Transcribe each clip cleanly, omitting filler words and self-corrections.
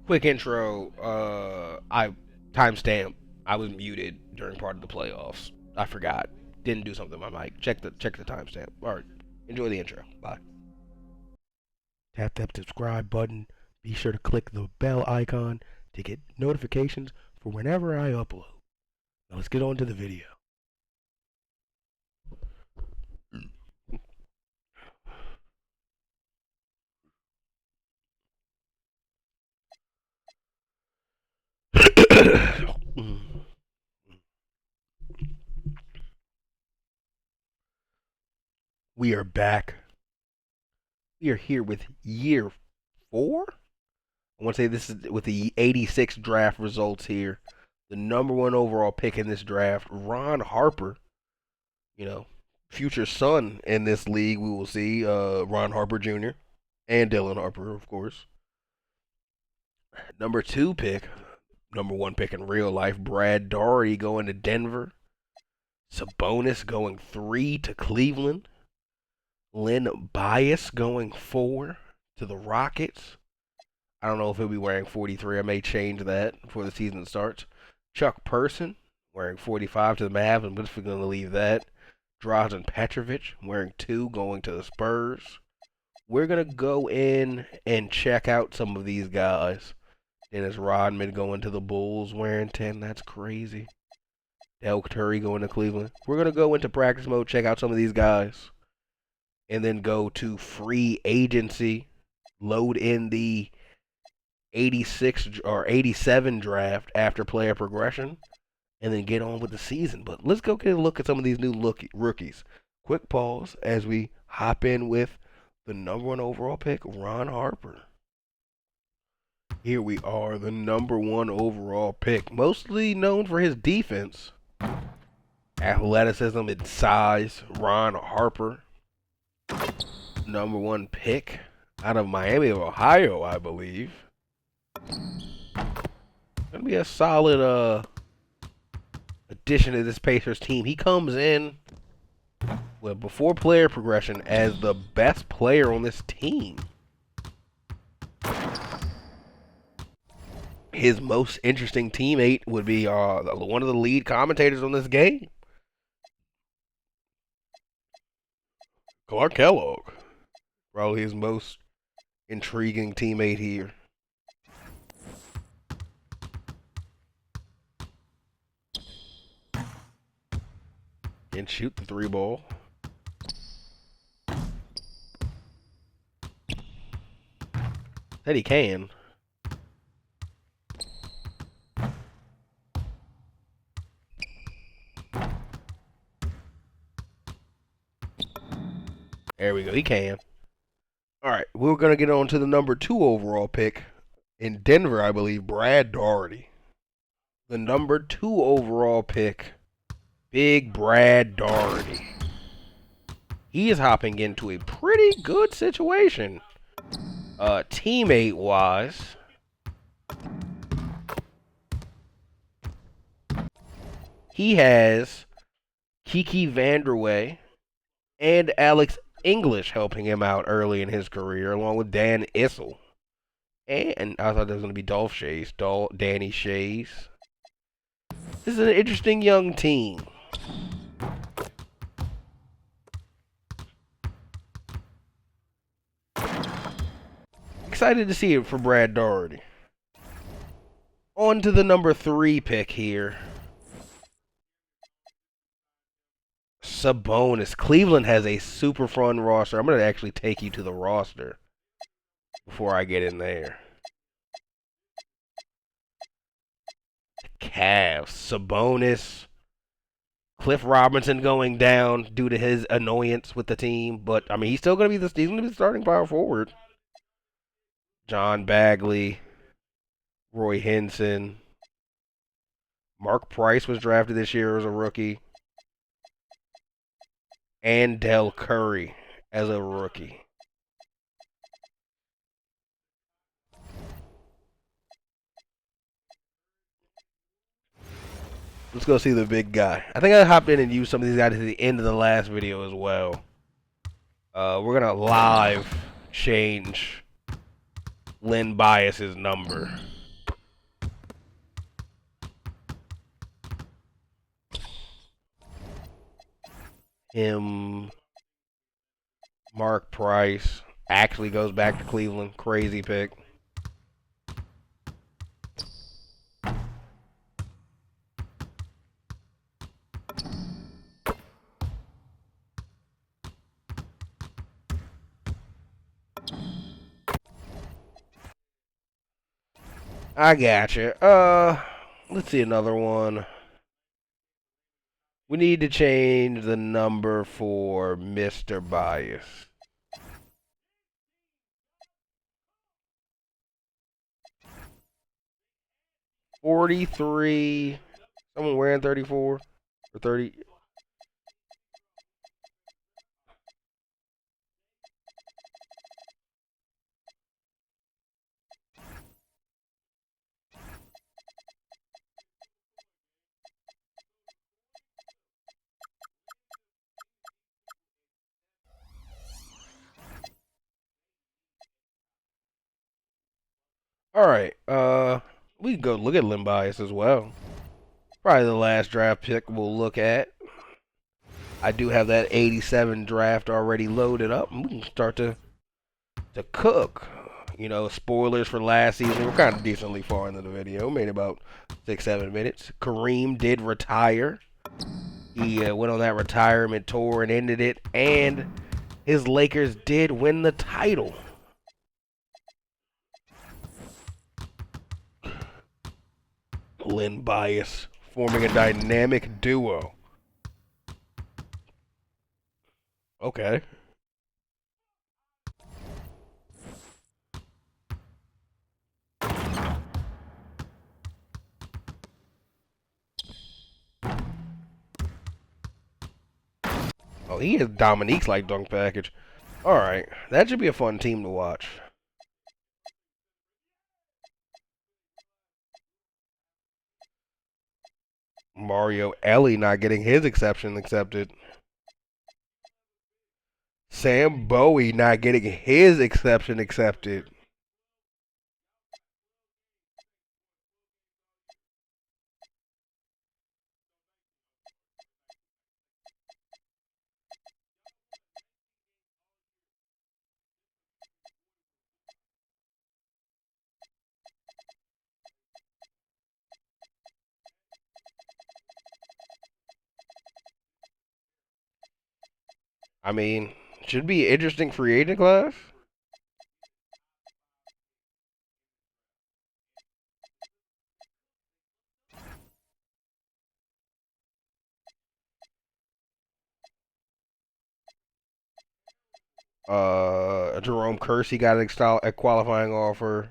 Quick intro. I timestamp. I was muted during part of the playoffs. I forgot. Didn't do something with my mic. Check the timestamp. All right. Enjoy the intro. Bye. Tap that subscribe button. Be sure to click the bell icon to get notifications for whenever I upload. Now let's get on to the video. We are back. We are here with year 4. I want to say this is with the 86 draft results here. The number 1 overall pick in this draft, Ron Harper. You know, future son in this league. We will see Ron Harper Jr. and Dylan Harper, of course. Number 2 pick, number 1 pick in real life, Brad Daugherty going to Denver. Sabonis going 3 to Cleveland. Len Bias going 4 to the Rockets. I don't know if he'll be wearing 43. I may change that before the season starts. Chuck Person wearing 45 to the Mavs. I'm just going to leave that. Drazen Petrovic wearing 2 going to the Spurs. We're going to go in and check out some of these guys. Dennis Rodman going to the Bulls wearing 10. That's crazy. Del Curry going to Cleveland. We're going to go into practice mode, check out some of these guys. And then go to free agency. Load in the 86 or 87 draft after player progression, and then get on with the season. But let's go get a look at some of these new rookies. Quick pause as we hop in with the number 1 overall pick, Ron Harper. Here we are, the number 1 overall pick, mostly known for his defense, athleticism, and size. Ron Harper, number 1 pick out of Miami of Ohio, I believe. Gonna be a solid addition to this Pacers team. He comes in before player progression as the best player on this team. His most interesting teammate would be one of the lead commentators on this game, Clark Kellogg. Probably his most intriguing teammate here. And shoot the 3 ball. That he can. There we go. He can. All right. We're going to get on to the number 2 overall pick in Denver, I believe, Brad Daugherty. The number 2 overall pick, Big Brad Daugherty. He is hopping into a pretty good situation, teammate-wise. He has Kiki Vanderway and Alex English helping him out early in his career, along with Dan Issel. And I thought there was going to be Dolph Shays, Danny Shays. This is an interesting young team. Excited to see it for Brad Daugherty. On to the number 3 pick here. Sabonis. Cleveland has a super fun roster. I'm going to actually take you to the roster before I get in there. Cavs. Sabonis. Cliff Robinson going down due to his annoyance with the team, but I mean he's still going to be the starting power forward. John Bagley, Roy Hinson, Mark Price was drafted this year as a rookie, and Del Curry as a rookie. Let's go see the big guy. I think I hopped in and used some of these guys at the end of the last video as well. We're going to live change Len Bias's number. him. Mark Price actually goes back to Cleveland. Crazy pick. I gotcha. Let's see another one. We need to change the number for Mr. Bias. 43. Someone wearing 34 or 30. All right. We can go look at Lim Bias as well. Probably the last draft pick we'll look at. I do have that 87 draft already loaded up, and we can start to cook. You know, spoilers for last season. We're kind of decently far into the video. Made about 6-7 minutes. Kareem did retire. He went on that retirement tour and ended it, and his Lakers did win the title. Len Bias forming a dynamic duo. Okay. Oh, he is Dominique's like dunk package. All right, that should be a fun team to watch. Mario Ellie not getting his exception accepted. Sam Bowie not getting his exception accepted. I mean, should be an interesting free agent class. Jerome Kersey got a qualifying offer.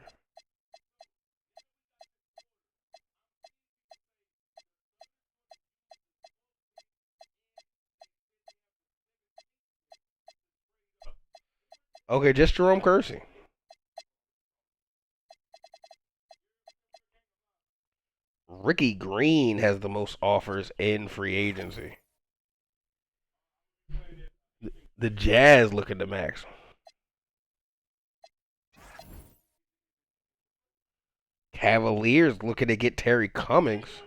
Okay, just Jerome Kersey. Ricky Green has the most offers in free agency. The Jazz looking to max. Cavaliers looking to get Terry Cummings.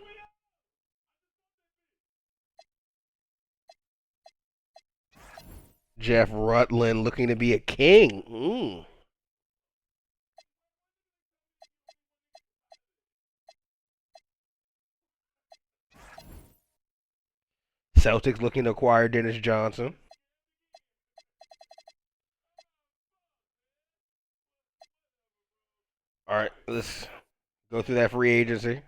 Jeff Rutland looking to be a king. Celtics looking to acquire Dennis Johnson. All right, let's go through that free agency.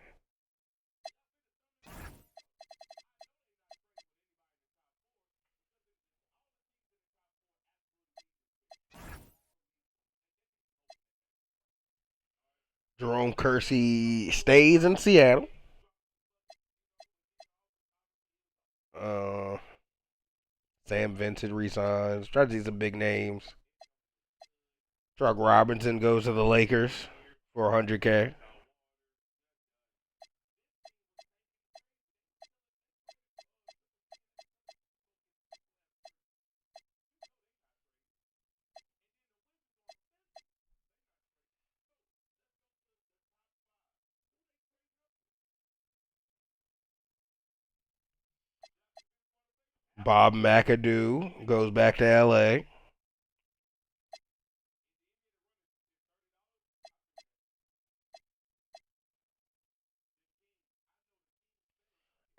Jerome Kersey stays in Seattle. Uh, Sam Vincent resigns. Try to see some big names. Chuck Robinson goes to the Lakers for 100K. Bob McAdoo goes back to LA.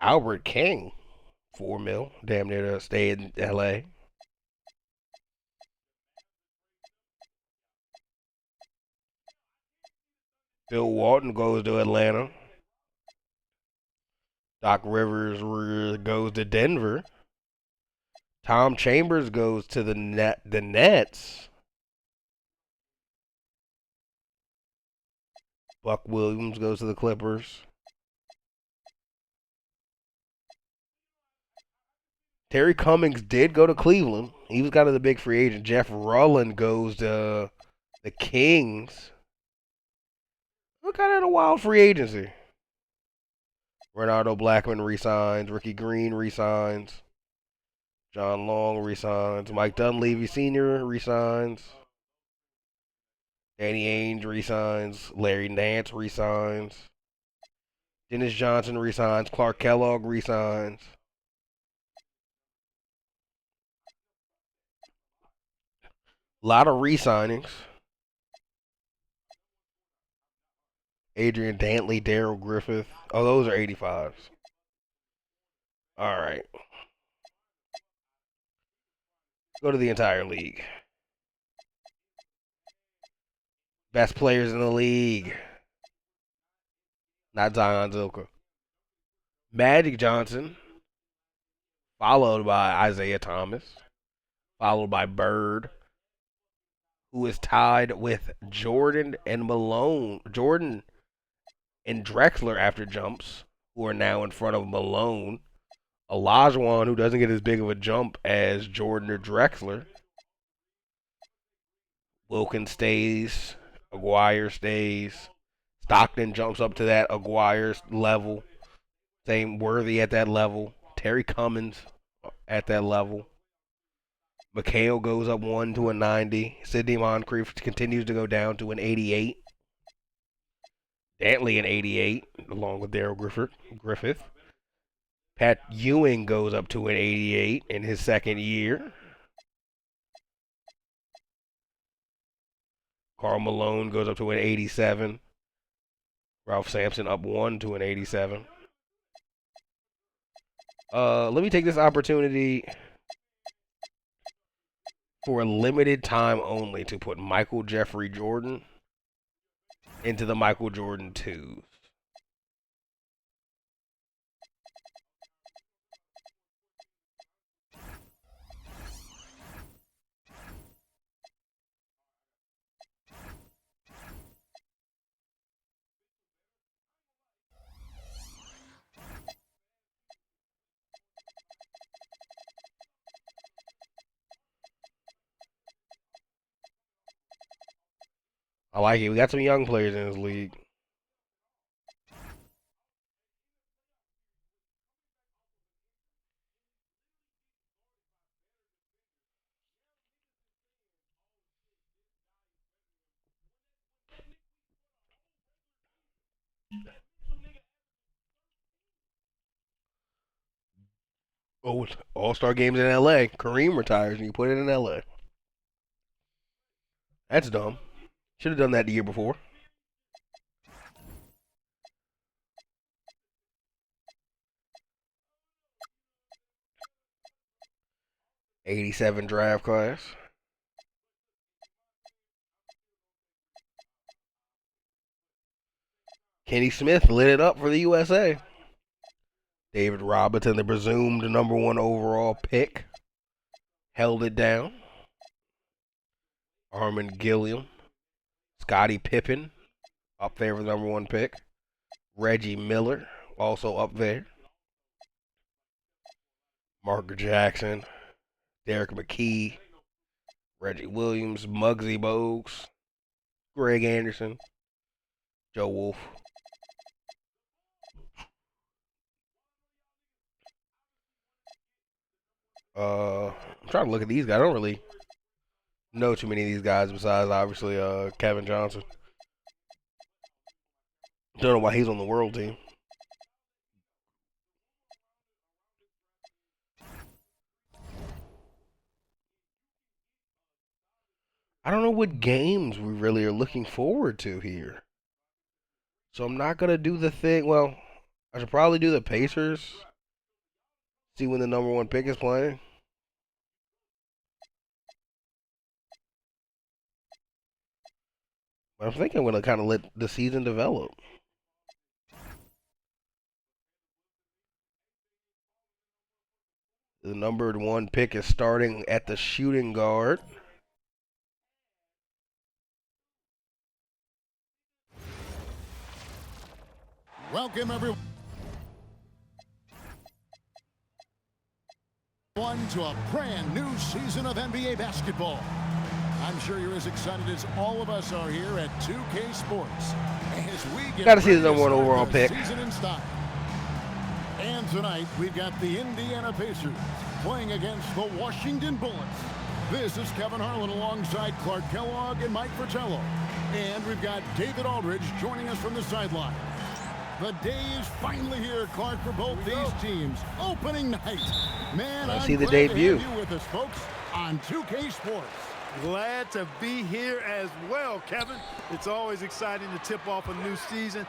Albert King, 4 mil, damn near to stay in LA. Bill Walton goes to Atlanta. Doc Rivers goes to Denver. Tom Chambers goes to the Nets. Buck Williams goes to the Clippers. Terry Cummings did go to Cleveland. He was kind of the big free agent. Jeff Rulland goes to the Kings. What kind of a wild free agency? Ronaldo Blackman resigns. Ricky Green resigns. John Long resigns. Mike Dunleavy Sr. resigns. Danny Ainge resigns. Larry Nance resigns. Dennis Johnson resigns. Clark Kellogg resigns. A lot of re-signings. Adrian Dantley, Daryl Griffith. Oh, those are 85s. All right. Go to the entire league. Best players in the league. Not Zion Zilka. Magic Johnson, followed by Isaiah Thomas, followed by Bird, who is tied with Jordan and Malone. Jordan and Drexler after jumps, who are now in front of Malone. Olajuwon, who doesn't get as big of a jump as Jordan or Drexler. Wilkins stays. Aguirre stays. Stockton jumps up to that Aguirre level. Same Worthy at that level. Terry Cummins at that level. McHale goes up 1 to a 90. Sidney Moncrief continues to go down to an 88. Dantley an 88, along with Daryl Griffith. Pat Ewing goes up to an 88 in his second year. Karl Malone goes up to an 87. Ralph Sampson up 1 to an 87. Let me take this opportunity for a limited time only to put Michael Jeffrey Jordan into the Michael Jordan 2s. I like it. We got some young players in this league. Oh, All-Star games in LA. Kareem retires and you put it in LA. That's dumb. Should have done that the year before. 87 draft class. Kenny Smith lit it up for the USA. David Robinson, the presumed #1 overall pick, held it down. Armin Gilliam. Scottie Pippen, up there for the #1 pick. Reggie Miller, also up there. Mark Jackson. Derek McKee. Reggie Williams. Muggsy Bogues. Greg Anderson. Joe Wolf. I'm trying to look at these guys. I don't really know too many of these guys besides obviously Kevin Johnson. Don't know why he's on the world team. I don't know what games we really are looking forward to here. So I'm not gonna do the thing. Well, I should probably do the Pacers. See when the number 1 pick is playing. But I'm thinking I'm gonna kind of let the season develop. The number 1 pick is starting at the shooting guard. Welcome everyone to a brand new season of NBA basketball. I'm sure you're as excited as all of us are here at 2K Sports as we get Gotta see the number 1 overall pick. Season in style. And tonight we've got the Indiana Pacers playing against the Washington Bullets. This is Kevin Harlan alongside Clark Kellogg and Mike Fratello. And we've got David Aldridge joining us from the sideline. The day is finally here, Clark, for both these teams. Opening night. Man, I I'm see the glad debut. to have you with us, folks, on 2K Sports. Glad to be here as well, Kevin. It's always exciting to tip off a new season.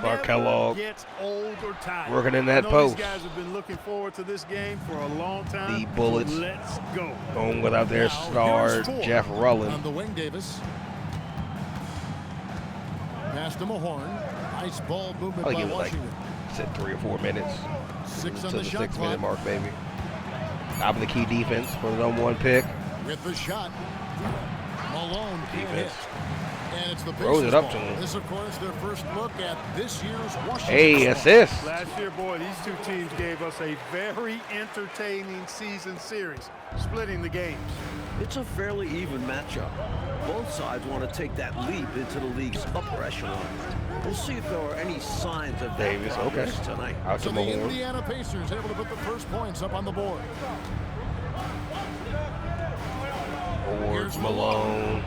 Clark Kellogg gets old or tired. working in that I know post. These guys have been looking forward to this game for a long time. The Bullets Let's go. going without their Now, star, here's four. Jeff Rulland. On the wing, Davis. Pass to Mahorn. Nice ball movement I'll by give it like Washington. 3 or 4 minutes. 6 on To the the shot 6-minute clock. mark, baby. Top of the key defense for the number 1 pick. With the shot. Malone can't hit. And it's the Throws Pacers it up ball. to him. This, of course, their first look at this year's Washington. Hey, squad. assist. Last year, boy, these two teams gave us a very entertaining season series, splitting the games. It's a fairly even matchup. Both sides want to take that leap into the league's upper echelon. We'll see if there are any signs of that Davis, okay. progress tonight. Out So to the Mahorn. Indiana Pacers able to put the first points up on the board. Towards Malone.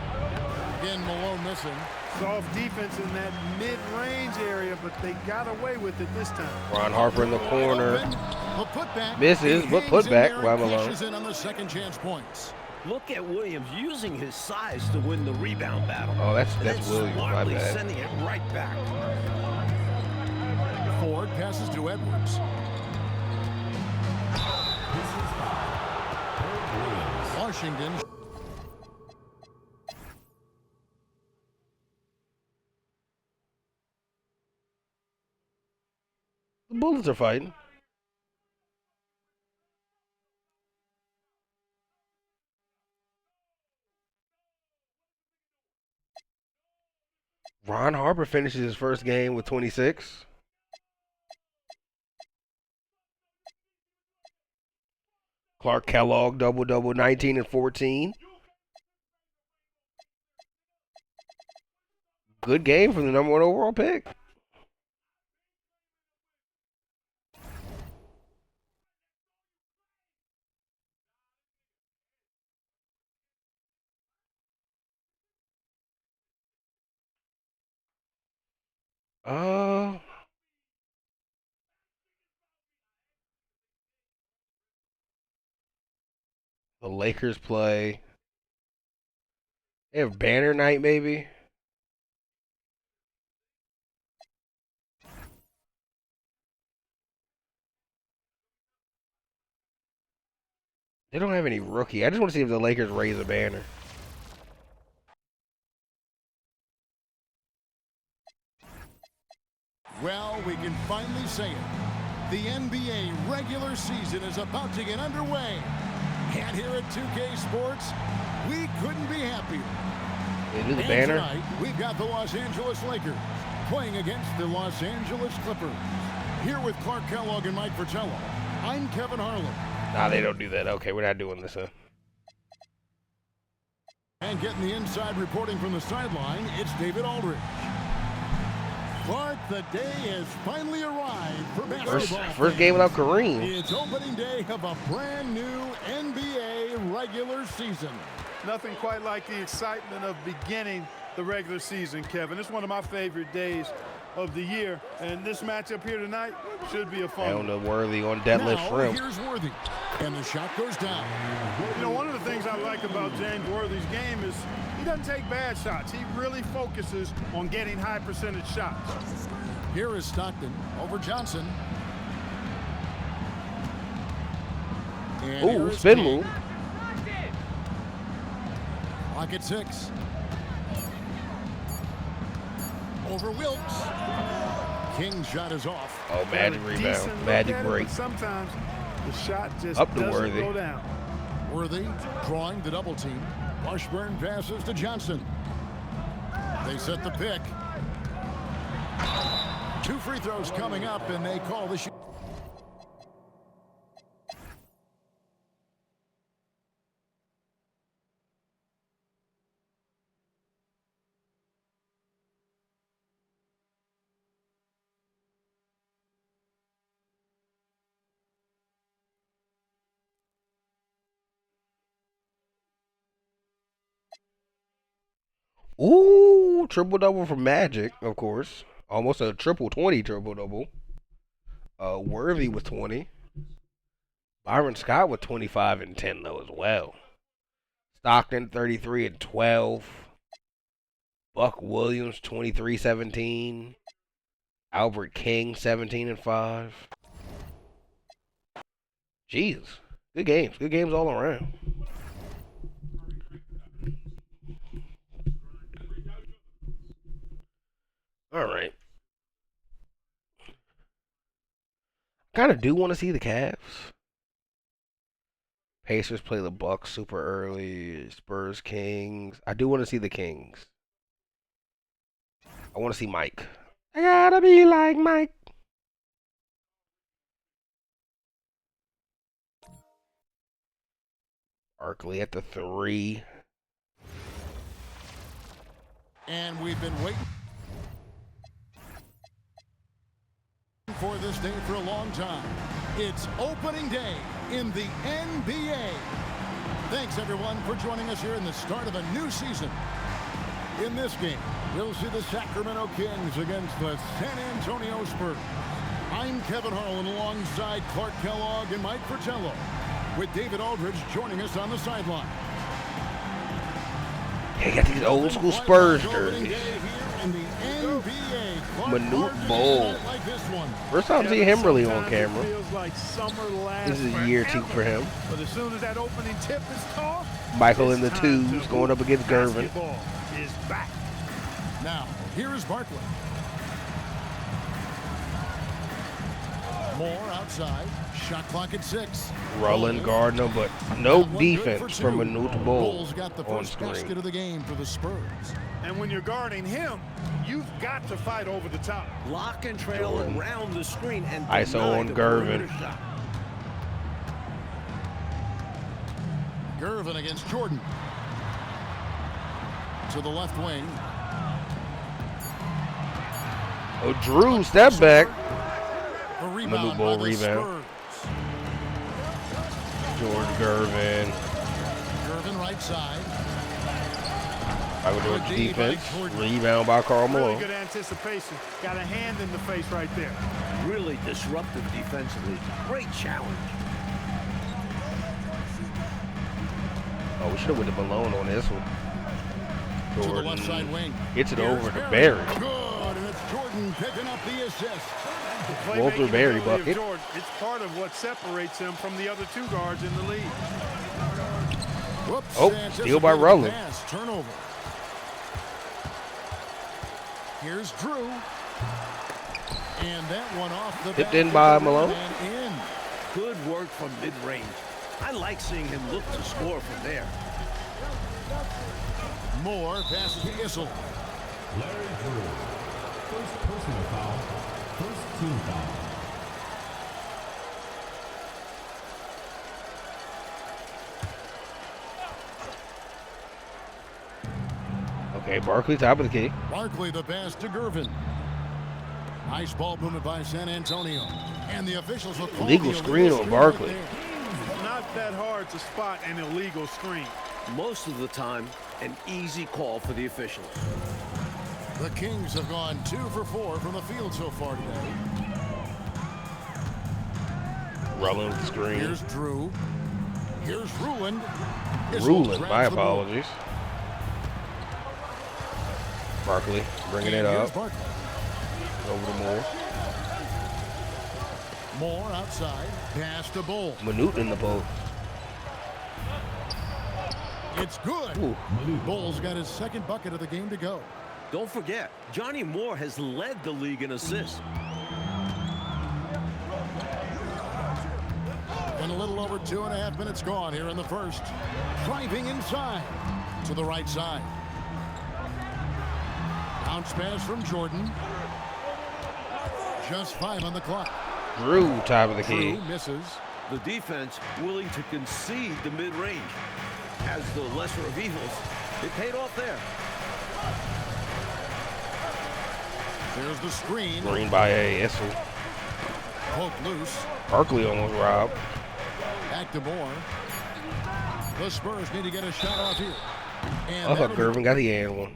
Again, Malone missing. Soft defense in that mid-range area, but they got away with it this time. Ron Harper in the corner. Open. The putback. Misses, He but hangs in putback there by and Malone. cashes in on the second chance points. Look at Williams using his size to win the rebound battle. Oh, that's And then Williams, my smartly bad. sending it right back. Ford passes to Edwards. Washington. The Bullets are fighting. Ron Harper finishes his first game with 26. Clark Kellogg, double-double, 19 and 14. Good game from the number 1 overall pick. The Lakers play. They have banner night, maybe. They don't have any rookie. I just want to see if the Lakers raise a banner. Well, we can finally say it. The NBA regular season is about to get underway. And here at 2K Sports, we couldn't be happier. They do the And banner. tonight, we've got the Los Angeles Lakers playing against the Los Angeles Clippers. Here with Clark Kellogg and Mike Fratello, I'm Kevin Harlan. Nah, they don't do that. Okay, we're not doing this. And getting the inside reporting from the sideline, it's David Aldridge. Clark, the day has finally arrived for basketball. First game without Kareem. It's opening day of a brand new NBA regular season. Nothing quite like the excitement of beginning the regular season, Kevin. It's one of my favorite days of the year, and this matchup here tonight should be a fun Down one. to Worthy on deadlift Now, shrimp. here's Worthy, and the shot goes down. You know, one of the things I like about James Worthy's game is He doesn't take bad shots. He really focuses on getting high percentage shots. Here is Stockton over Johnson. And here Ooh, is spin King. move. Clock at 6. Over Wilkes. King's shot is off. Oh, magic rebound. Decent Magic look at it, break. but sometimes the shot just Up to doesn't Worthy. go down. Worthy drawing the double team. Washburn passes to Johnson. They set the pick. 2 free throws coming up, and they call the shot. Ooh, triple double for Magic, of course. Almost a triple 20 triple double. Worthy with 20. Byron Scott with 25 and 10 though as well. Stockton 33 and 12. Buck Williams 23-17. Albert King 17 and 5. Jeez, good games. Good games all around. All right. Kind of do want to see the Cavs. Pacers play the Bucks super early. Spurs, Kings. I do want to see the Kings. I want to see Mike. I gotta be like Mike. Barkley at the 3. And we've been waiting for this day for a long time. It's opening day in the NBA. Thanks, everyone, for joining us here in the start of a new season. In this game, we'll see the Sacramento Kings against the San Antonio Spurs. I'm Kevin Harlan alongside Clark Kellogg and Mike Fratello, with David Aldridge joining us on the sideline. Hey, got these old school Spurs jerseys. Manute Bol. First time seeing him really on camera. This is year 2 for him. But as soon as that opening tip is tossed, Michael in the 2s going up against Gervin. Is back. Now, here is Barkley. Moore outside. Shot clock at 6. Rolling Gardner, but no That one defense good for from 2. Manute Bol Bol's got the on first basket screen. of the game for the Spurs. And when you're guarding him, you've got to fight over the top. Lock and trail Jordan. around the screen and ISO deny on the Gervin. perimeter shot. Gervin against Jordan. To the left wing. Oh, Drew, step back. A Manute rebound Bol by the rebound. Spurs. George Gervin. Gervin right side. Michael George Good D by defense. Jordan. Rebound by Karl Really Malone. good anticipation. Got a hand in the face right there. Really disruptive defensively. Great challenge. Oh, we should have went to Malone on this one. To the left side wing. Hits it Here's over to Barry. Good, and it's Jordan picking up the assist. The Walter playmaking Berry ability of bucket. Jordan, it's part of what separates him from the other 2 guards in the league. Whoops, Oh, anticipated steal by Rowland. pass, turnover. Here's Drew. And that one off the Tipped back in of by the Malone. rim and in. Good work from mid-range. I like seeing him look to score from there. Moore passes to Issel. Larry Drew. First personal foul. First team foul. Okay, Barkley, top of the key. Barkley the pass to Gervin. Nice ball movement by San Antonio. And the officials will call Illegal the screen on Barkley. right there. Not that hard to spot an illegal screen. Most of the time, an easy call for the officials. The Kings have gone 2 for 4 from the field so far today. Rolling with the screen. Here's Drew. Here's Ruland. Issel Ruling, grabs my the ball. apologies. Barkley bringing it Here's up. Barkley. Over to Moore. Moore outside. Pass to Bull. Minute in the post. It's good. Ooh. Bull's got his second bucket of the game to go. Don't forget, Johnny Moore has led the league in assists. And a little over 2.5 minutes gone here in the first. Driving inside to the right side. Bounce pass from Jordan. Just 5 on the clock. Drew, top of the key. Drew misses. The defense willing to concede the mid-range. As the lesser of evils, it paid off there. There's the screen. Green by a Issel. Poke loose. Barkley almost robbed. Back to Moore. The Spurs need to get a shot off here. And I thought Gervin got the and one.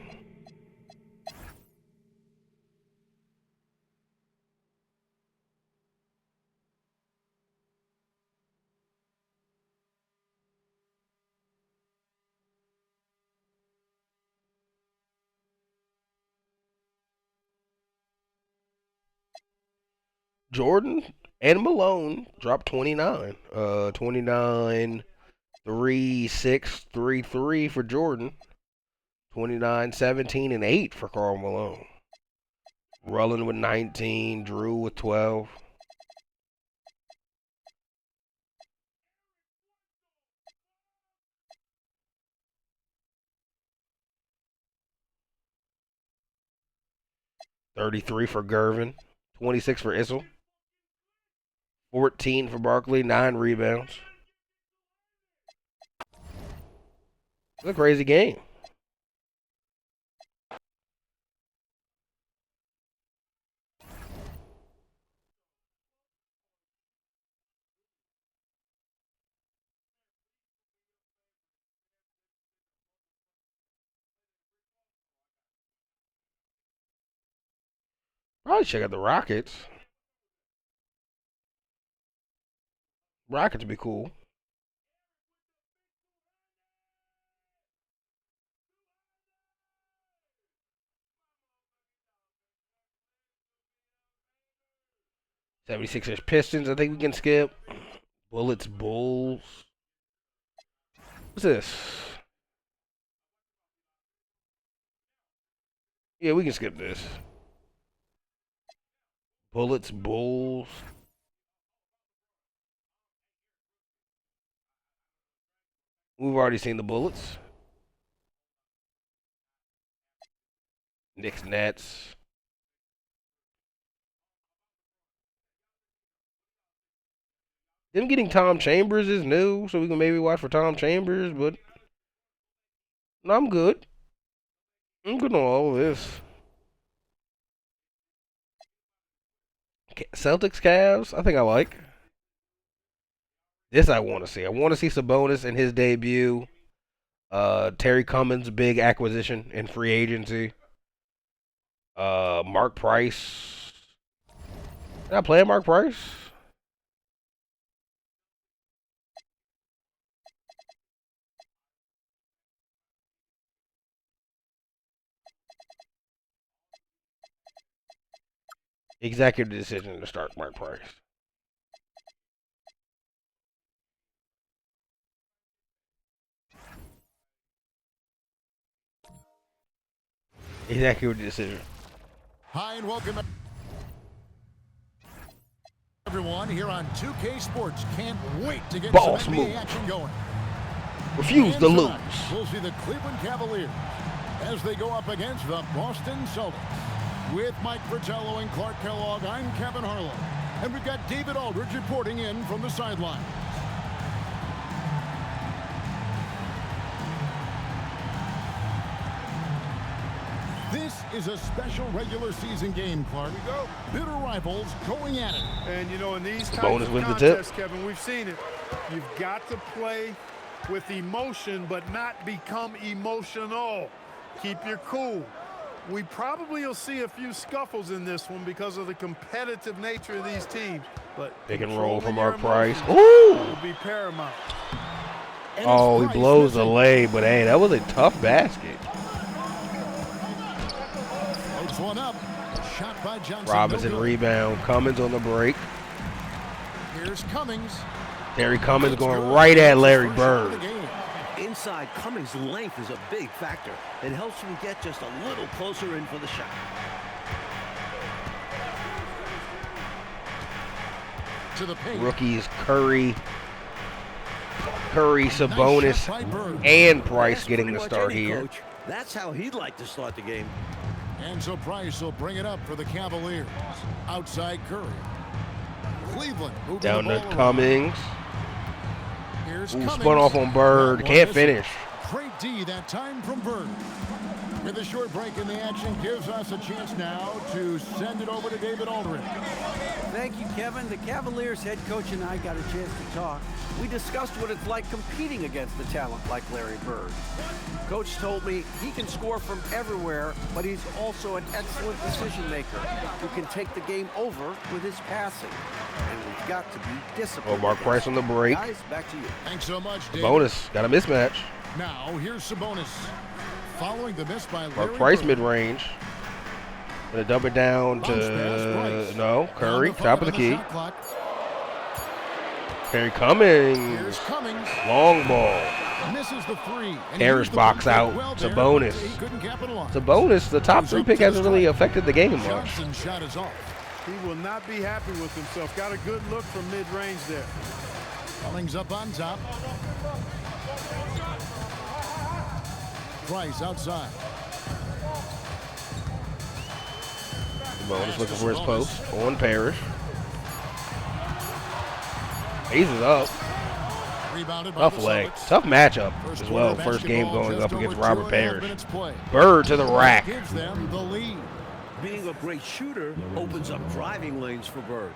Jordan and Malone dropped 29. 29, 3, 6, 3, 3 for Jordan. 29, 17, and 8 for Karl Malone. Rullen with 19, Drew with 12. $33 for Gervin, 26 for Issel. 14 for Barkley, 9 rebounds. It's a crazy game. Probably check out the Rockets. Rockets would be cool. '76ers Pistons, I think we can skip. Bullets Bulls. What's this? Yeah, we can skip this. Bullets Bulls. We've already seen the Bullets. Knicks Nets. Them getting Tom Chambers is new, so we can maybe watch for Tom Chambers, but no, I'm good. I'm good on all of this. Celtics Cavs, I think I like. This I want to see. I want to see Sabonis in his debut. Terry Cummins, big acquisition in free agency. Mark Price. Did I play Mark Price? Executive decision to start Mark Price. Executive decision. Hi and welcome everyone here on 2K Sports. Can't wait to get Ball some smooth. NBA action going. Refuse And to tonight, lose. We'll see the Cleveland Cavaliers as they go up against the Boston Celtics. With Mike Fratello and Clark Kellogg, I'm Kevin Harlan. And we've got David Aldridge reporting in from the sideline. This is a special regular season game, Clark. Here we go. Bitter rivals going at it. And, you know, in these types Bonus of wins the tip. contests, Kevin, we've seen it. You've got to play with emotion, but not become emotional. Keep your cool. We probably will see a few scuffles in this one because of the competitive nature of these teams. But Pick and roll from controlling Mark your Price. emotions Ooh! will be paramount. And it's Oh, he Price blows the missing. lay, but hey, that was a tough basket. one up. Shot by Johnson. Robinson No good. rebound. Cummins on the break. Here's Cummings. Terry Cummins going right at Larry Bird. Inside, Cummings' length is a big factor. It helps him get just a little closer in for the shot. To the paint. Rookies Curry, Sabonis, and Price That's getting pretty the much start any here. coach. That's how he'd like to start the game. And so Price will bring it up for the Cavaliers. Outside Curry. Cleveland moving Down the to ball around. Cummings. Here's Ooh, Cummings. spun off on Bird. That one Can't misses. finish. Great D that time from Bird. With a short break in the action gives us a chance now to send it over to David Aldridge. Thank you, Kevin. The Cavaliers head coach and I got a chance to talk. We discussed what it's like competing against a talent like Larry Bird. Coach told me he can score from everywhere, but he's also an excellent decision maker who can take the game over with his passing. And we've got to be disciplined. Oh, Mark Price on the break. Guys, back to you. Thanks so much, David. Bonus. Got a mismatch. Now here's Sabonis. Following the miss by Mark Larry Price Bird. mid-range. Gonna dump it down Bounce pass, to Price. no Curry. Down to Top 5 of the on key. shot clock. Terry Cummings. Here's Cummings. Long ball. Misses the three. And Harris used the box one-foot out. well It's a there, bonus. but he couldn't capitalize. Sabonis, the top 3 pick, hasn't really affected the game much. Johnson's shot is off. He will not be happy with himself. Got a good look from mid-range there. Cummings up on top. Price outside. Sabonis looking for his post on Parrish. Aces up. Rebounded by Tough the leg. Celtics. Tough matchup First as well. quarter First game basketball going just up against over Robert 2.5 Parrish. minutes played. Bird to the rack. Gives them the lead. Being a great shooter opens up driving lanes for Bird.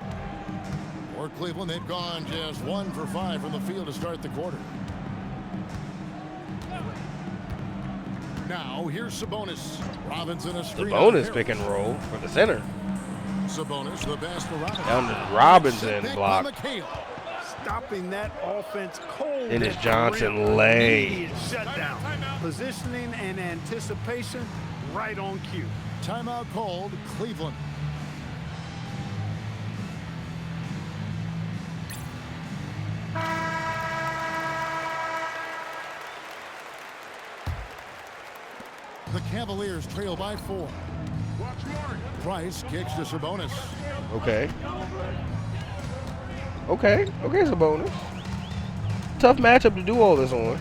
For Cleveland, they've gone just 1 for 5 from the field to start the quarter. Now here's Sabonis. Robinson a screen. on Sabonis Harris. pick and roll for the center. Sabonis the pass to Robinson. Down to Robinson Set back block. by McHale. Stopping that offense cold. Dennis at the Johnson rim. lay. Immediate shutdown. Positioning and anticipation right on cue. Timeout called Cleveland. The Cavaliers trail by 4. Price kicks to Sabonis. Okay. Okay, Sabonis. Tough matchup to do all this on.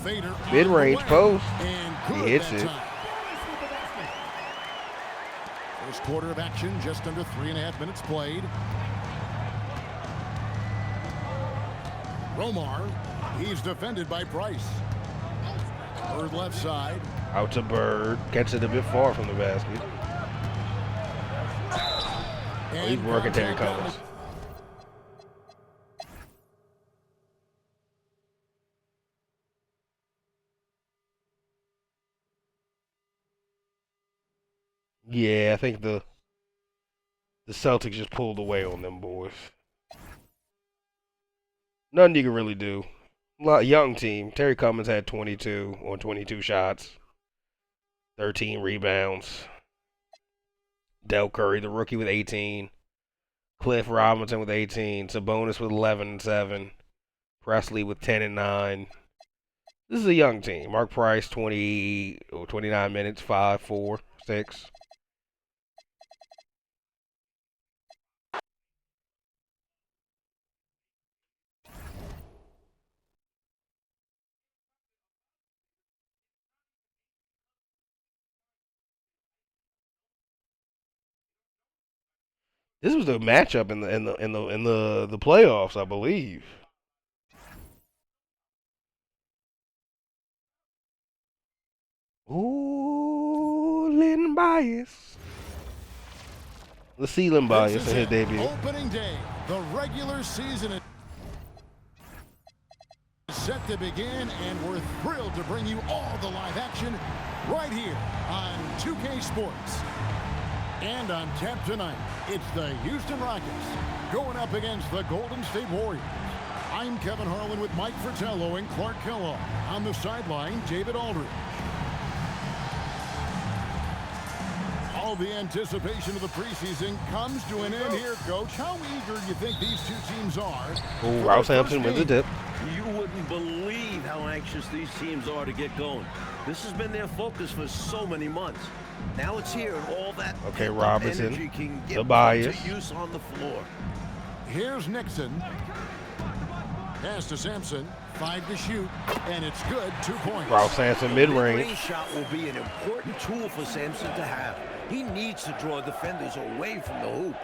Fader on Mid-range the way. post. And He good hits that it. time. First quarter of action, just under 3.5 minutes played. Romar, he's defended by Price. Bird left side. Out to Bird. Gets it a bit far from the basket. Oh, he's working Terry contact on Cummings. Yeah, I think the Celtics just pulled away on them boys. Nothing you can really do. Young team. Terry Cummings had 22 on 22 shots. 13 rebounds. Del Curry, the rookie, with 18. Cliff Robinson with 18. Sabonis with 11 and 7. Presley with 10 and 9. This is a young team. Mark Price, 29 minutes, 5, 4, 6. This was the matchup in the playoffs, I believe. Ooh, Lynn Bias. The ceiling bias This is in his it. debut. Opening day, the regular season is set to begin, and we're thrilled to bring you all the live action right here on 2K Sports. And on tap tonight, it's the Houston Rockets going up against the Golden State Warriors. I'm Kevin Harlan with Mike Fratello and Clark Kellogg. On the sideline, David Aldridge. Well, the anticipation of the preseason comes to an end here, Coach. How eager do you think these two teams are? Oh, Ralph Sampson wins the dip. You wouldn't believe how anxious these teams are to get going. This has been their focus for so many months. Now it's here, and all that Okay, pent-up Robinson, energy can get Tobias. put to use on the floor. Here's Nixon. Pass to Sampson. 5 to shoot, and it's good. 2 points. Ralph Sampson mid-range. Mid-range shot will be an important tool for Sampson to have. He needs to draw defenders away from the hoop.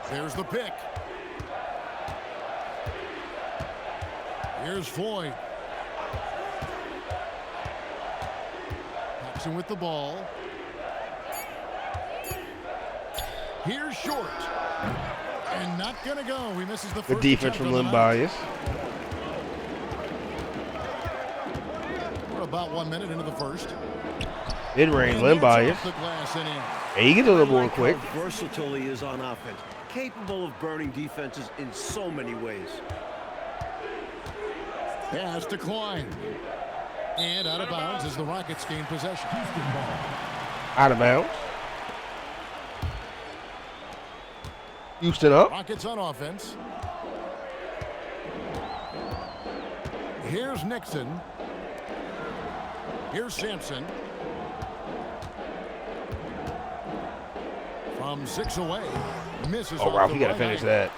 There's the pick. Here's Floyd. Paxson with the ball. Here's Short. And not going to go. He misses the first. Good defense from Len Bias. We're about 1 minute into the first. Mid-range, Len Bias. And he gets a little more quick. How versatile he is on offense. Capable of burning defenses in so many ways. Pass to Klein. And out of bounds as the Rockets gain possession. Out of bounds. Houston up. Rockets on offense. Here's Nixon. Here's Sampson. From 6 away. Misses. Oh, Ralph, you got to finish that.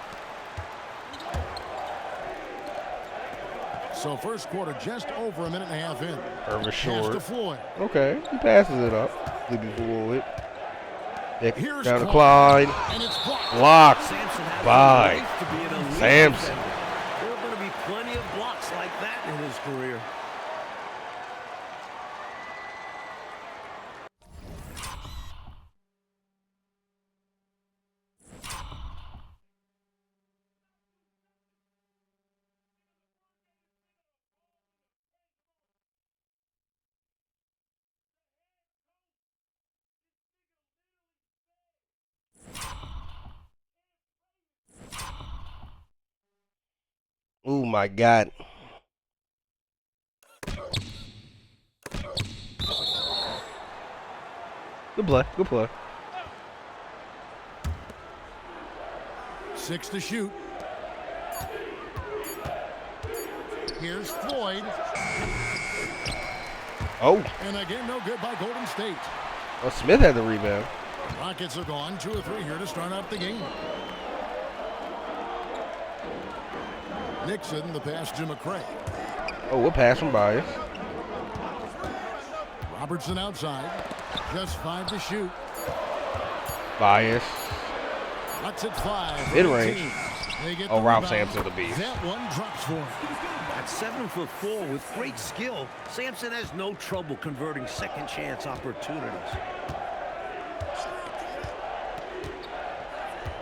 So first quarter just over a minute and a half in. Irvin Pass to Short. Floyd. Okay, he passes it up. Flipping forward. Here's Down to Clyde. And it's blocked. Blocked Sampson has by a right to be an elite Sampson. defender. There are going to be plenty of blocks like that in his career. Oh my God. Good play. Good play. 6 to shoot. Here's Floyd. Oh, And again, no good by Golden State. well, Smith had the rebound. Rockets are gone. 2 or 3 here to start out the game. Nixon, the pass to McCray. Oh, what pass from Bias. Robertson outside. Just 5 to shoot. Bias. That's at 5. Mid-range. They get Oh, the Ralph rebound. Sampson the beast. That one drops for him. At 7'4" with great skill, Sampson has no trouble converting second chance opportunities.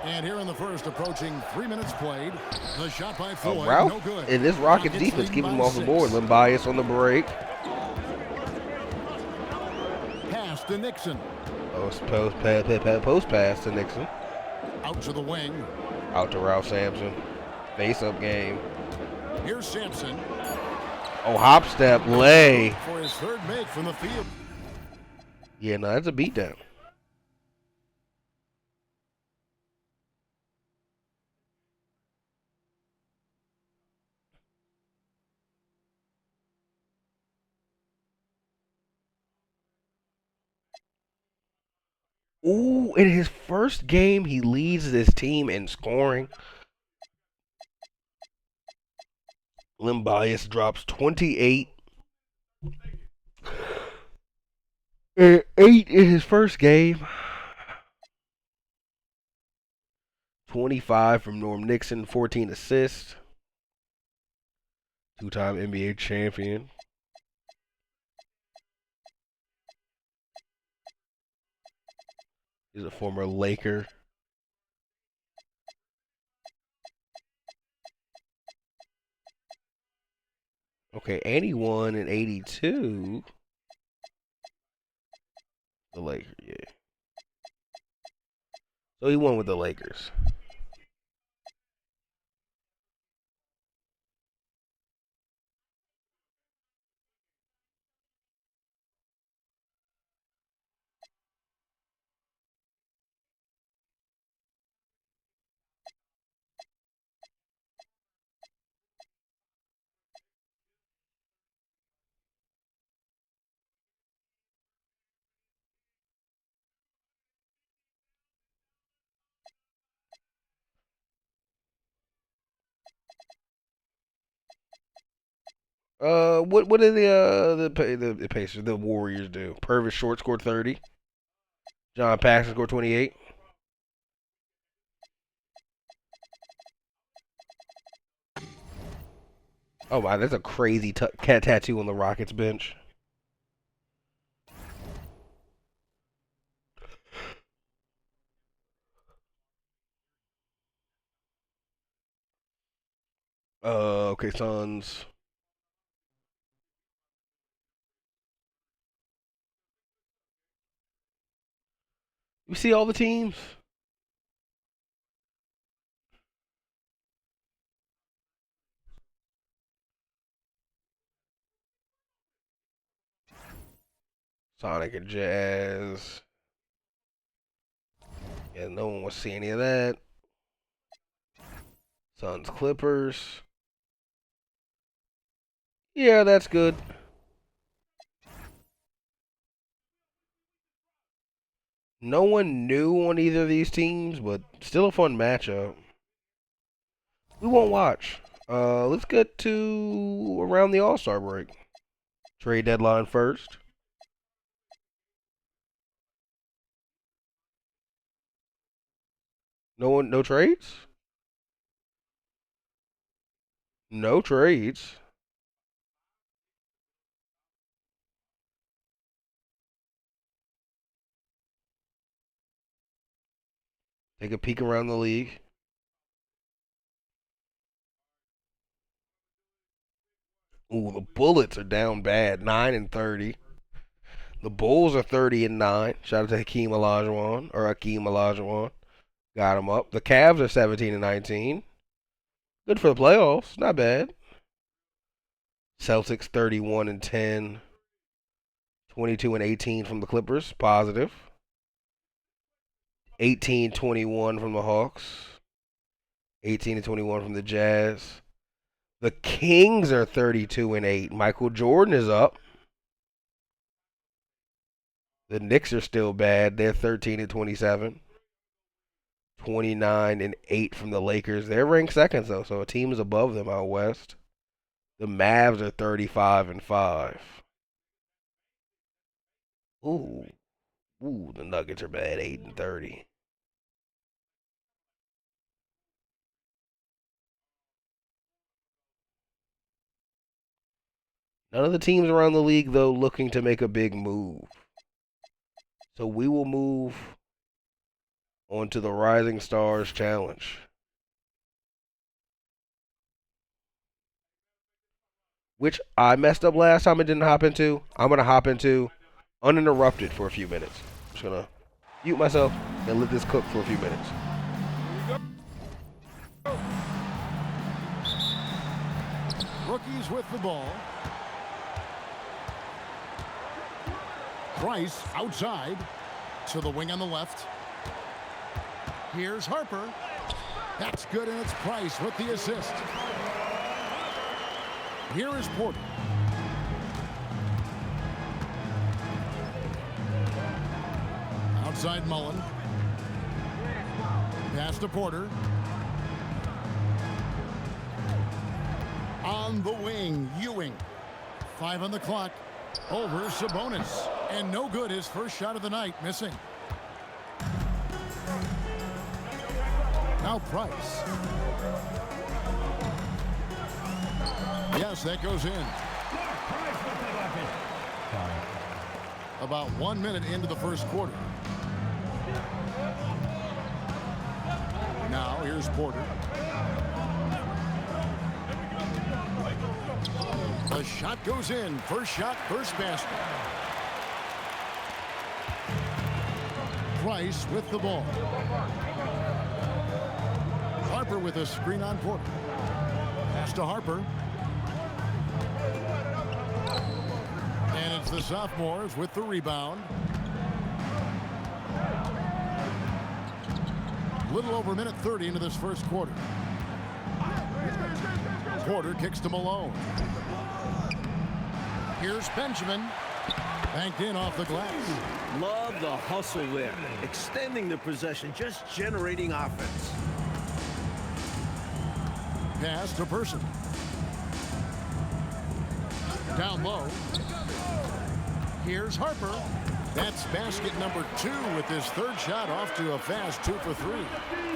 And here in the first, approaching 3 minutes played. The shot by Oh, Floyd, no Ralph good. and this Rockets defense leading keeping him by off the 6. board. Len Bias on the break. Pass to Nixon. Post pass to Nixon. Out to the wing. Out to Ralph Sampson. Face-up game. Here's Sampson. Oh, hop step, lay. For his third make from the field. Yeah, no, that's a beatdown. Ooh, in his first game, he leads this team in scoring. Len Bias drops 28. And 8 in his first game. 25 from Norm Nixon, 14 assists. Two-time NBA champion. He's a former Laker. Okay, and he won in 82. The Lakers, yeah. So he won with the Lakers. What did the Pacers, the Warriors do? Purvis Short scored 30. John Paxson scored 28. Oh wow, that's a crazy cat tattoo on the Rockets bench. Okay, Suns. You see all the teams? Sonic and Jazz. Yeah, no one wants to see any of that. Suns Clippers. Yeah, that's good. No one new on either of these teams, but still a fun matchup. We won't watch. Let's get to around the All-Star break. Trade deadline first. No trades? No trades. Take a peek around the league. Ooh, the Bullets are down bad, 9-30. The Bulls are 30-9. Shout out to Hakeem Olajuwon. Got him up. The Cavs are 17-19. Good for the playoffs. Not bad. Celtics 31-10. 22-18 from the Clippers. Positive. 18-21 from the Hawks. 18-21 from the Jazz. The Kings are 32-8. Michael Jordan is up. The Knicks are still bad. They're 13-27. 29-8 from the Lakers. They're ranked second though, so a team is above them out west. The Mavs are 35-5. Ooh, the Nuggets are bad, 8-30. None of the teams around the league though looking to make a big move. So we will move on to the Rising Stars Challenge, which I messed up last time and didn't hop into. I'm going to hop into uninterrupted for a few minutes. I'm just going to mute myself and let this cook for a few minutes. Rookies with the ball. Price outside to the wing on the left. Here's Harper. That's good, and it's Price with the assist. Here is Porter. Outside Mullen. Pass to Porter. On the wing, Ewing. 5 on the clock. Over Sabonis. And no good, his first shot of the night, missing. Now Price. Yes, that goes in. About 1 minute into the first quarter. Now here's Porter. The shot goes in. First shot, first basket. Price with the ball. Harper with a screen on Porter. Pass to Harper. And it's the sophomores with the rebound. Little over a minute 30 into this first quarter. Porter kicks to Malone. Here's Benjamin. Banked in off the glass. Love the hustle there. Extending the possession, just generating offense. Pass to Person. Down low. Here's Harper. That's basket number 2 with his third shot off to a fast 2 for 3.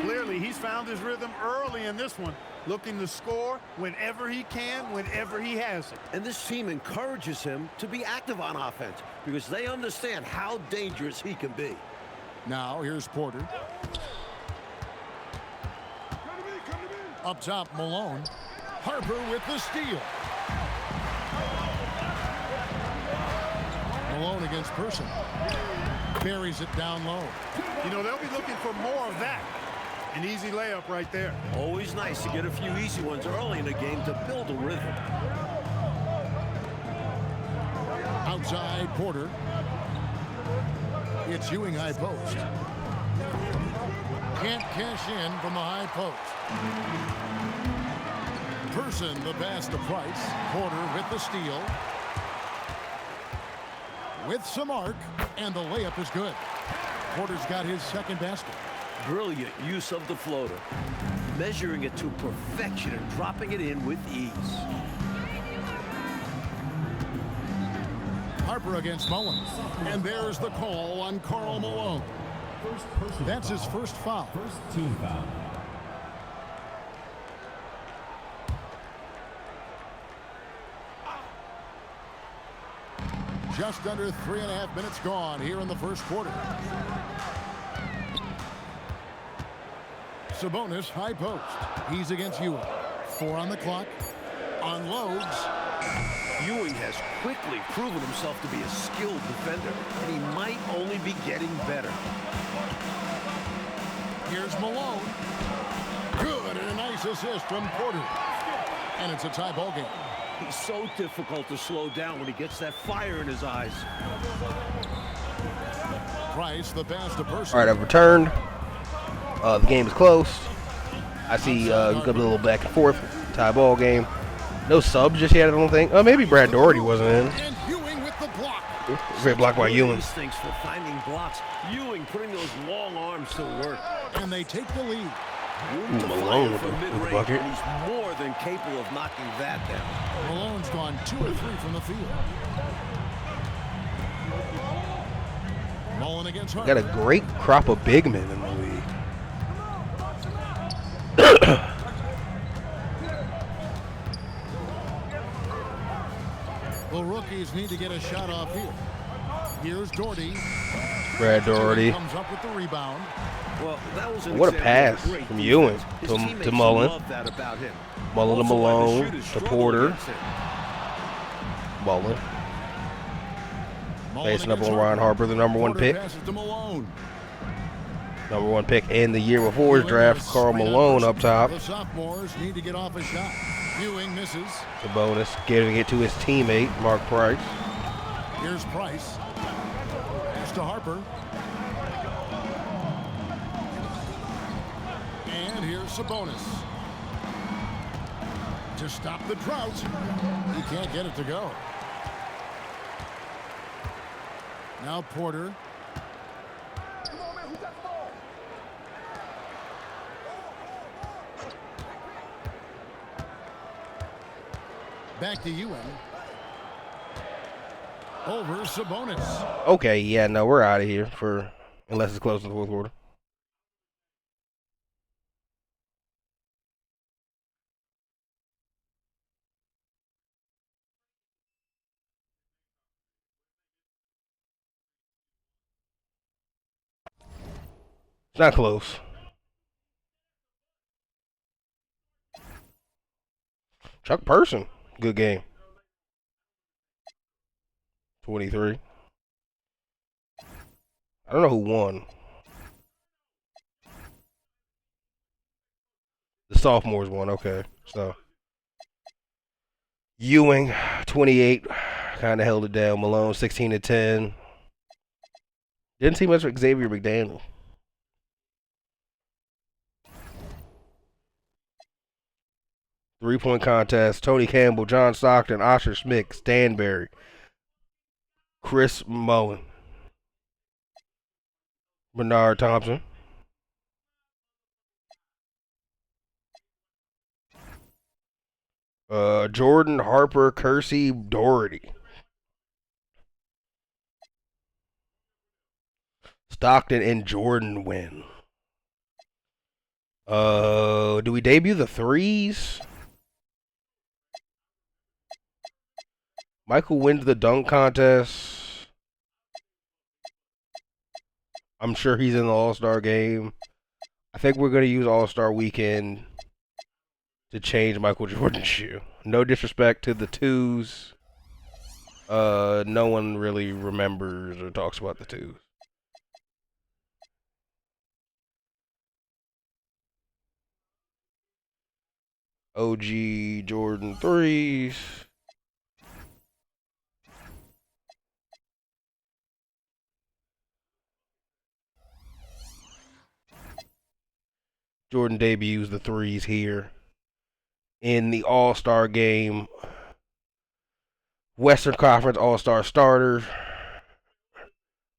Clearly, he's found his rhythm early in this one, looking to score whenever he can, whenever he has it. And this team encourages him to be active on offense because they understand how dangerous he can be. Now here's Porter. Up top, Malone. Harper with the steal. Malone against Person. Buries it down low. You know, they'll be looking for more of that. An easy layup right there. Always nice to get a few easy ones early in the game to build a rhythm. Outside, Porter. It's Ewing high post. Can't cash in from the high post. Person the pass to Price. Porter with the steal. With some arc, and the layup is good. Porter's got his second basket. Brilliant use of the floater. Measuring it to perfection and dropping it in with ease. Harper against Mullins. And there's the call on Karl Malone. That's his first foul. First team foul. Just under 3.5 minutes gone here in the first quarter. Sabonis high post. He's against Ewing. 4 on the clock. Unloads. Ewing has quickly proven himself to be a skilled defender, and he might only be getting better. Here's Malone. Good, and a nice assist from Porter. And it's a tie ball game. He's so difficult to slow down when he gets that fire in his eyes. Price, the pass to Person. All right, I've returned. The game is close. I see a little back and forth. Tie ball game. No subs just yet, I don't think. Oh, maybe Brad Doherty wasn't in. And Ewing with the block. Great block by Ewing. Instincts for finding blocks. Ewing putting those long arms to work. And they take the lead. Room to Malone fire with from the mid-range, bucket. and he's more than capable of knocking that down. Malone's gone 2 or 3 from the field. Mullen against Harper. Got a great crop of big men in the league. The rookies need to get a shot off here. Here's Doherty. Brad Doherty. Comes up with the rebound. Well, that was an What a example of pass great from defense. Ewing His to teammates Mullen. love that about him. Mullen to Also, why the Malone shooters to struggle Porter. against him. Mullen. Mullen Facing up against on Ron Harper, the number 1 Porter pick. passes to Malone. Number 1 pick in the year before his draft, Karl Malone up top. The sophomores need to get off a shot. Ewing misses. The bonus, giving it to his teammate, Mark Price. Here's Price. Pass to Harper. And here's Sabonis. To stop the drought. He can't get it to go. Now Porter. Back to Ewing. Over Sabonis. Okay, yeah, no, we're out of here unless it's close to the fourth quarter. It's not close. Chuck Person, good game. 23. I don't know who won. The sophomores won, okay. So Ewing, 28, kind of held it down. Malone, 16 to 10. Didn't see much for Xavier McDaniel. Three-point contest. Tony Campbell, John Stockton, Osher Smith, Stanberry, Chris Mullen, Bernard Thompson, Jordan, Harper, Kersey, Doherty. Stockton and Jordan win. Do we debut the threes? Michael wins the dunk contest. I'm sure he's in the All-Star game. I think we're going to use All-Star Weekend to change Michael Jordan's shoe. No disrespect to the twos. No one really remembers or talks about the twos. OG Jordan threes. Jordan debuts the threes here in the All-Star game. Western Conference All-Star starter,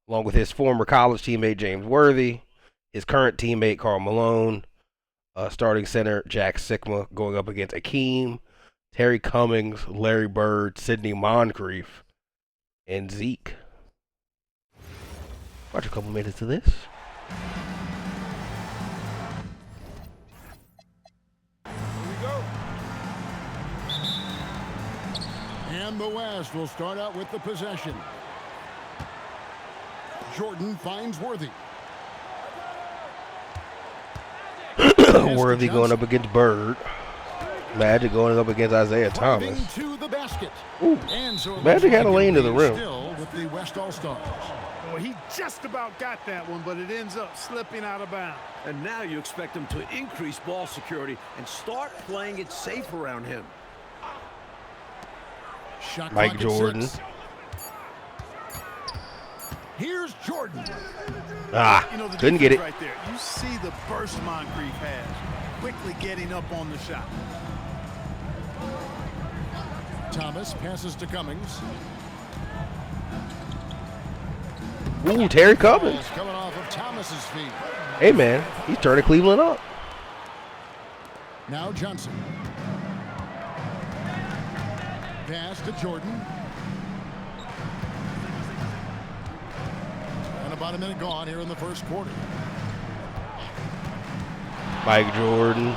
along with his former college teammate James Worthy, his current teammate Karl Malone, starting center Jack Sikma going up against Akeem, Terry Cummings, Larry Bird, Sidney Moncrief, and Zeke. Watch a couple minutes of this. And the West will start out with the possession. Jordan finds Worthy. Worthy going up against Bird. Magic going up against Isaiah Driving Thomas. to the basket. Ooh. And so Magic had a lane to the rim. Still with the West All-Stars. Oh, he just about got that one, but it ends up slipping out of bounds. And now you expect him to increase ball security and start playing it safe around him. Shot Mike clock at Jordan. 6. Here's Jordan. You know, the Couldn't get it. defense right there. You see the burst Moncrief has, quickly getting up on the shot. Thomas passes to Cummings. Ooh, Terry Cummings. Ball's coming off of Thomas's feet. Hey, man, he's turning Cleveland up. Now Johnson. Pass to Jordan. And about a minute gone here in the first quarter. Mike Jordan.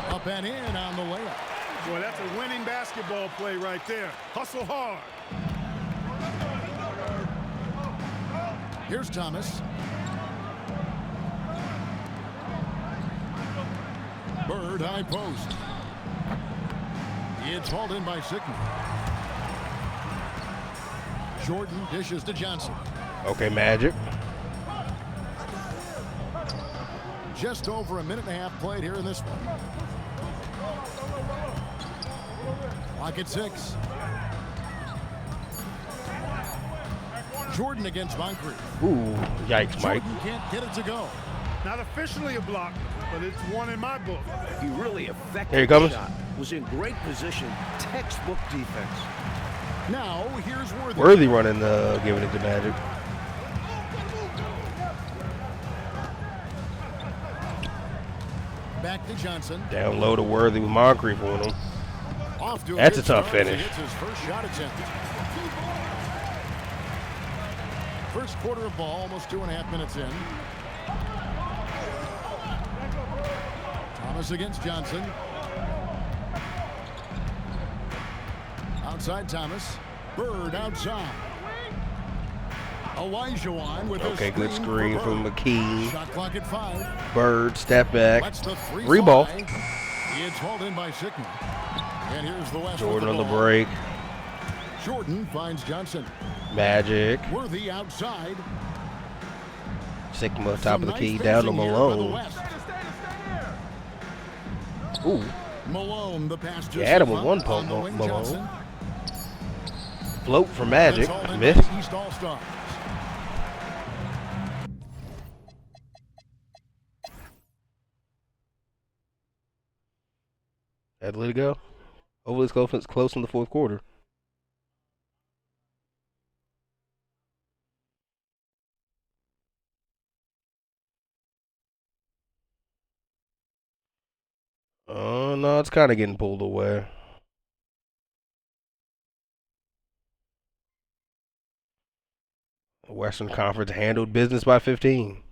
Up and in on the layup. Boy, that's a winning basketball play right there. Hustle hard. Here's Thomas. Bird high post. It's hauled in by Sigmund. Jordan dishes to Johnson. Okay, Magic. Just over a minute and a half played here in this one. Clock at 6. Jordan against Moncrief. Ooh, yikes, Mike. Jordan can't get it to go. Not officially a block, but it's one in my book. He really affected Here he the comes. shot. Was in great position. Textbook defense. Now here's Worthy. Worthy running, giving it to Magic. Back to Johnson. Down low to Worthy with Moncrief on him. Off to That's good a tough start as he finish. hits his first shot attempt. First quarter of ball, almost 2.5 minutes in. Thomas against Johnson. Outside Thomas. Bird outside. Elijah with Okay, a good screen for from Bird. McKee. Shot clock at 5. Bird, step back. That's the free Three ball. fly. It's hauled in by Sigmund. And here's the West. Jordan with on the ball. break. Jordan finds Johnson. Magic. Worthy outside. Sigma, top Some of the nice key, down to finishing here by the Malone. West. Ooh, Malone, the pass to you had him with Zayhovah one on pump, the wing. Malone. Johnson. Float for It's Magic. hauled in by Missed. the East All-Stars. Had to let it go. Hopefully it's close in the fourth quarter. Oh, no, it's kind of getting pulled away. Western Conference handled business by 15.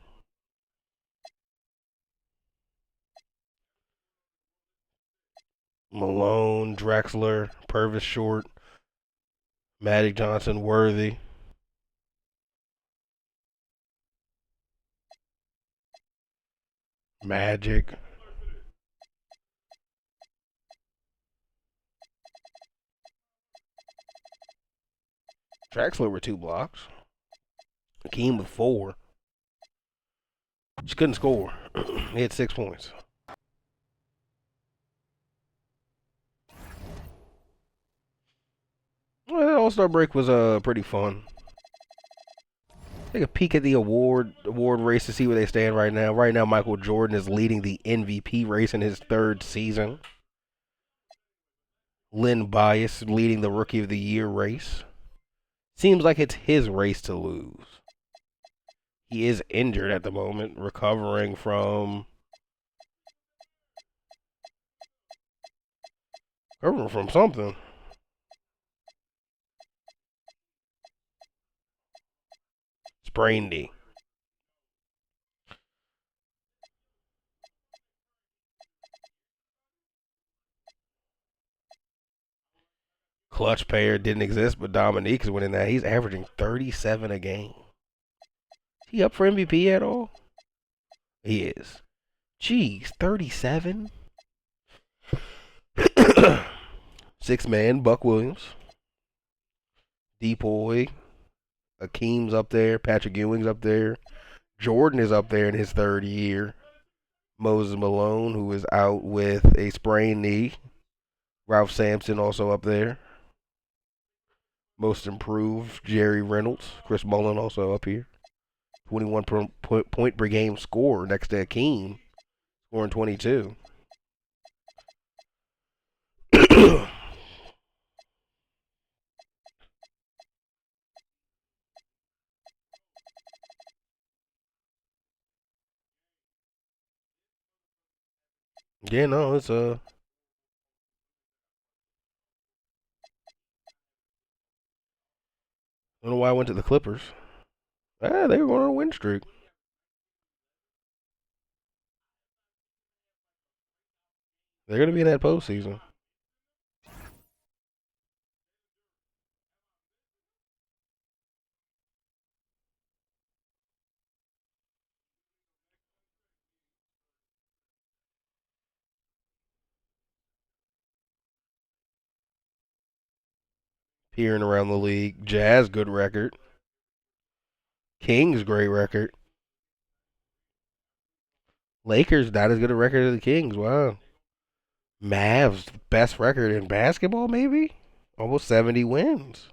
Malone, Drexler, Purvis Short, Magic Johnson, Worthy. Magic. Drexler with 2 blocks. Hakeem with 4. Just couldn't score. He had 6 points. Well, the All-Star break was pretty fun. Take a peek at the award race to see where they stand right now. Right now, Michael Jordan is leading the MVP race in his 3rd season. Len Bias leading the Rookie of the Year race. Seems like it's his race to lose. He is injured at the moment, recovering from something. Sprained knee. Clutch pair didn't exist, but Dominique is winning that. He's averaging 37 a game. Is he up for MVP at all? He is. Jeez, 37? 6-man, Buck Williams. Depoy. Akeem's up there. Patrick Ewing's up there. Jordan is up there in his 3rd year. Moses Malone, who is out with a sprained knee. Ralph Sampson also up there. Most improved, Jerry Reynolds. Chris Mullin also up here. 21 point per game score next to Hakeem, scoring 22. Yeah, no, it's I don't know why I went to the Clippers. They were going on a win streak. They're going to be in that postseason. Peering around the league. Jazz, good record. Kings, great record. Lakers, not as good a record as the Kings. Wow. Mavs, best record in basketball, maybe? Almost 70 wins.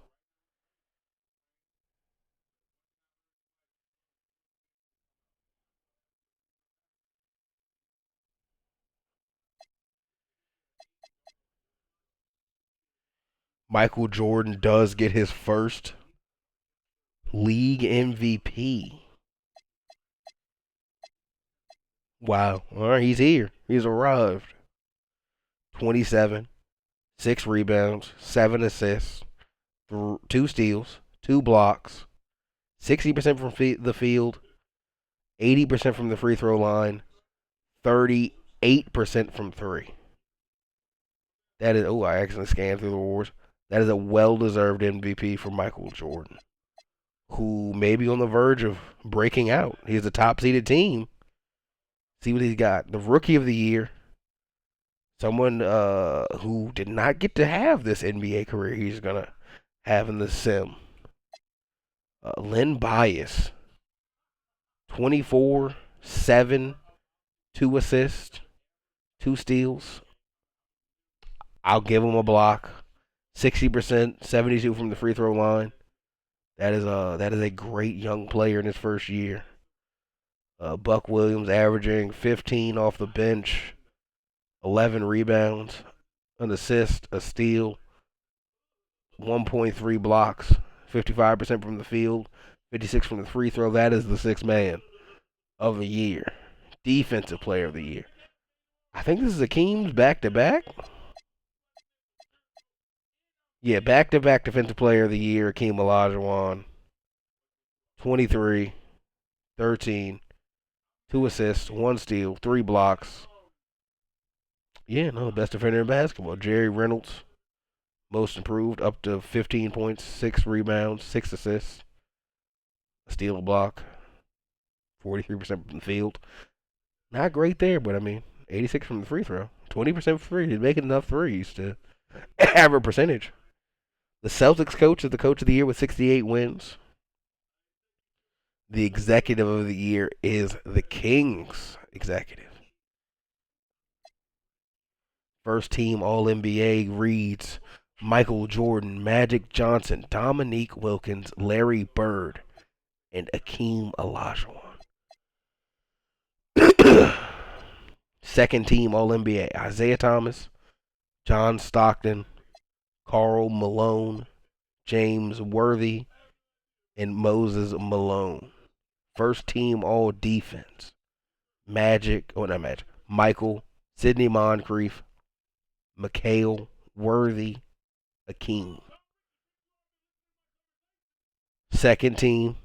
Michael Jordan does get his first league MVP. Wow. All right, he's here. He's arrived. 27, 6 rebounds, 7 assists, 2 steals, 2 blocks, 60% from the field, 80% from the free throw line, 38% from 3. That is, I accidentally scanned through the awards. That is a well-deserved MVP for Michael Jordan, who may be on the verge of breaking out. He's a top-seeded team. See what he's got. The Rookie of the Year, someone who did not get to have this NBA career he's going to have in the sim. Len Bias, 24, 7, 2 assists, 2 steals. I'll give him a block. 60%, 72 from the free throw line. That is a great young player in his first year. Buck Williams averaging 15 off the bench, 11 rebounds, an assist, a steal, 1.3 blocks, 55% from the field, 56 from the free throw. That is the 6-man of the year. Defensive player of the year. I think this is Hakeem's back-to-back. Yeah, back-to-back defensive player of the year, Hakeem Olajuwon. 23, 13, 2 assists, 1 steal, 3 blocks. Yeah, no, best defender in basketball. Jerry Reynolds, most improved, up to 15 points, 6 rebounds, 6 assists, a steal, a block, 43% from the field. Not great there, but I mean, 86 from the free throw, 20% free. He's making enough threes to have a percentage. The Celtics coach is the coach of the year with 68 wins. The executive of the year is the Kings executive. First team All-NBA reads Michael Jordan, Magic Johnson, Dominique Wilkins, Larry Bird, and Akeem Olajuwon. Second team All-NBA, Isaiah Thomas, John Stockton, Karl Malone, James Worthy, and Moses Malone. First team All-Defense, Michael, Sidney Moncrief, Mikhail, Worthy, Akeem. Second team,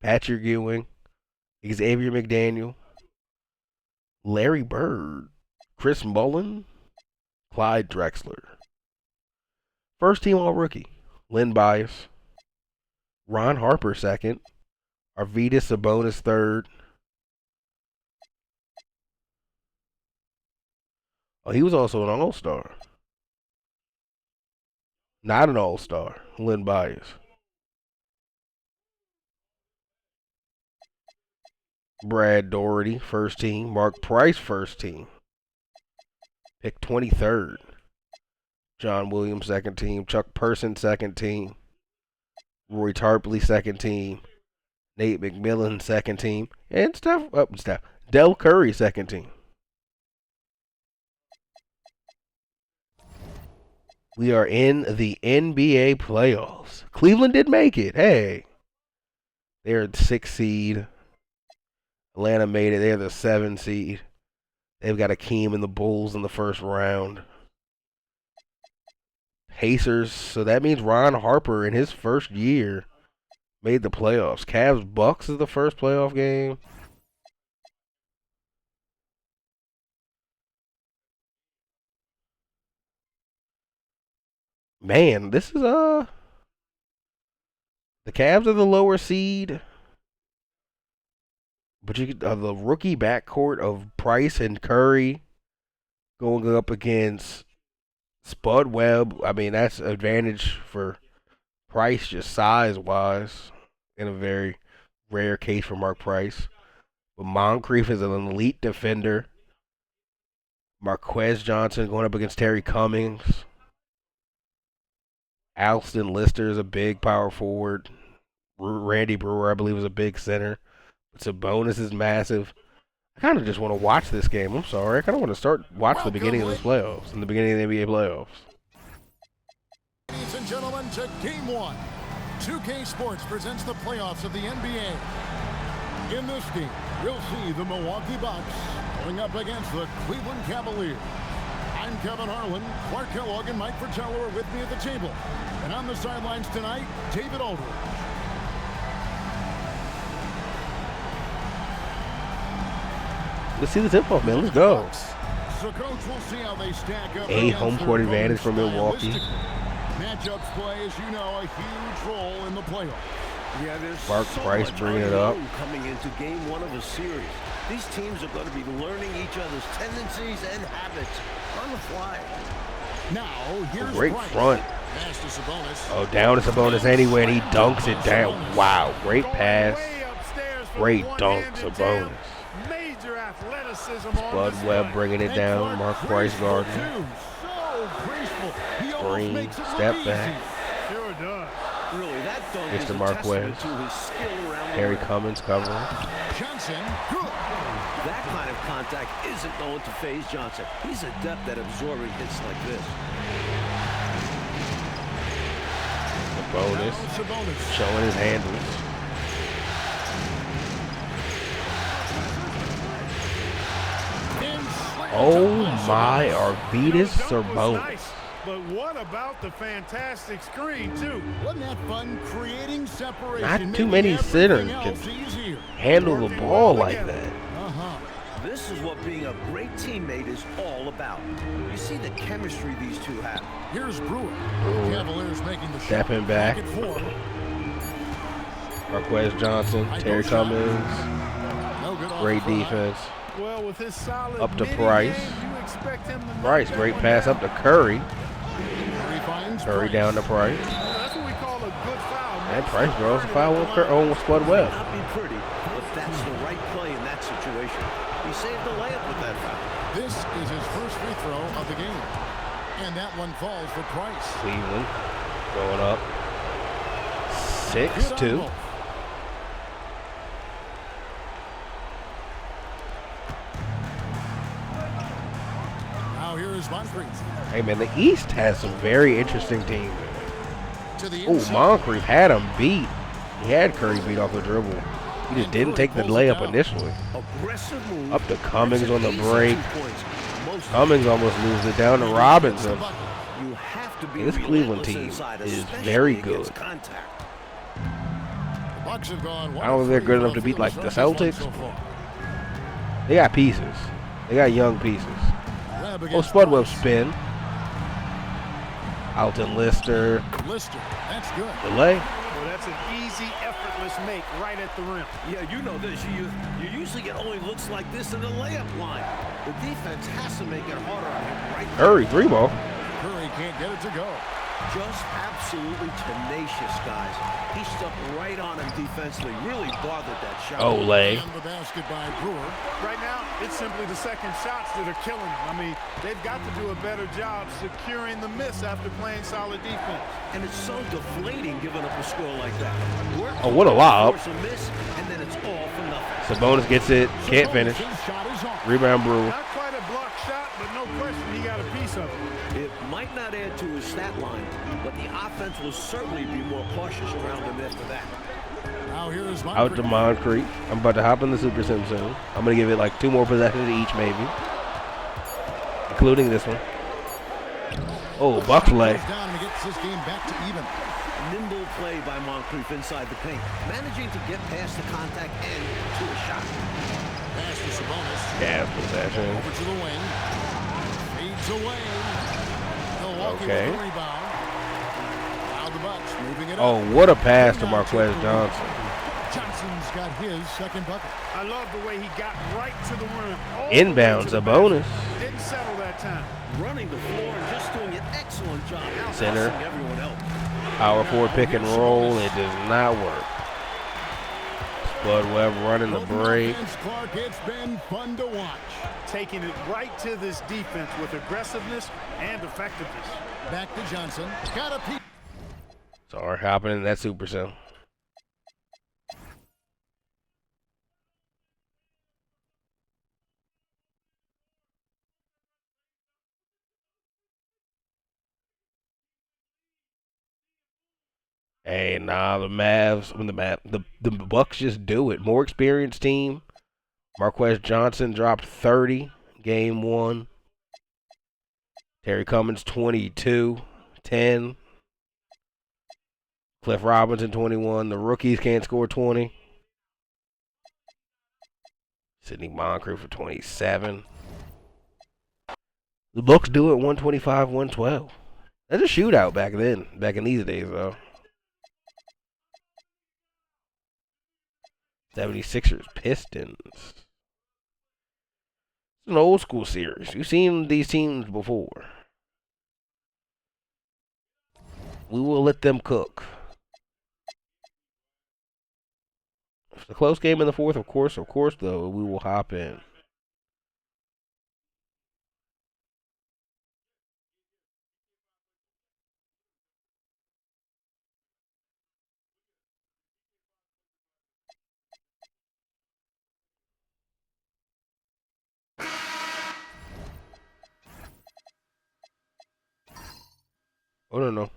Patrick Ewing, Xavier McDaniel, Larry Bird, Chris Mullin, Clyde Drexler. First team All-Rookie, Len Bias, Ron Harper second, Arvydas Sabonis third. Oh, he was also an All-Star. Not an All-Star, Len Bias. Brad Daugherty, first team. Mark Price, first team. Pick 23rd. John Williams, second team. Chuck Person, second team. Roy Tarpley, second team. Nate McMillan, second team. And Del Curry, second team. We are in the NBA playoffs. Cleveland did make it. Hey. They're the 6th seed. Atlanta made it. They're the 7th seed. They've got Akeem and the Bulls in the first round. Pacers. So that means Ron Harper in his first year made the playoffs. Cavs Bucks is the first playoff game. Man, this is the Cavs are the lower seed. But you could the rookie backcourt of Price and Curry going up against Spud Webb. I mean, that's advantage for Price just size-wise in a very rare case for Mark Price. But Moncrief is an elite defender. Marquez Johnson going up against Terry Cummings. Alston Lister is a big power forward. Randy Brewer, I believe, is a big center. But Sabonis is massive. I kind of just want to watch this game. I'm sorry. I kind of want to watch the beginning of this playoffs and the beginning of the NBA playoffs. Ladies and gentlemen, to Game 1. 2K Sports presents the playoffs of the NBA. In this game, we'll see the Milwaukee Bucks going up against the Cleveland Cavaliers. I'm Kevin Harlan. Clark Kellogg and Mike Fratello are with me at the table. And on the sidelines tonight, David Aldridge. Let's see the tip-off, man. Let's go. So, Coach, we'll see how they stack up. A home court advantage for Milwaukee. Matchups play, as you know, a huge role in the playoffs. Yeah, there's Mark so Price much bringing it up. coming into game 1 of a series. These teams are going to be learning each other's tendencies and habits on the fly. Now, here's Great Price. front. Pass to Sabonis. Oh, down to Sabonis anyway, and he dunks it down. Wow, great pass. Great dunk, Sabonis. Major athleticism Bud Webb bringing it down. Mark Price guarding. So graceful. He almost Green, makes it look step easy. back. Sure does. Really, that dunk Mr. is a Marquez. testament to his skill around Harry the rim. Cummins covering. Johnson, good. That kind of contact isn't going to phase Johnson. He's adept at absorbing hits like this. Sabonis Now Sabonis. showing his handles. In slam Oh dunk by my, Sabonis. Arvydas Dunk was Sabonis. nice. But what about the fantastic screen, too? Wasn't that fun creating separation? Not too making many centers everything can else easier. handle the ball like that. This is what being a great teammate is all about. You see the chemistry these two have. Here's Brewer. Cavaliers making the Stepping shot. back. At 4. Marquez Johnson, Terry Cummings, No good off great the front. defense. Well, with his solid Up to mid-game, Price. you expect him to knock Price, that great one pass down. up to Curry. Curry finds Curry Price. down to Price. That's what we call a good foul. And Price draws a foul on Spud Webb. Not be pretty, but that's the right play in that situation. He saved the layup with that foul. This is his first free throw of the game. And that one falls for Price. Cleveland going up Good on 6-2. both. Now here is Moncrief. Hey man, the East has some very interesting teams. To the Oh, inside. Moncrief had him beat. He had Curry beat off the dribble. He just didn't take the layup initially. Aggressive move. Up to Cummings That's on the an easy break. 2 points. Most Cummings almost moves it down to Robinson. you have to be This Cleveland relentless team inside, is especially very against good. contact. The Bucks have gone I don't think they're good enough to beat like the Celtics. They got pieces. They got young pieces. Oh, Spud Webb spin. Out to Lister. Lister, that's good. Delay. Well, that's an easy, effortless make right at the rim. Yeah, you know this. You usually get only looks like this in the layup line. The defense has to make it harder on him right there. Curry, 3-ball. Curry can't get it to go. Just absolutely tenacious, guys. He stuck right on him defensively. Really bothered that shot. Olay. And the basket by Brewer. Right now, it's simply the second shots that are killing him. I mean, they've got to do a better job securing the miss after playing solid defense. And it's so deflating giving up a score like that. Oh, what a lob. Force a miss, and then it's all for nothing. Sabonis gets it. Can't finish. His shot is off. Rebound Brewer. Not quite a block shot, but no question he got a piece of it. It might not add to his stat line, but the offense will certainly be more cautious around him after that. Now here is Out to Moncrief. I'm about to hop in the Super Sim soon. I'm going to give it like 2 more possessions each maybe. Including this one. Oh, Bucks leg. Down and gets this game back to even. Nimble play by Moncrief inside the paint, managing to get past the contact and to a shot. Pass to Sabonis. Yeah, possession. Over to the wing. Fades away. Milwaukee Okay. with the rebound. Now the Bucks moving it up. Oh, what a pass to Marquez Johnson. Johnson's got his second bucket. I love the way he got right to the rim. all the way Inbounds, to the a bonus. basket. Didn't settle that time. Running the floor and just doing an excellent job Center. outpassing everyone else. Power forward pick and roll. It does not work. Spud Webb running the break. Offense, Clark, it's been fun to watch. Taking it right to this defense with aggressiveness and effectiveness. Back to Johnson. Got a piece. Sorry, hopping in that Super Sim. Hey, nah, the Mavs, the Bucks just do it. More experienced team. Marquez Johnson dropped 30, game 1. Terry Cummings 22, 10. Cliff Robinson 21. The rookies can't score 20. Sidney Moncrief for 27. The Bucks do it 125, 112. That's a shootout back then, back in these days though. 76ers, Pistons. It's an old school series. You've seen these teams before. We will let them cook. If it's a close game in the fourth, of course, though, we will hop in. Oh, no.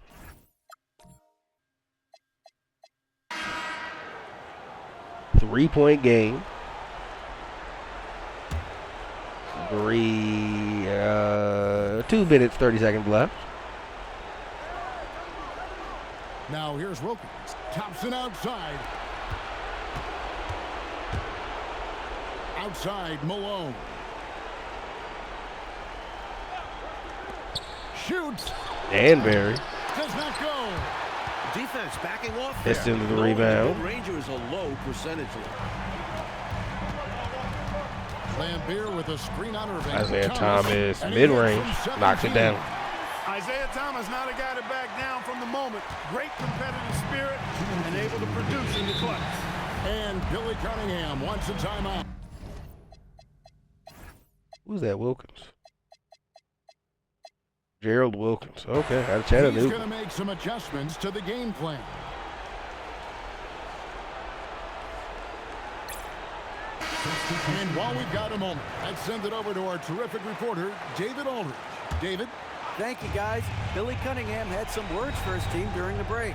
3-point game. 2 minutes, 30 seconds left. Now here's Wilkins. Thompson outside. Outside, Malone. Shoots. Danbury. Does not go. Defense backing off Missed there. into the rebound. Ranger is a low percentage. Lambeer with a screen on Irving. Isaiah Thomas, mid-range, knocks it down. Isaiah Thomas not a guy to back down from the moment. Great competitive spirit and able to produce in the clutch. And Billy Cunningham wants a timeout. Who's that, Wilkins? Gerald Wilkins. Okay, out of He's Chattanooga. going to make some adjustments to the game plan. And while we've got a moment, let's send it over to our terrific reporter, David Aldridge. David? Thank you, guys. Billy Cunningham had some words for his team during the break.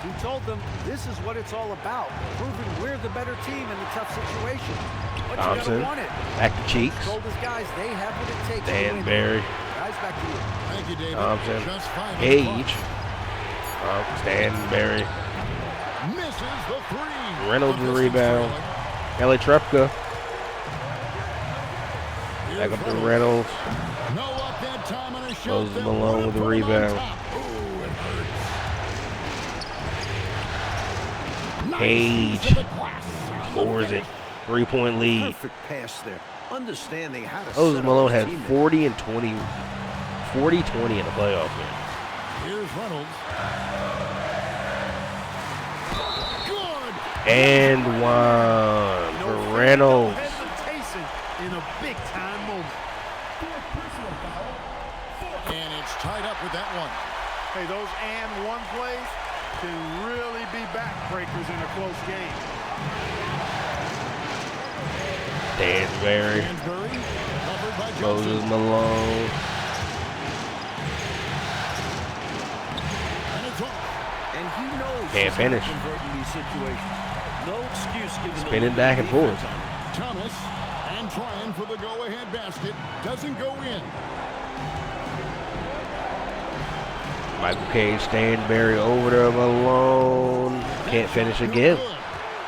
He told them this is what it's all about, proving we're the better team in the tough situation. But you Thompson, gotta want it. back to Cheeks. He told his guys they have what it takes to win. Danbury, Guys, back to you. Thank you, David. Thompson, Just 5 Gage, Danbury, misses the three. Reynolds But the this is rebound. trailing. Kelly Trepka, Here's back up to Reynolds. No up that time on a shot. Moses They'll Malone put with the it on rebound. top. Ooh, it hurts. Page Nice to the glass. scores it. 3-point lead. Perfect pass there. Understanding how to Moses set up Malone his had teammate. 40 and 20, 40-20 in the playoff game. Here's Reynolds. Good. And one No for Reynolds. hesitation in a big-time moment. And it's tied up with that one. Hey, those and one plays can really be backbreakers in a close game. Danbury, Danbury, covered by Johnson. Moses Malone, And it's off. And he knows Can't he's finish. gotta convert in these situations. No excuse given. the Spinning limited back and forth. defense on him. Thomas, and trying for the go-ahead basket. Doesn't go in. Michael Cage, Danbury over to Malone. Can't finish again. Good.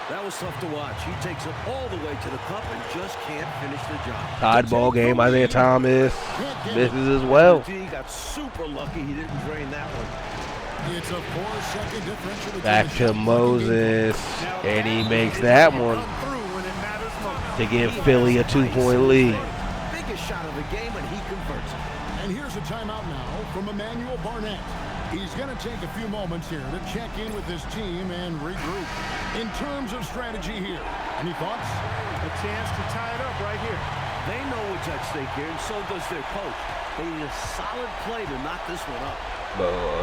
That was tough to watch. He takes it all the way to the cup and just can't finish the job. Tied ball game. Isaiah Thomas misses as well. He got super lucky he didn't drain that one. It's a 4-second differential. between Back the to shot clock Moses, Now and he that makes is that when you one come through when it matters most. to give Philly a 2-point lead. Biggest shot of the game, and he converts it. And here's a timeout now from Emmanuel Barnett. He's going to take a few moments here to check in with his team and regroup. In terms of strategy here, any thoughts? A chance to tie it up right here. They know what's at stake here, and so does their coach. They need a solid play to knock this one up.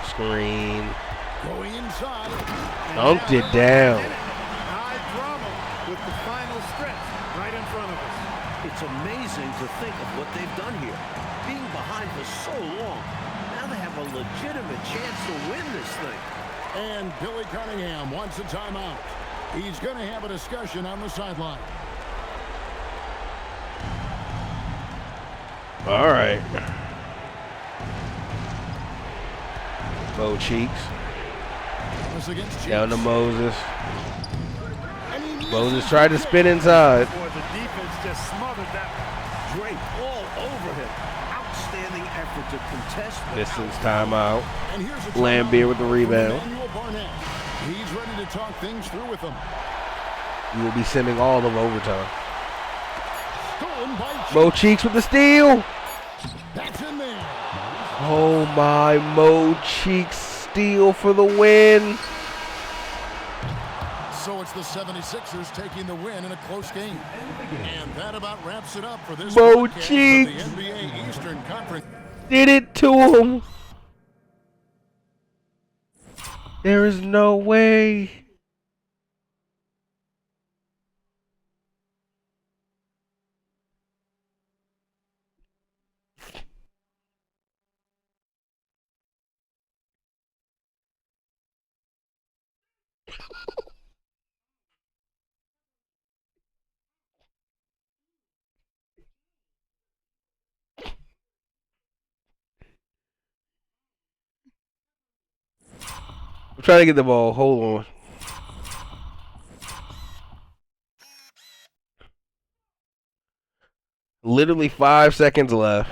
Screen. Going inside. Dunked it down. High drama with the final stretch right in front of us. It's amazing to think of what they've done here. Being behind for so long, now they have a legitimate chance to win this thing. And Billy Cunningham wants a timeout. He's going to have a discussion on the sideline. All right. Bo Cheeks. This against Chiefs. Down to Moses. And he misses. Moses tried to spin inside. Boy, the defense just smothered that. Drake all over him. Outstanding effort to contest. Distance timeout. And here's a Lambeer timeout with the from rebound. Emmanuel Barnett. He's ready to talk things through with them. You will be simming all of overtime. Stolen by Chiefs. Mo Cheeks with the steal. That's in there. Oh my, Mo Cheeks steal for the win. So it's the 76ers taking the win in a close game. And that about wraps it up for this Mo broadcast of Cheeks. the NBA Eastern Conference. Did it to him. There is no way. I'm trying to get the ball. Hold on. Literally 5 seconds left.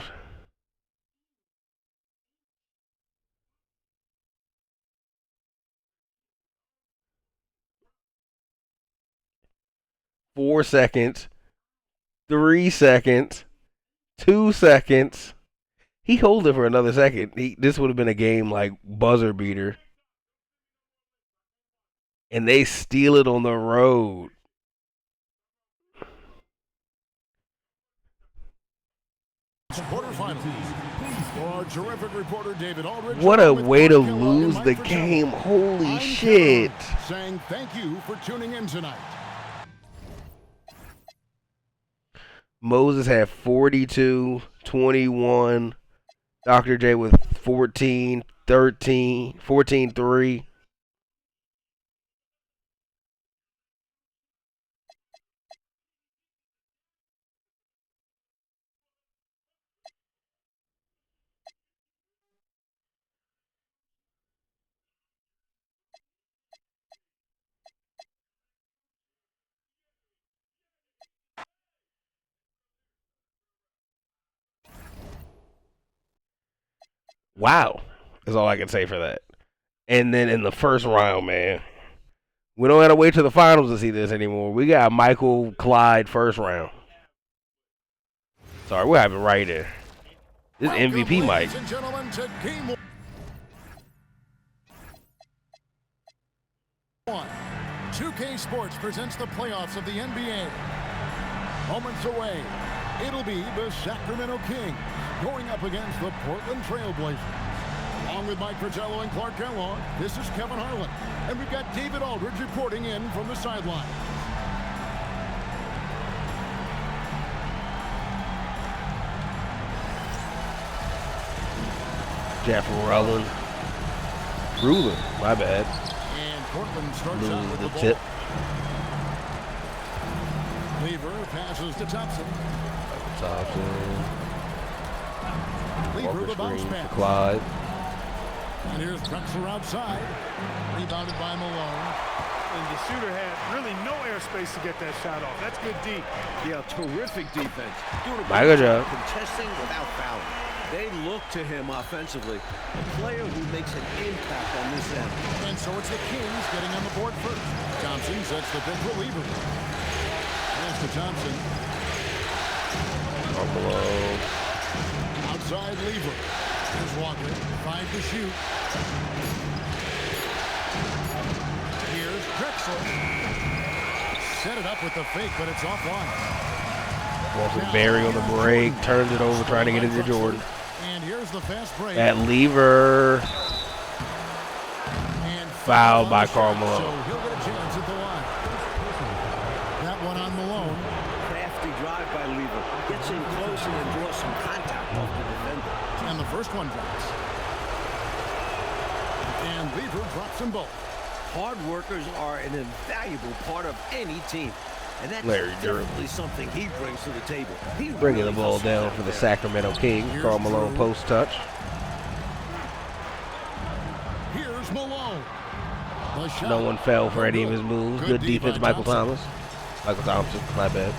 Four seconds. 3 seconds. 2 seconds. He holds it for another second. This would have been a game like buzzer beater. And they steal it on the road. Quarterfinals. For our terrific reporter David Aldridge. What a with way to Clark Kellogg and lose Mike the Fratello. game. Holy I'm shit. Kevin Hart, saying thank you for tuning in tonight. Moses had 42, 21. Dr. J with 14, 13, 14, 3. Wow, is all I can say for that. And then in the first round, man, we don't have to wait till the finals to see this anymore. We got Michael Clyde first round. Sorry, we'll have it right there. This Welcome, MVP Mike. ladies and gentlemen, to game one. 2K Sports presents the playoffs of the NBA. Moments away, it'll be the Sacramento Kings going up against the Portland Trail Blazers. Along with Mike Fratello and Clark Kellogg, this is Kevin Harlan. And we've got David Aldridge reporting in from the sideline. Jeff Ruller, my bad. And Portland starts out Lose with the the ball. tip. Lever passes to Thompson. Thompson. Lever Walker the bounce screen for pass. Clyde. And here's Drexler outside. Rebounded by Malone. And the shooter had really no airspace to get that shot off. That's good deep. Yeah, terrific defense. Doing a My good great job job. contesting without fouling. They look to him offensively. A player who makes an impact on this end. And so it's the Kings getting on the board first. Thompson sets the pick for Lever. Pass to Thompson. Malone. Outside Lever. Here's Walker. 5 to shoot. Here's Drexler. Set it up with the fake, but it's offline. Walter Berry on the break. Turns it over, trying to get it to Jordan. And here's the fast break. That lever. And Fouled by So Karl Malone. he'll get a chance at the line. That one on Malone. Crafty drive by Lever. Gets in close and then draws some contact off the defender. And the first one drops. And Lever drops them both. Hard workers are an invaluable part of any team. And that's Larry Durham. definitely something he brings to the table. He Bringing the really ball hustles down out for the there. Sacramento Kings. Here's Karl Malone Drew. post touch. Here's Malone. The shot. No one fell for any of his moves. Good D defense, by Michael Thomas. Michael Thompson, my bad.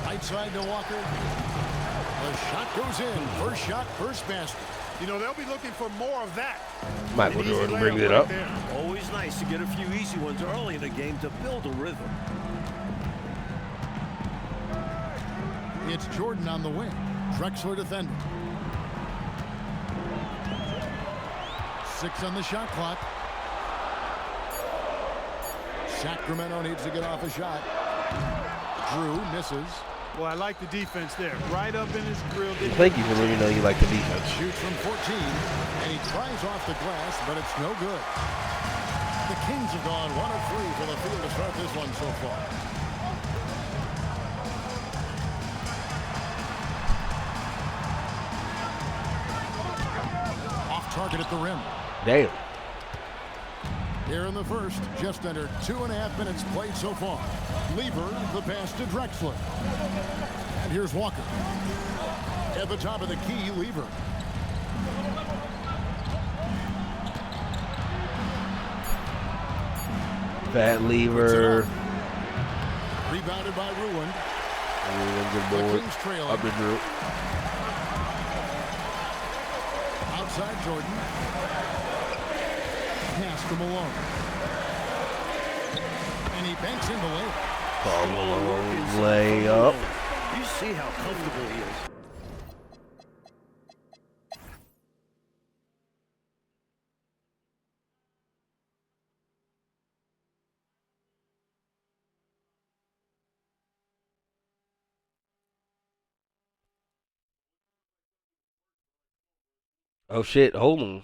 Right side to Walker. The shot goes in. First shot, first basket. You know, they'll be looking for more of that. Michael An easy Jordan layup brings it right up. there. Always nice to get a few easy ones early in the game to build a rhythm. It's Jordan on the wing. Drexler defending. 6 on the shot clock. Sacramento needs to get off a shot. Drew misses. Well, I like the defense there. Right up in his grill. Thank you for letting me know you like the defense. Shoots from 14, and he tries off the glass, but it's no good. The Kings have gone 1 of 3 for the field to start this one so far. Off target at the rim. Damn. Here in the first, just under 2.5 minutes played so far. Lever, the pass to Drexler. And here's Walker. At the top of the key, Lever. Fat lever. Rebounded by Ruin. Good The board. Kings trailing. Up the drip. Outside Jordan. Pass to Malone. And he banks in the layup. Karl Malone layup. You see how comfortable he is. Oh shit, hold on.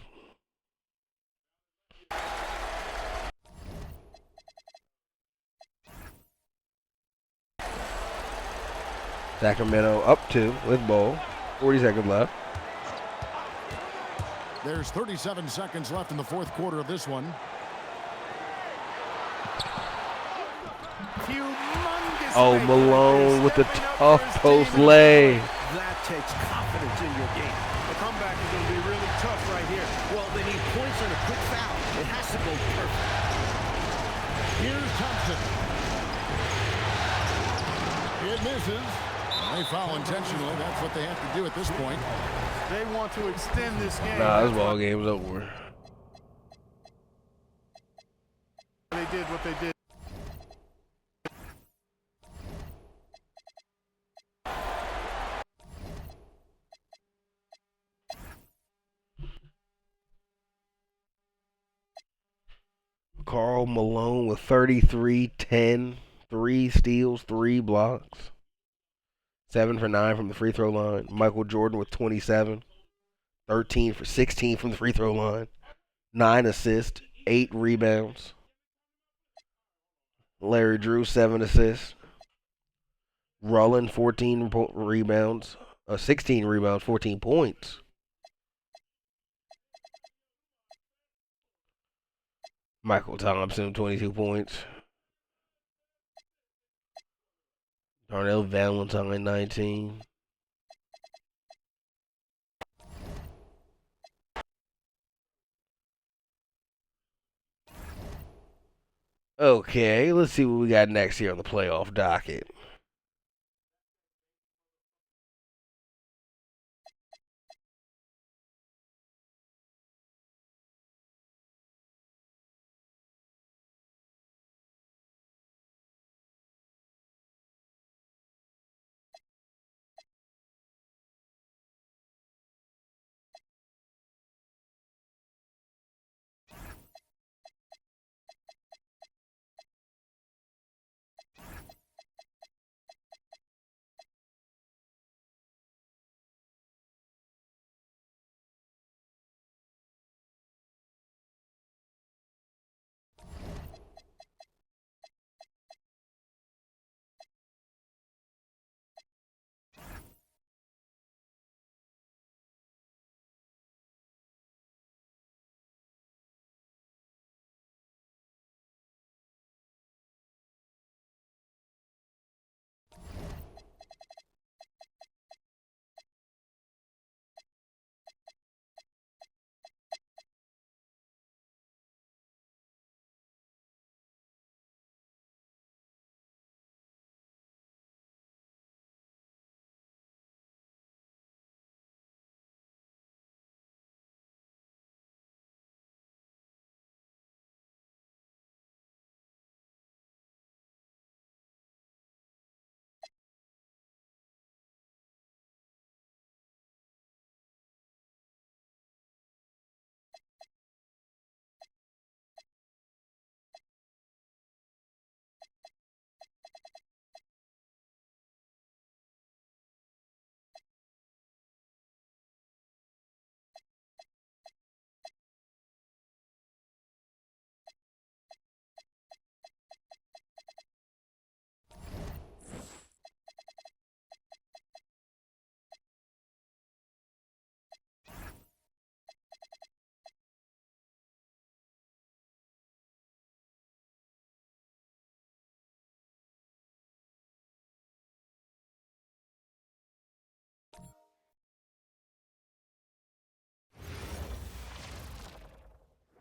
Sacramento up 2 with ball. 40 seconds left. There's 37 seconds left in the fourth quarter of this one. Humongous Oh, fake. Malone with the Stepping up tough for his post team. lay. That takes confidence in your game. The comeback is going to be really tough right here. Well, they need points and a quick foul. It has to go perfect. Here's Thompson. It misses. They foul intentionally. That's what they have to do at this point. They want to extend this game. Nah, this ball game's over. They did what they did. Karl Malone with 33, 10, 3 steals, 3 blocks. 7 for 9 from the free throw line. Michael Jordan with 27. 13 for 16 from the free throw line. 9 assists, 8 rebounds. Larry Drew, 7 assists. Rulland, 14 rebounds. 16 rebounds, 14 points. Michael Thompson, 22 points. Darnell Valentine, 19. Okay, let's see what we got next here on the playoff docket.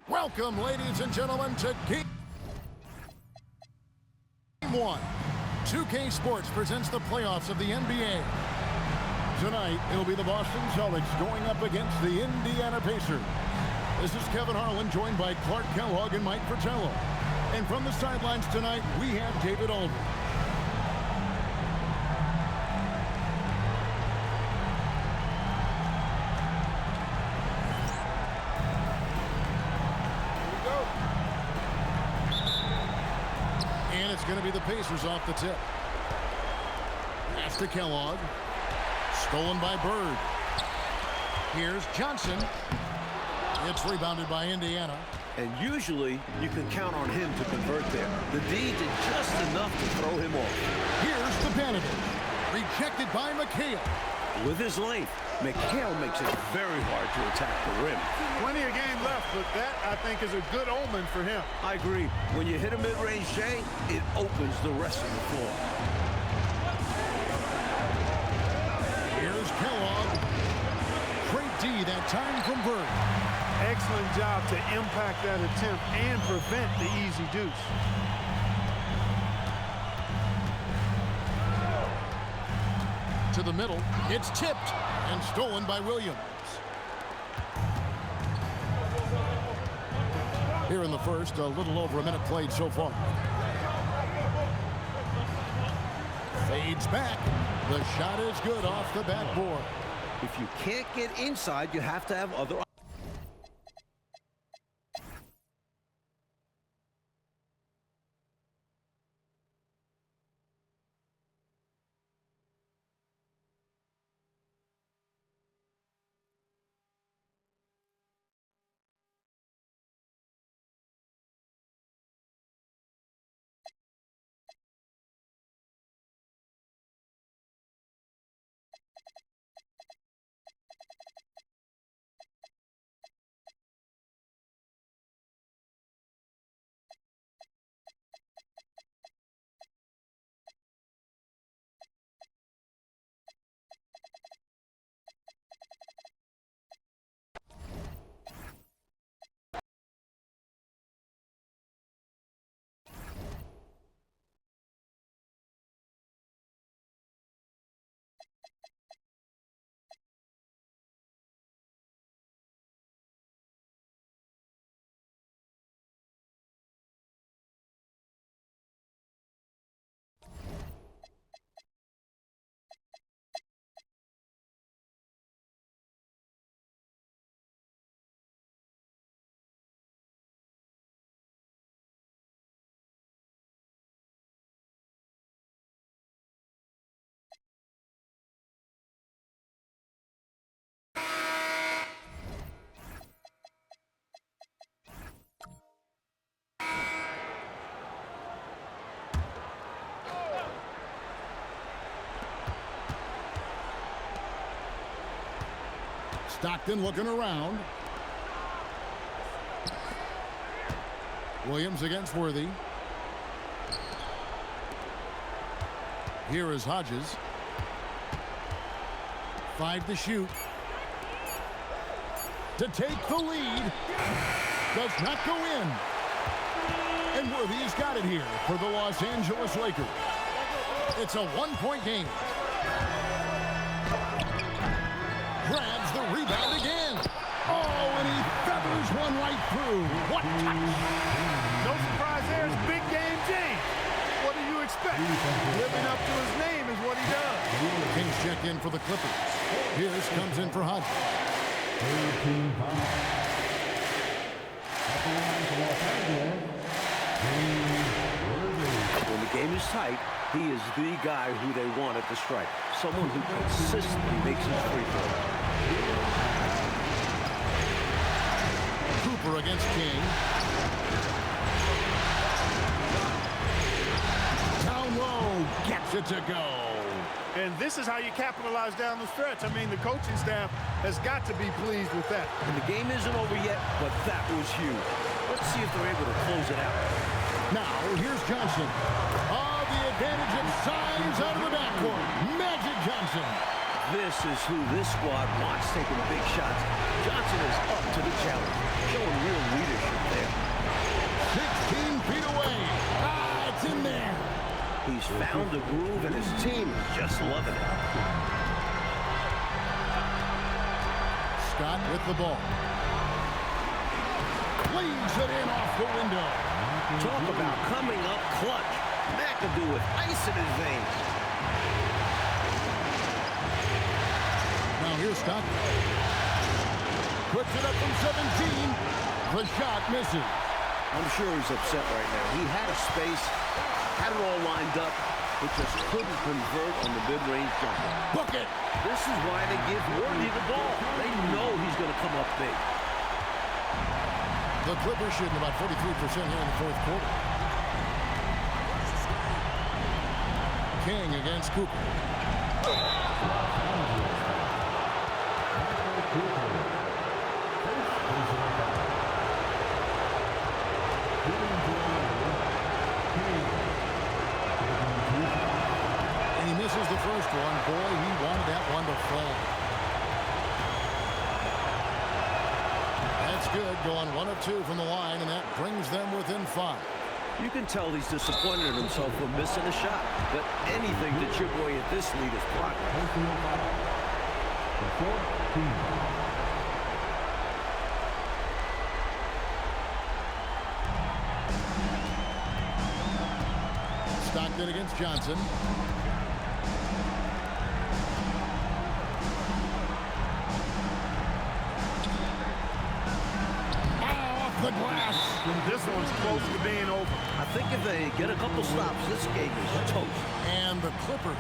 Welcome, ladies and gentlemen, to Game. Game 1. 2K Sports presents the playoffs of the NBA. Tonight, it'll be the Boston Celtics going up against the Indiana Pacers. This is Kevin Harlan, joined by Clark Kellogg and Mike Fratello. And from the sidelines tonight, we have David Aldridge. And it's going to be the Pacers off the tip. Pass to Kellogg. Stolen by Bird. Here's Johnson. It's rebounded by Indiana. And usually, you can count on him to convert there. The D did just enough to throw him off. Here's the Bogdanovic. Rejected by McHale. With his length, McHale makes it very hard to attack the rim. Plenty of game left, but that, I think, is a good omen for him. I agree. When you hit a mid-range J, it opens the rest of the floor. Here's Kellogg. Great D that time from Bird. Excellent job to impact that attempt and prevent the easy deuce. To the middle. It's tipped and stolen by Williams. Here in the first, a little over a minute played so far. Fades back. The shot is good off the backboard. If you can't get inside, you have to have other options. Stockton looking around. Williams against Worthy. Here is Hodges. 5 to shoot. To take the lead. Does not go in. And Worthy's got it here for the Los Angeles Lakers. It's a one-point game. Grabs the rebound again. Oh, and he feathers one right through. What touch! No surprise there. It's big game James. What do you expect? Living up to his name is what he does. Kings check in for the Clippers. Pierce comes in for Hodges. When the game is tight, he is the guy who they want at the stripe. Someone who consistently makes his free throw. Cooper against King. Down low, gets it to go. And this is how you capitalize down the stretch. I mean, the coaching staff has got to be pleased with that. And the game isn't over yet, but that was huge. Let's see if they're able to close it out. Now, here's Johnson. Oh, the advantage of size out of the backcourt. Magic Johnson. This is who this squad wants taking big shots. Johnson is up to the challenge, showing real leadership there. 16 feet away. Ah, it's in there. He's found a groove, and his team is just loving it. Scott with the ball. Leaves it in off the window. Talk about coming up clutch. McAdoo with ice in his veins. Now here's Scott. Puts it up from 17. The shot misses. I'm sure he's upset right now. He had a space, had it all lined up, but just couldn't convert on the mid-range jumper. Book it. This is why they give Worthy the ball. They know he's going to come up big. The Clippers shooting about 43% here in the fourth quarter. King against Cooper. And he misses the first one. Boy, he wanted that one to fall. That's good, going 1 of 2 from the line, and that brings them within 5. You can tell he's disappointed in himself for missing a shot, but anything to chip away at this lead is progress. Stockton against Johnson. Off the glass. This one's close to being over. I think if they get a couple stops, this game is toast. And the Clippers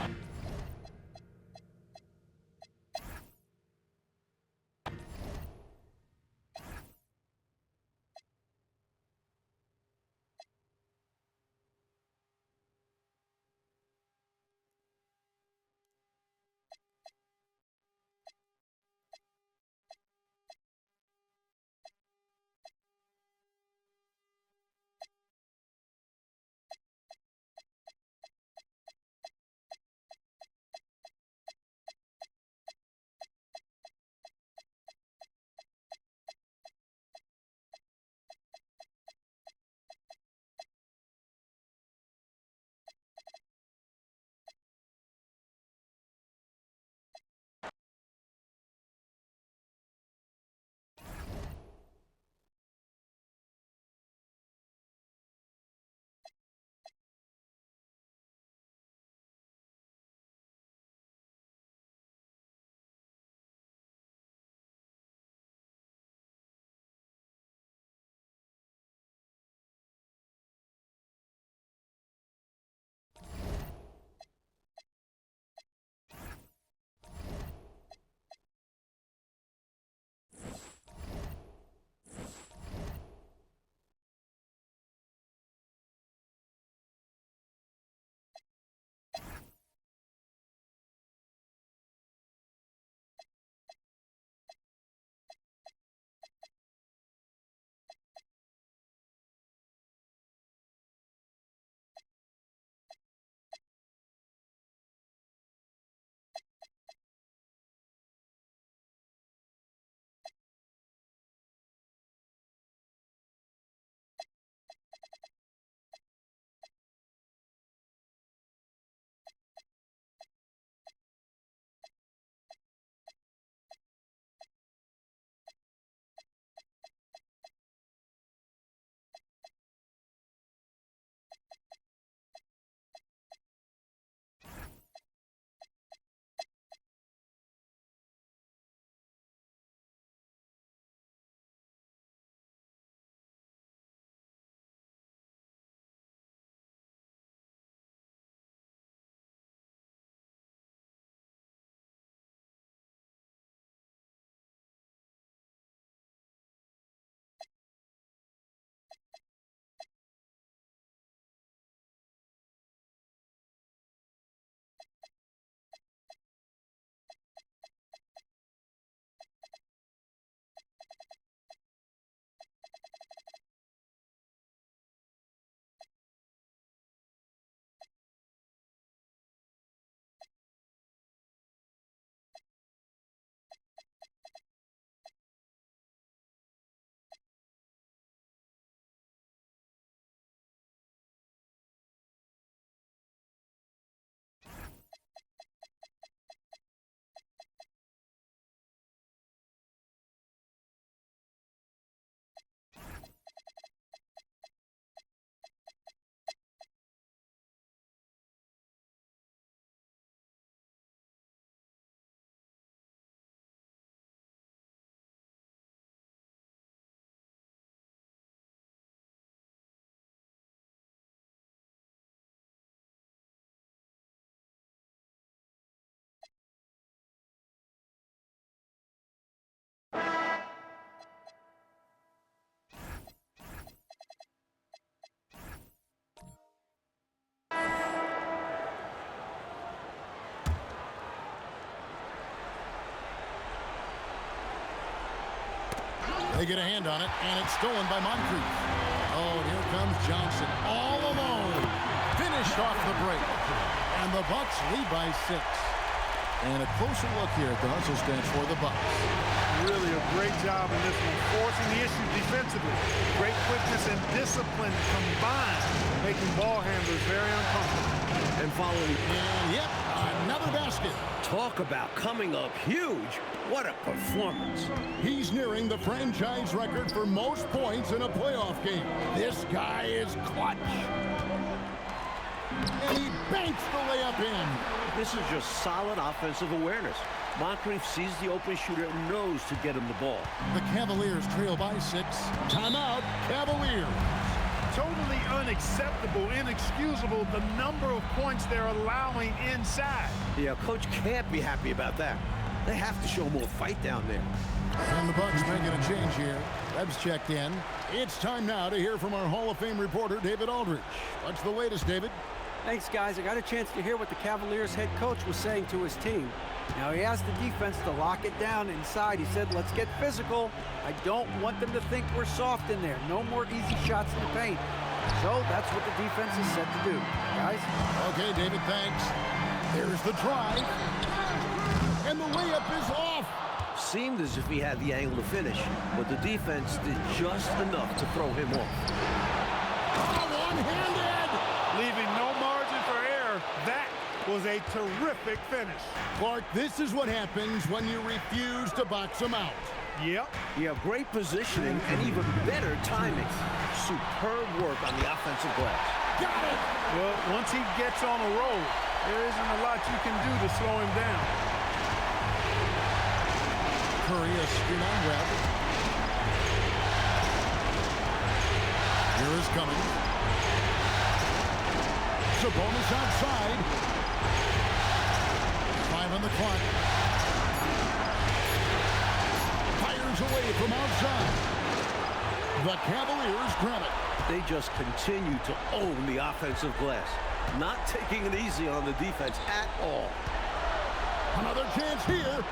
They get a hand on it, and it's stolen by Moncrief. Oh, and here comes Johnson all alone. Finished off the break. And the Bucks lead by 6. And a closer look here at the hustle stance for the Bucks. Really a great job in this one, forcing the issue defensively. Great quickness and discipline combined, making ball handlers very uncomfortable. And following. And yep, another basket. Talk about coming up huge. What a performance. He's nearing the franchise record for most points in a playoff game. This guy is clutch. And he banks the layup in. This is just solid offensive awareness. Moncrief sees the open shooter and knows to get him the ball. The Cavaliers trail by 6. Timeout, Cavaliers. Totally unacceptable, inexcusable, the number of points they're allowing inside. Yeah, coach can't be happy about that. They have to show more fight down there. And the Bucks making a change here. Webb's checked in. It's time now to hear from our Hall of Fame reporter, David Aldridge. What's the latest, David? Thanks, guys. I got a chance to hear what the Cavaliers head coach was saying to his team. Now, he asked the defense to lock it down inside. He said, let's get physical. I don't want them to think we're soft in there. No more easy shots in the paint. So that's what the defense is set to do. Guys? Okay, David, thanks. There's the drive. And the layup is off. Seemed as if he had the angle to finish, but the defense did just enough to throw him off. Oh, one-handed. Leaving no margin for error. That was a terrific finish. Clark, this is what happens when you refuse to box him out. Yep. You have great positioning and even better timing. Superb work on the offensive glass. Got it. Well, once he gets on a roll, there isn't a lot you can do to slow him down. Curry a screen on Webb. Here is Cummings. Sabonis outside. 5 on the clock. Fires away from outside. The Cavaliers grab it. They just continue to own the offensive glass, not taking it easy on the defense at all. Another chance here.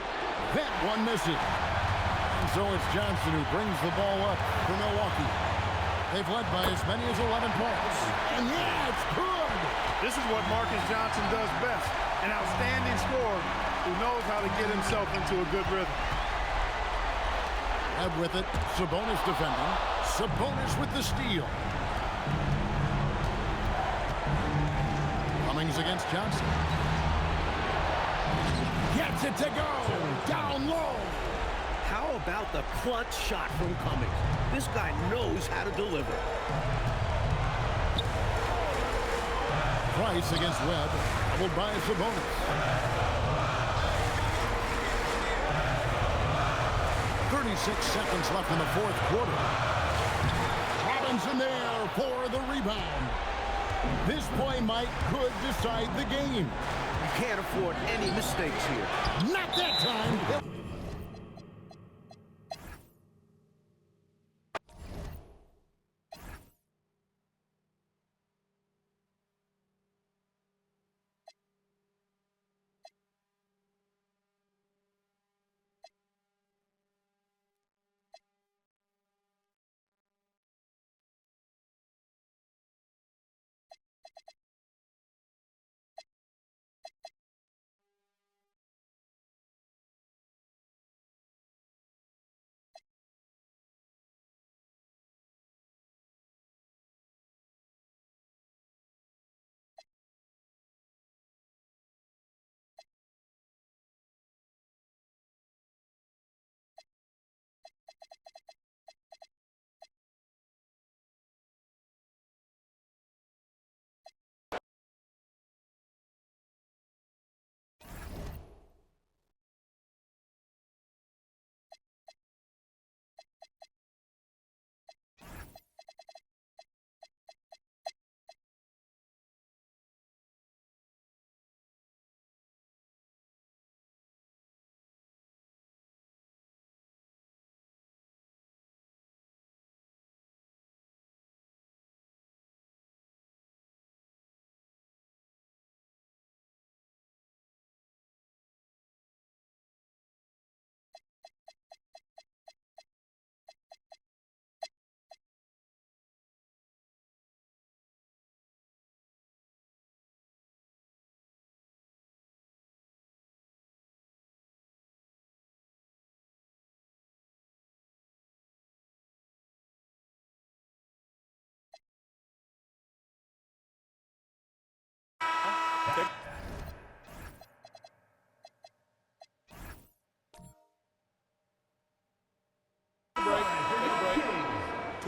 That one misses. And so it's Johnson who brings the ball up for Milwaukee. They've led by as many as 11 points. And yeah, it's good. This is what Marcus Johnson does best. An outstanding scorer who knows how to get himself into a good rhythm. And with it, Sabonis defending. Sabonis with the steal. Cummings against Johnson. Gets it to go. Down low. How about the clutch shot from Cummings? This guy knows how to deliver. Price against Webb. Doubled by Sabonis. 36 seconds left in the fourth quarter. Robinson there for the rebound. This play could decide the game. You can't afford any mistakes here. Not that time.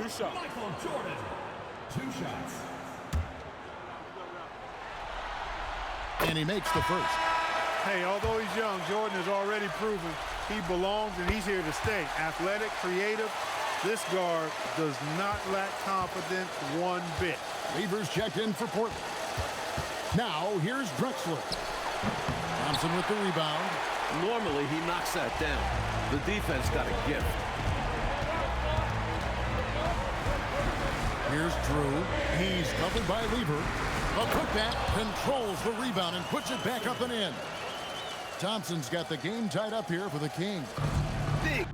shot. Michael Jordan. 2 shots. And he makes the first. Hey, although he's young, Jordan has already proven he belongs and he's here to stay. Athletic, creative. This guard does not lack confidence one bit. Reavers checked in for Portland. Now, here's Drexler. Thompson with the rebound. Normally, he knocks that down. The defense got a gift. Here's Drew. He's covered by Lever. A putback controls the rebound and puts it back up and in. Thompson's got the game tied up here for the Kings. Big.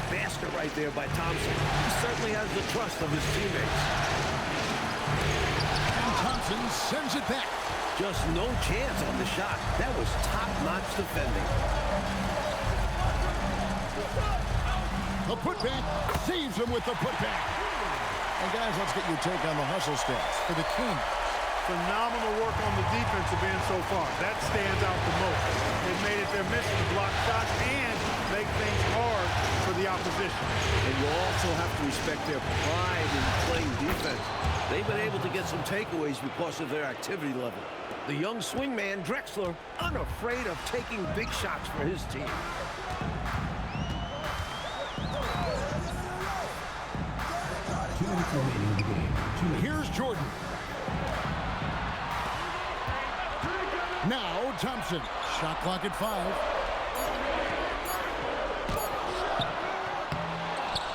Basket right there by Thompson. He certainly has the trust of his teammates. And Thompson sends it back. Just no chance on the shot. That was top-notch defending. The putback saves him with the putback. And guys, let's get your take on the hustle stats for the Kings. Phenomenal work on the defensive end so far. That stands out the most. They've made it their mission to block shots and make things hard for the opposition. And you also have to respect their pride in playing defense. They've been able to get some takeaways because of their activity level. The young swingman, Drexler, unafraid of taking big shots for his team. 2 minutes remaining in the game. 2 minutes. Here's Jordan. Now Thompson. Shot clock at 5.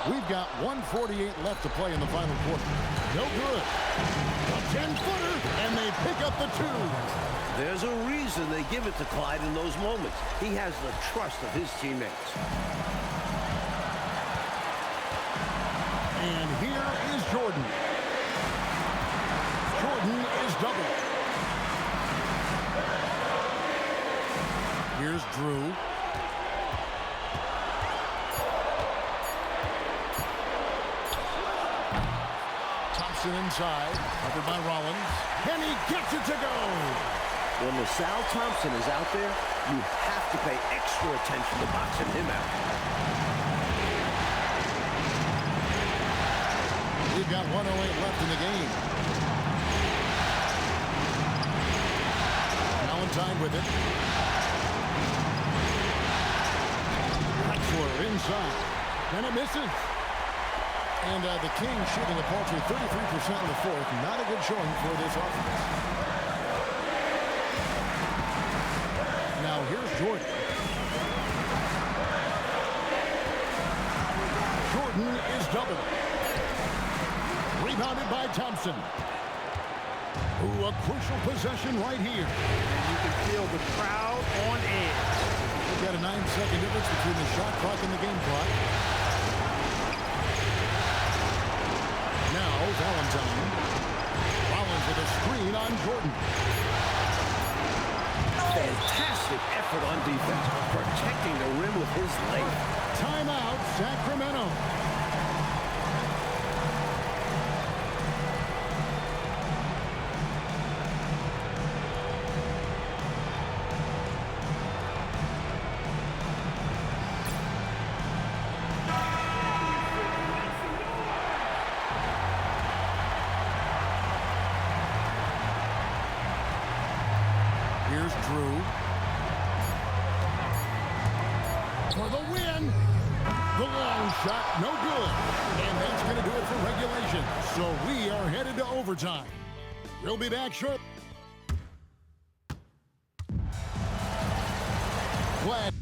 We've got 1:48 left to play in the final quarter. No good. A 10-footer, and they pick up the 2. There's a reason they give it to Clyde in those moments. He has the trust of his teammates. And here is Jordan. Jordan is doubled. Here's Drew. Thompson inside, covered by Rollins, and he gets it to go. When LaSalle Thompson is out there, you have to pay extra attention to boxing him out. We've got 1:08 left in the game. Valentine with it. Drexler inside, and it misses. And the Kings shooting a paltry 33% in the fourth. Not a good showing for this offense. Now here's Jordan. Jordan is doubled. Rebounded by Thompson. Ooh, a crucial possession right here. And you can feel the crowd on edge. We've got a 9-second difference between the shot clock and the game clock. Now Valentine. Rollins with a screen on Jordan. Fantastic effort on defense, protecting the rim with his leg. Timeout, Sacramento. Here's Drew. For the win. The long shot, no good. And that's going to do it for regulation. So we are headed to overtime. We'll be back shortly. Glad.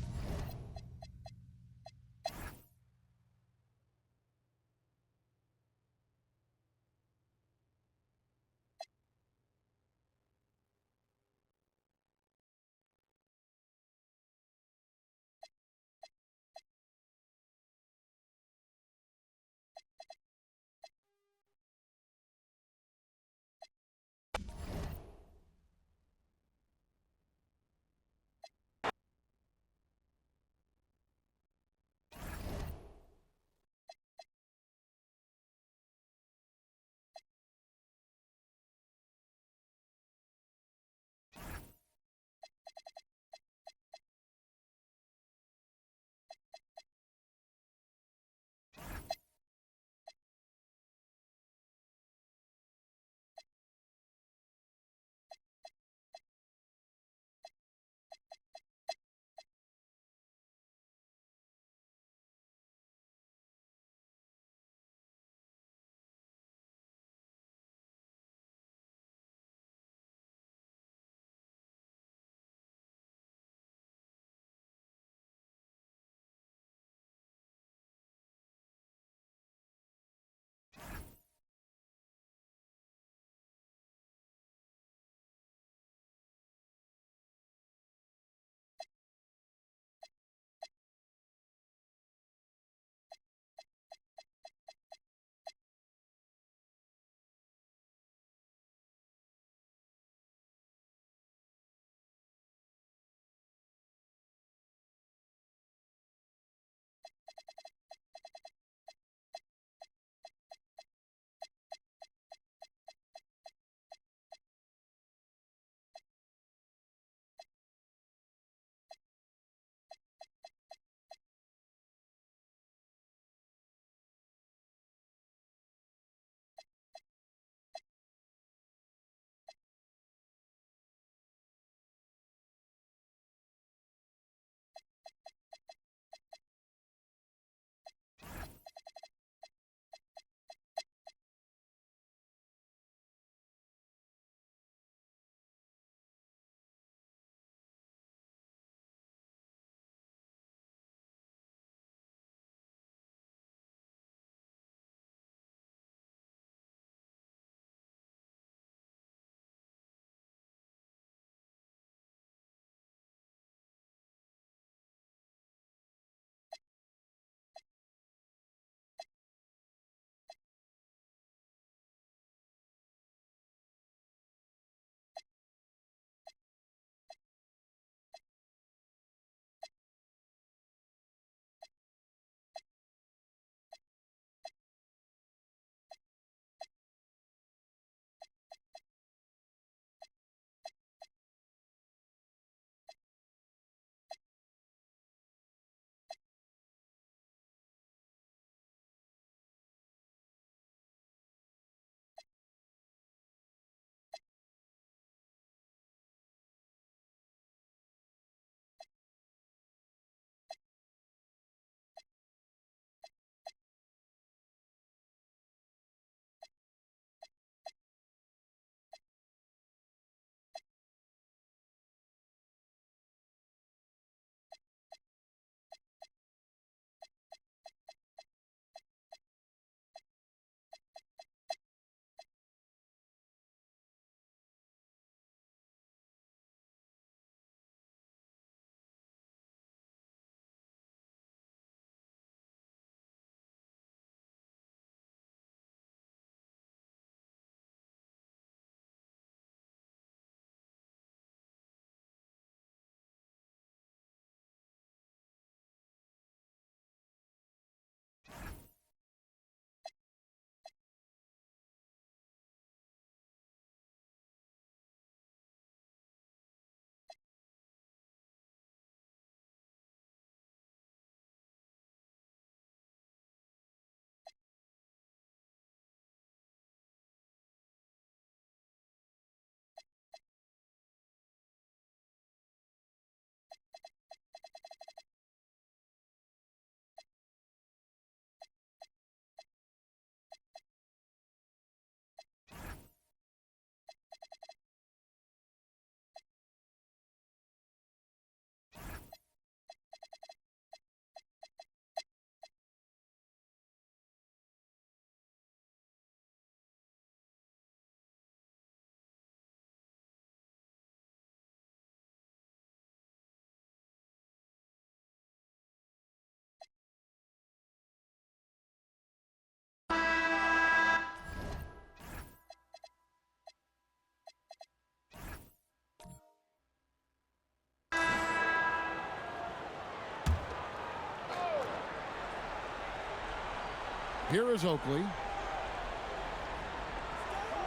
Here is Oakley.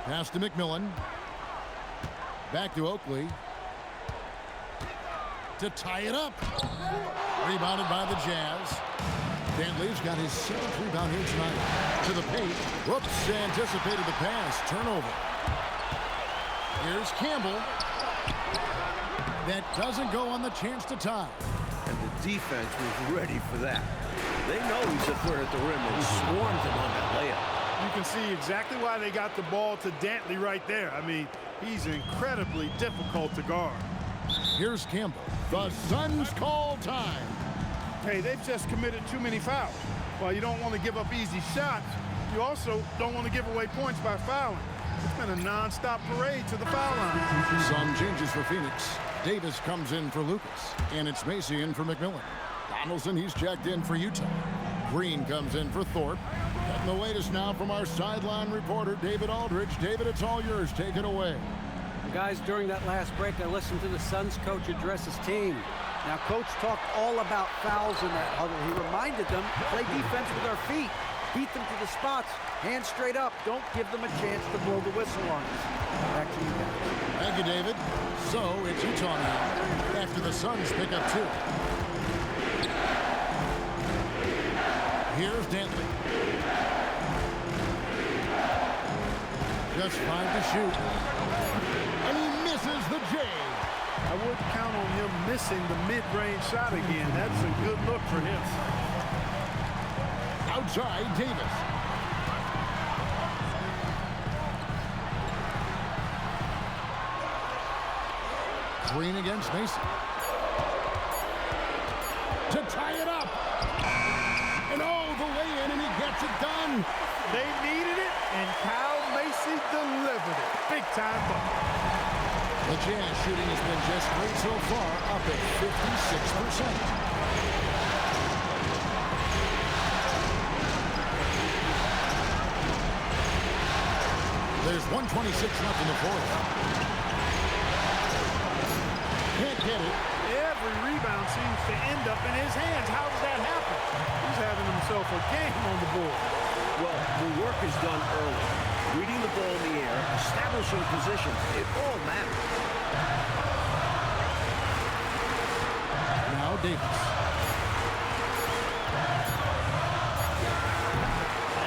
Pass to McMillan. Back to Oakley. To tie it up. Rebounded by the Jazz. Dantley's got his 7th rebound here tonight. To the paint. Whoops, anticipated the pass. Turnover. Here's Campbell. That doesn't go on the chance to tie. And the defense was ready for that. They know he's a threat at the rim and swarmed him on that layup. You can see exactly why they got the ball to Dantley right there. I mean, he's incredibly difficult to guard. Here's Campbell. The Suns call time. Hey, they've just committed too many fouls. While you don't want to give up easy shots, you also don't want to give away points by fouling. It's been a nonstop parade to the foul line. Some changes for Phoenix. Davis comes in for Lucas, and it's Macy in for McMillan. Donaldson, he's checked in for Utah. Green comes in for Thorpe. Getting the latest now from our sideline reporter, David Aldridge. David, it's all yours. Take it away. Guys, during that last break, I listened to the Suns coach address his team. Now, coach talked all about fouls in that huddle. He reminded them to play defense with our feet. Beat them to the spots. Hands straight up. Don't give them a chance to blow the whistle on us. Back to you guys. Thank you, David. So, it's Utah now, after the Suns pick up 2. Here's Dantley. Just 5 to shoot. And he misses the J. I wouldn't count on him missing the mid-range shot again. That's a good look for him. Outside, Davis. Green against Mason. To tie it up. And the lay-in, and he gets it done. They needed it, and Kyle Macy delivered it. Big-time bucket. The Jazz shooting has been just great so far, up at 56%. There's 1:26 left in the 4th. Can't get it. Every rebound seems to end up in his hands. How does that happen? He's having himself a game on the board. Well, the work is done early. Reading the ball in the air, establishing position, it all matters. Now Davis.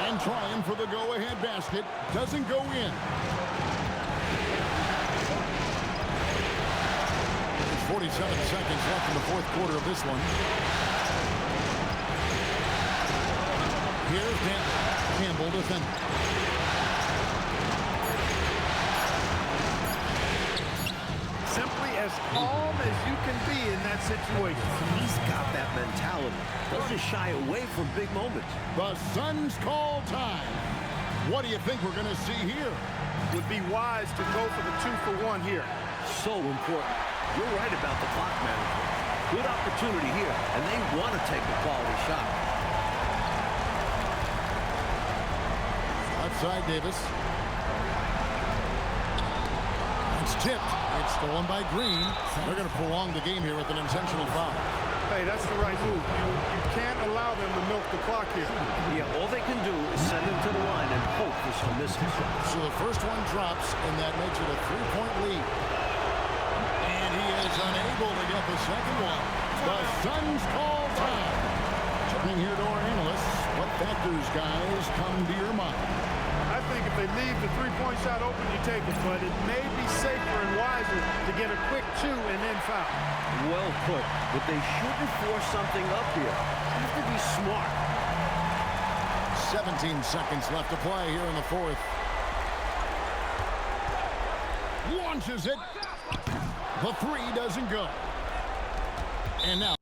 And trying for the go-ahead basket. Doesn't go in. There's 47 seconds left in the 4th quarter of this one. Here's Dantley. Campbell defending. Simply as calm as you can be in that situation. He's got that mentality. Doesn't shy away from big moments. The Suns call time. What do you think we're going to see here? Would be wise to go for the 2-for-1 here. So important. You're right about the clock management. Good opportunity here, and they want to take a quality shot. Outside Davis. It's tipped. It's stolen by Green. They're going to prolong the game here with an intentional foul. Hey, that's the right move. You can't allow them to milk the clock here. Yeah, all they can do is send him to the line and hope for some misses. So the first one drops, and that makes it a 3-point lead. And he is unable to get the second one. The Suns call time. Turning here to our analysts, what factors, guys, come to your mind? I think if they leave the three-point shot open, you take it. But it may be safer and wiser to get a quick 2 and then foul. Well put, but they shouldn't force something up here. You have to be smart. 17 seconds left to play here in the 4th. Launches it. The 3 doesn't go. And now.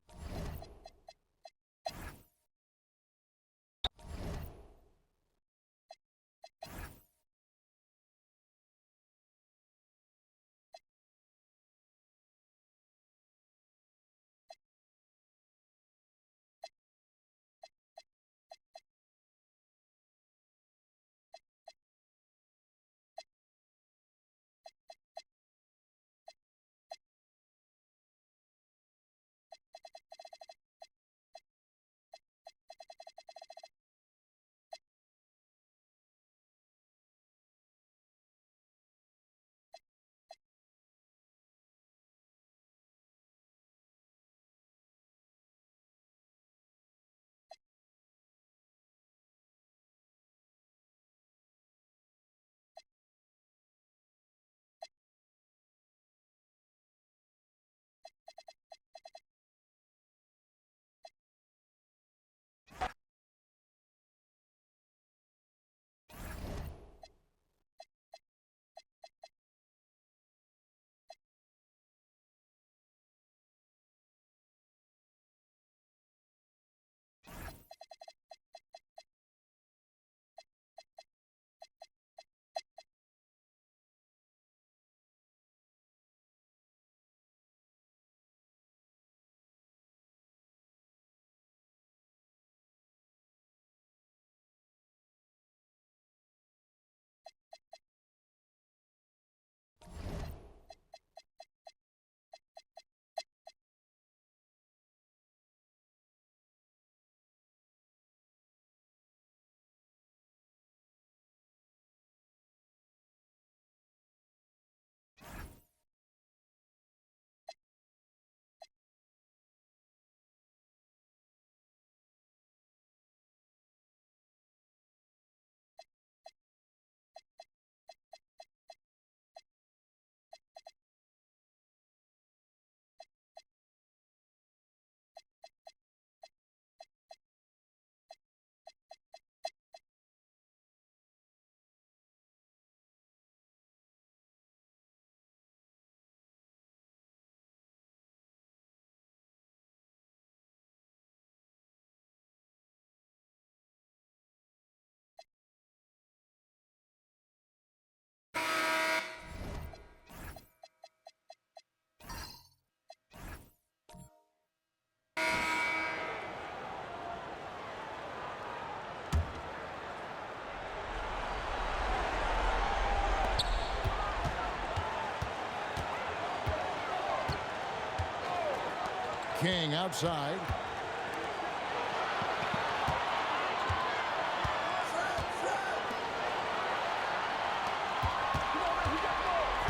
King outside.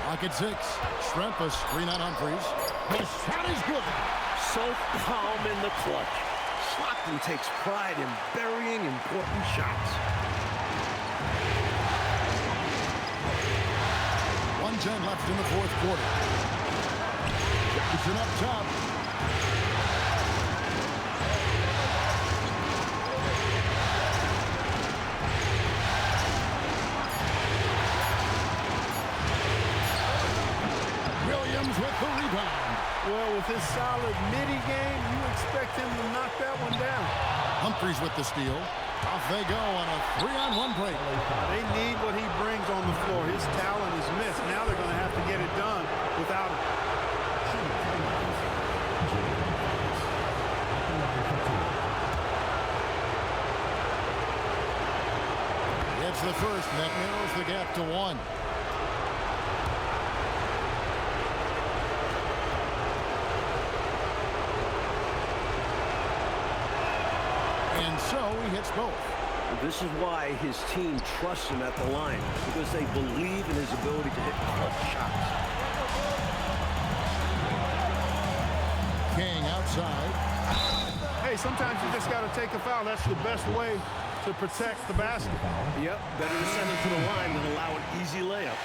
Pocket 6. Shrimp a screen on Humphries. The shot is good. So calm in the clutch. Stockton takes pride in burying important shots. 1:10 left in the fourth quarter. Jackson up top. Williams with the rebound. Well, with his solid midi game, you expect him to knock that one down. Humphries with the steal. Off they go on a 3-on-1 break. They need what he brings on the floor. His talent is missed. Now they're going to have to get it done without him. It's the first, and that narrows the gap to 1. And so he hits both. This is why his team trusts him at the line, because they believe in his ability to hit clutch shots. King outside. Hey, sometimes you just got to take a foul. That's the best way to protect the basket. Yep, better to send him to the line than allow an easy layup.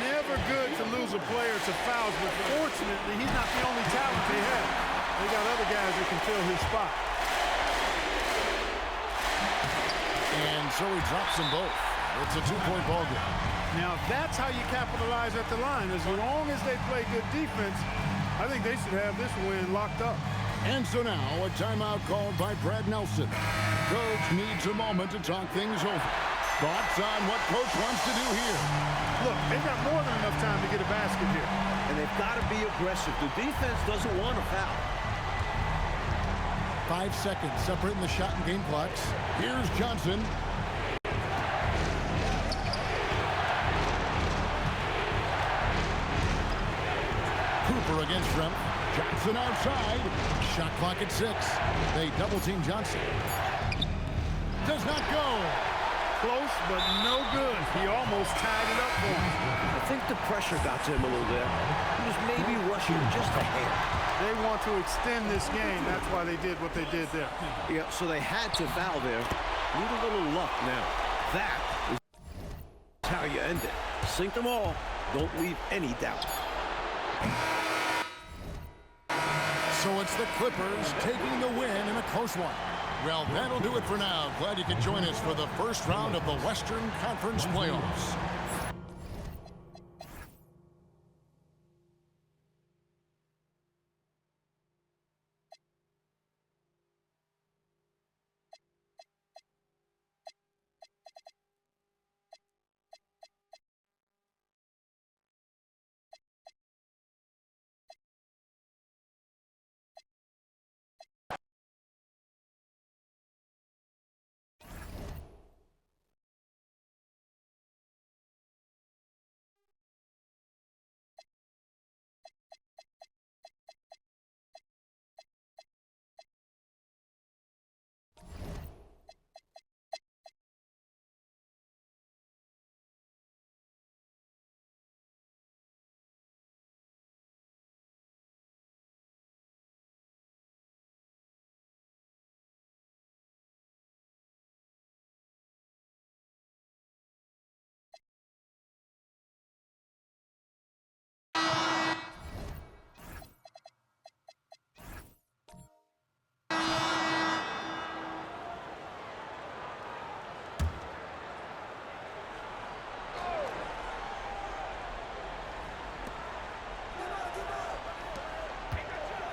Never good to lose a player to fouls, but fortunately, he's not the only talent they have. They got other guys that can fill his spot. And so he drops them both. It's a 2-point ball game. Now, that's how you capitalize at the line. As long as they play good defense, I think they should have this win locked up. And so now a timeout called by Brad Nelson. Coach needs a moment to talk things over. Thoughts on what Coach wants to do here? Look, they've got more than enough time to get a basket here. And they've got to be aggressive. The defense doesn't want a foul. 5 seconds separating the shot and game clocks. Here's Johnson. Cooper against Shrimp. Johnson outside. Shot clock at 6. They double team Johnson. Does not go. Close, but no good. He almost tied it up for him. I think the pressure got to him a little bit. He was maybe rushing just a hair. They want to extend this game. That's why they did what they did there. Yeah, so they had to foul there. Need a little luck now. That is how you end it. Sink them all. Don't leave any doubt. So it's the Clippers taking the win in a close one. Well, that'll do it for now. Glad you could join us for the first round of the Western Conference playoffs.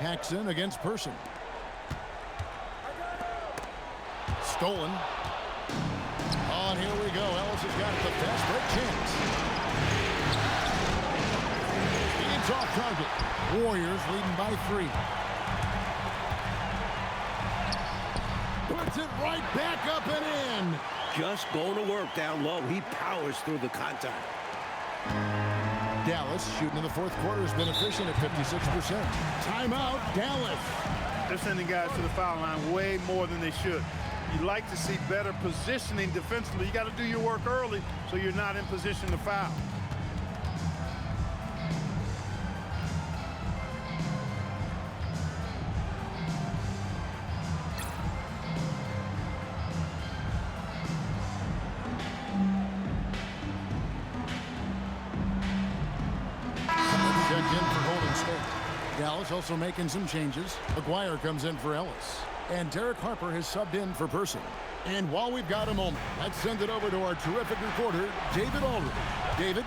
Paxson against Person. Stolen. Oh, and here we go. Ellis has got the fast break chance. It's off target. Warriors leading by 3. Puts it right back up and in. Just going to work down low. He powers through the contact. Dallas shooting in the fourth quarter has been efficient at 56%. Timeout, Dallas. They're sending guys to the foul line way more than they should. You'd like to see better positioning defensively. You got to do your work early so you're not in position to foul. Checked in for Golden State. Dallas also making some changes. McGuire comes in for Ellis. And Derek Harper has subbed in for Person. And while we've got a moment, let's send it over to our terrific reporter, David Aldridge. David?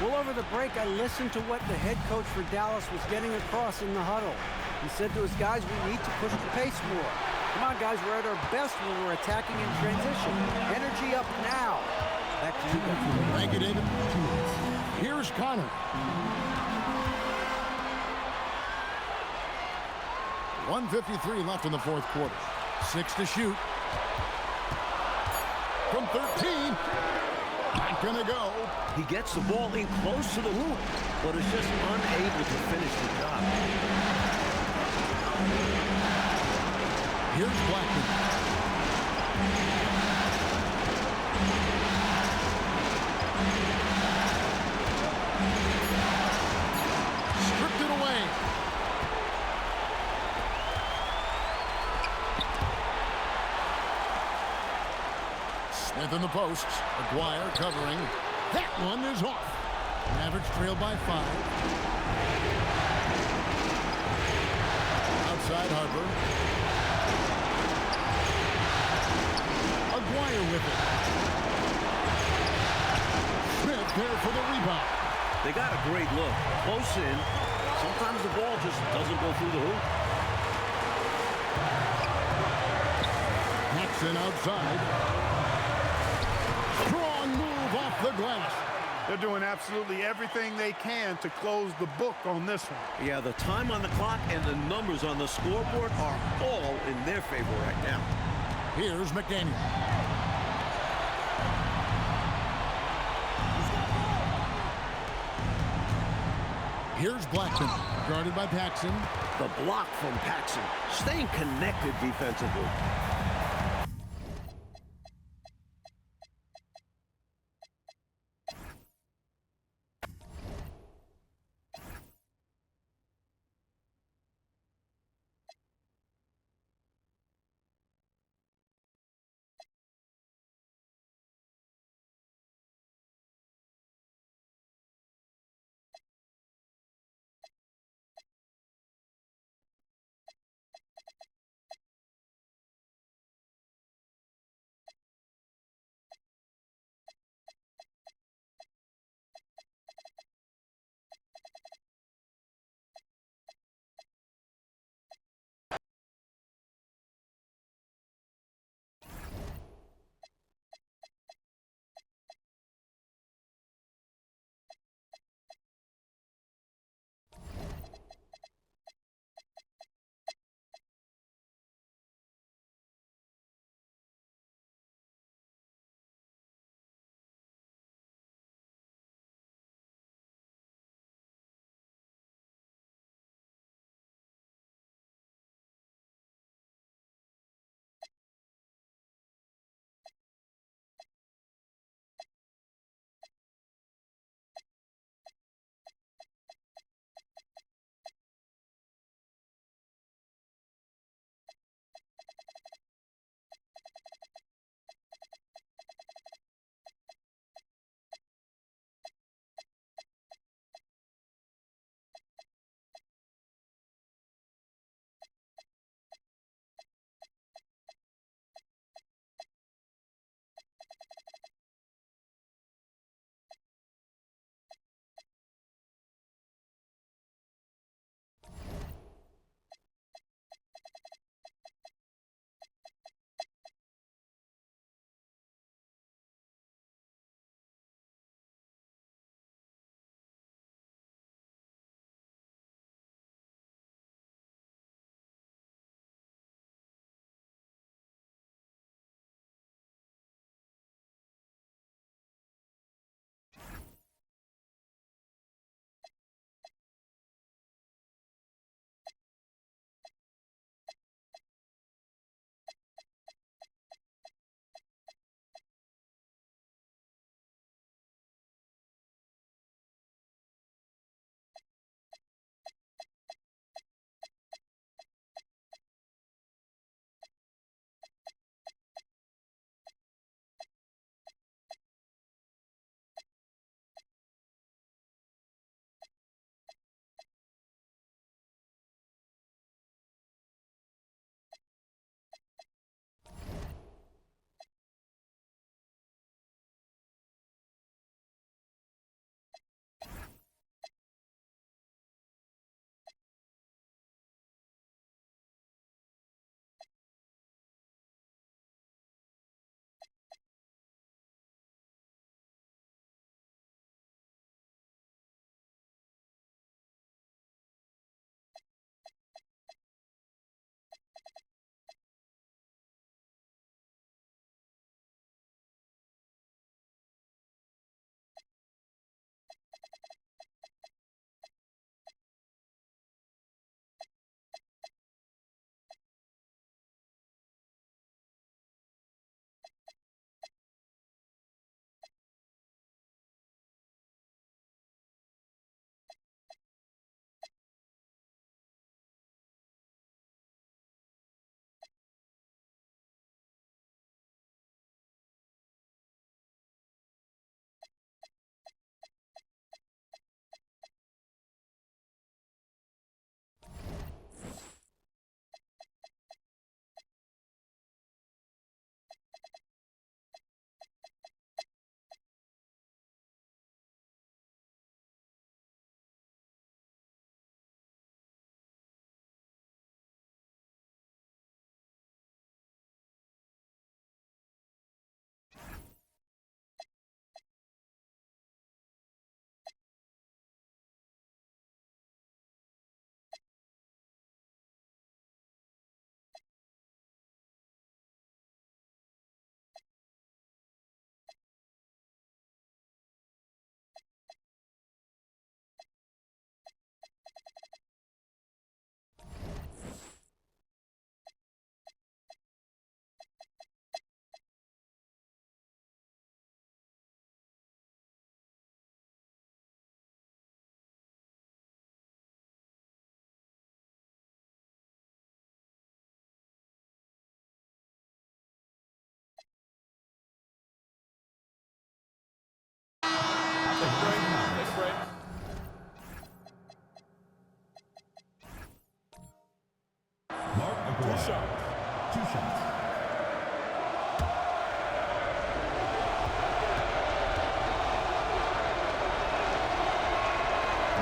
Well, over the break, I listened to what the head coach for Dallas was getting across in the huddle. He said to his guys, we need to push the pace more. Come on, guys, we're at our best when we're attacking in transition. Energy up now. Back to you guys. Thank you, David. Here's Connor. 1:53 left in the fourth quarter. 6 to shoot. From 13. Not gonna go. He gets the ball in close to the hoop, but is just unable to finish the job. Here's Blackman. Stripped it away. Smith in the posts. McGuire covering. That one is off. Mavericks trail by 5. Outside Harper. McGuire with it. Smith there for the rebound. They got a great look. Close in. Sometimes the ball just doesn't go through the hoop. Jackson outside. Strong move off the glass. They're doing absolutely everything they can to close the book on this one. Yeah, the time on the clock and the numbers on the scoreboard are all in their favor right now. Here's McDaniel. Here's Blackman, guarded by Paxson. The block from Paxson, staying connected defensively.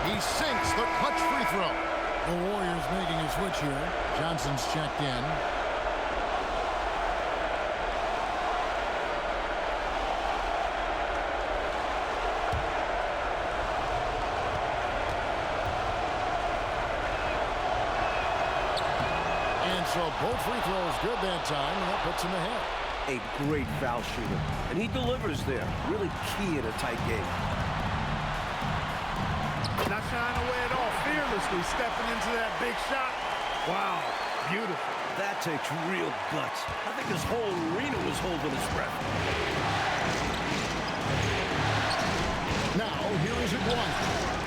He sinks the clutch free throw. The Warriors making a switch here. Johnson's checked in. And so both free throws good that time, and that puts him ahead. A great foul shooter, and he delivers there. Really key in a tight game. Not shying away at all, fearlessly stepping into that big shot. Wow, beautiful. That takes real guts. I think his whole arena was holding his breath. Now, here is Iguana.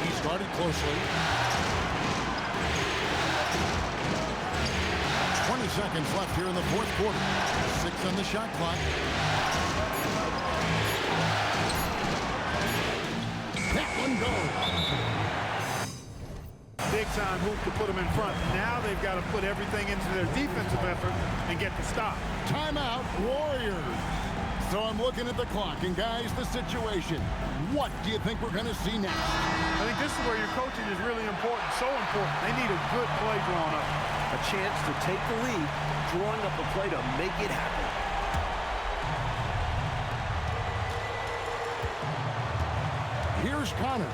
He's guarded closely. 20 seconds left here in the fourth quarter. 6 on the shot clock. That one goes. Big time hoop to put them in front. Now they've got to put everything into their defensive effort and get the stop. Timeout, Warriors. So I'm looking at the clock, and guys, the situation. What do you think we're going to see next? I think this is where your coaching is really important, so important. They need a good play drawn up. A chance to take the lead, drawing up a play to make it happen. Here's Connor.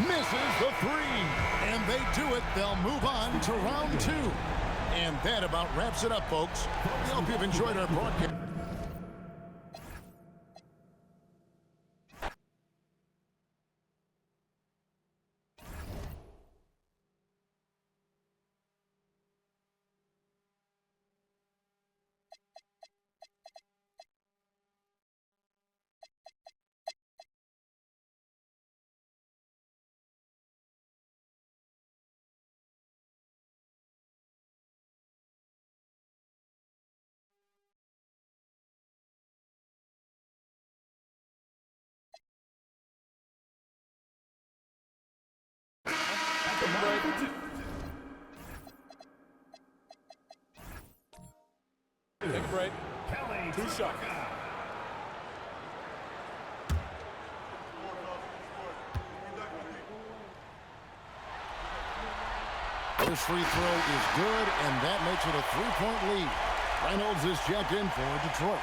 Misses the three. And they do it. They'll move on to round 2. And that about wraps it up, folks. We hope you've enjoyed our broadcast. Big break. 2 shots. First free throw is good, and that makes it a 3-point lead. Reynolds is checked in for Detroit.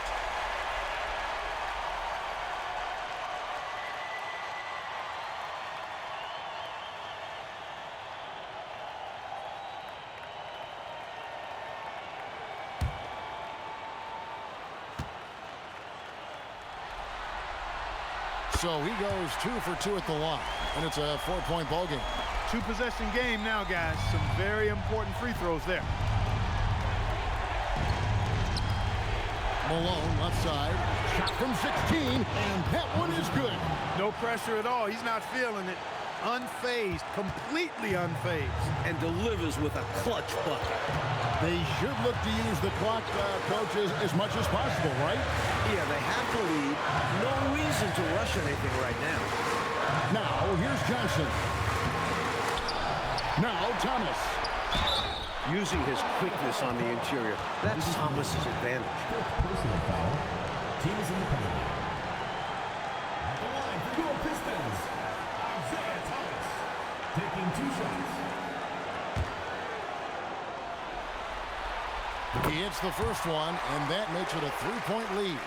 So he goes 2 for 2 at the line, and it's a 4-point ball game. 2-possession game now, guys. Some very important free throws there. Malone, left side, shot from 16, and that one is good. No pressure at all. He's not feeling it. Unfazed, completely unfazed. And delivers with a clutch bucket. They should look to use the clock, coach, as much as possible, right? Yeah, they have to lead. No reason to rush anything right now. Now, here's Johnson. Now, Thomas. Using his quickness on the interior. That's Thomas's advantage. Personal foul. Team is in the penalty. At the line for your Pistons, Isaiah Thomas, taking 2 shots. He hits the first one, and that makes it a 3-point lead.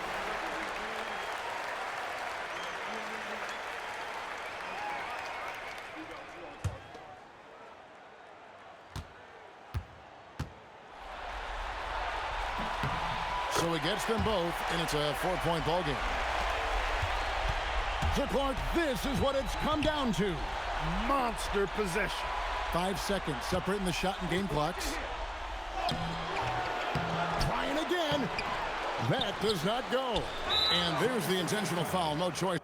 So he gets them both, and it's a 4-point ball game. So, Clark, this is what it's come down to. Monster possession. 5 seconds separating the shot and game clocks. Trying again. That does not go. And there's the intentional foul. No choice.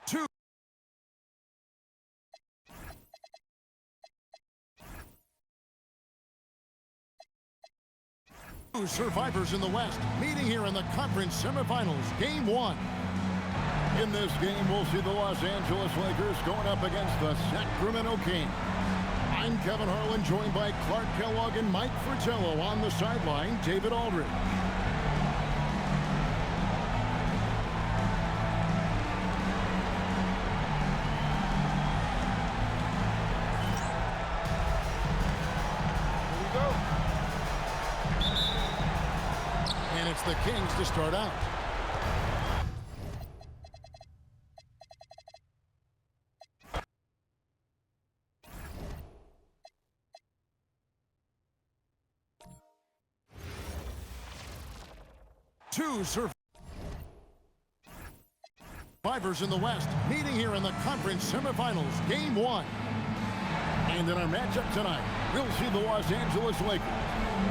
2. Survivors in the West meeting here in the conference semifinals, game 1. In this game, we'll see the Los Angeles Lakers going up against the Sacramento Kings. I'm Kevin Harlan, joined by Clark Kellogg and Mike Fratello. On the sideline, David Aldridge. And it's the Kings to start out. Two survivors in the West meeting here in the conference semifinals, game 1. And in our matchup tonight, we'll see the Los Angeles Lakers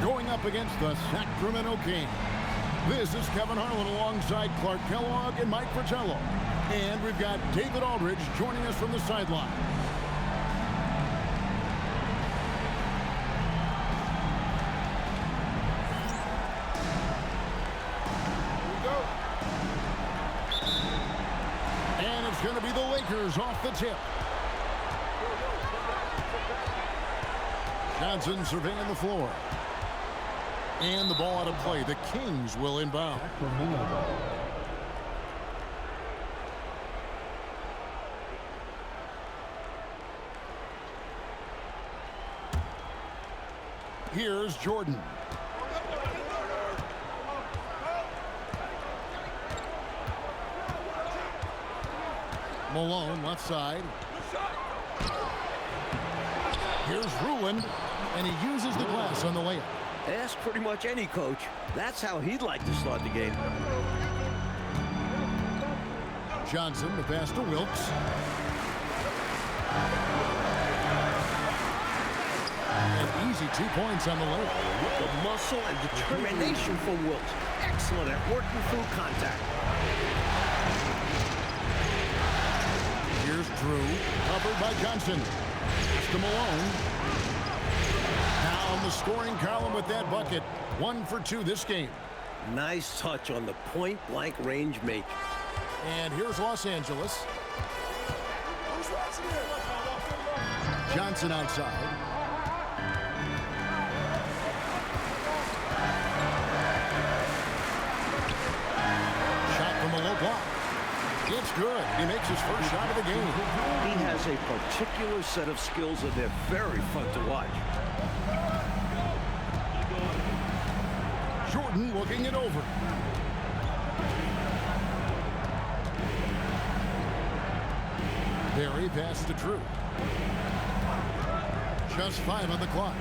going up against the Sacramento Kings. This is Kevin Harlan alongside Clark Kellogg and Mike Fratello. And we've got David Aldridge joining us from the sideline. And it's going to be the Lakers off the tip. Johnson surveying the floor. And the ball out of play. The Kings will inbound. Here's Jordan. Malone, left side. Here's Ruland, and he uses the glass on the layup. Ask pretty much any coach. That's how he'd like to start the game. Johnson, the pass to Wilkes. An easy 2 points on the layup. The muscle and determination from Wilkes. Excellent at working through contact. Here's Drew, covered by Johnson. Pass to Malone. Now on the scoring column with that bucket. 1 for 2 this game. Nice touch on the point-blank range make. And here's Los Angeles. Johnson outside. Shot from a low block. It's good. He makes his first shot of the game. He has a particular set of skills that they're very fun to watch. Jordan looking it over. Barry pass to Drew. Just 5 on the clock.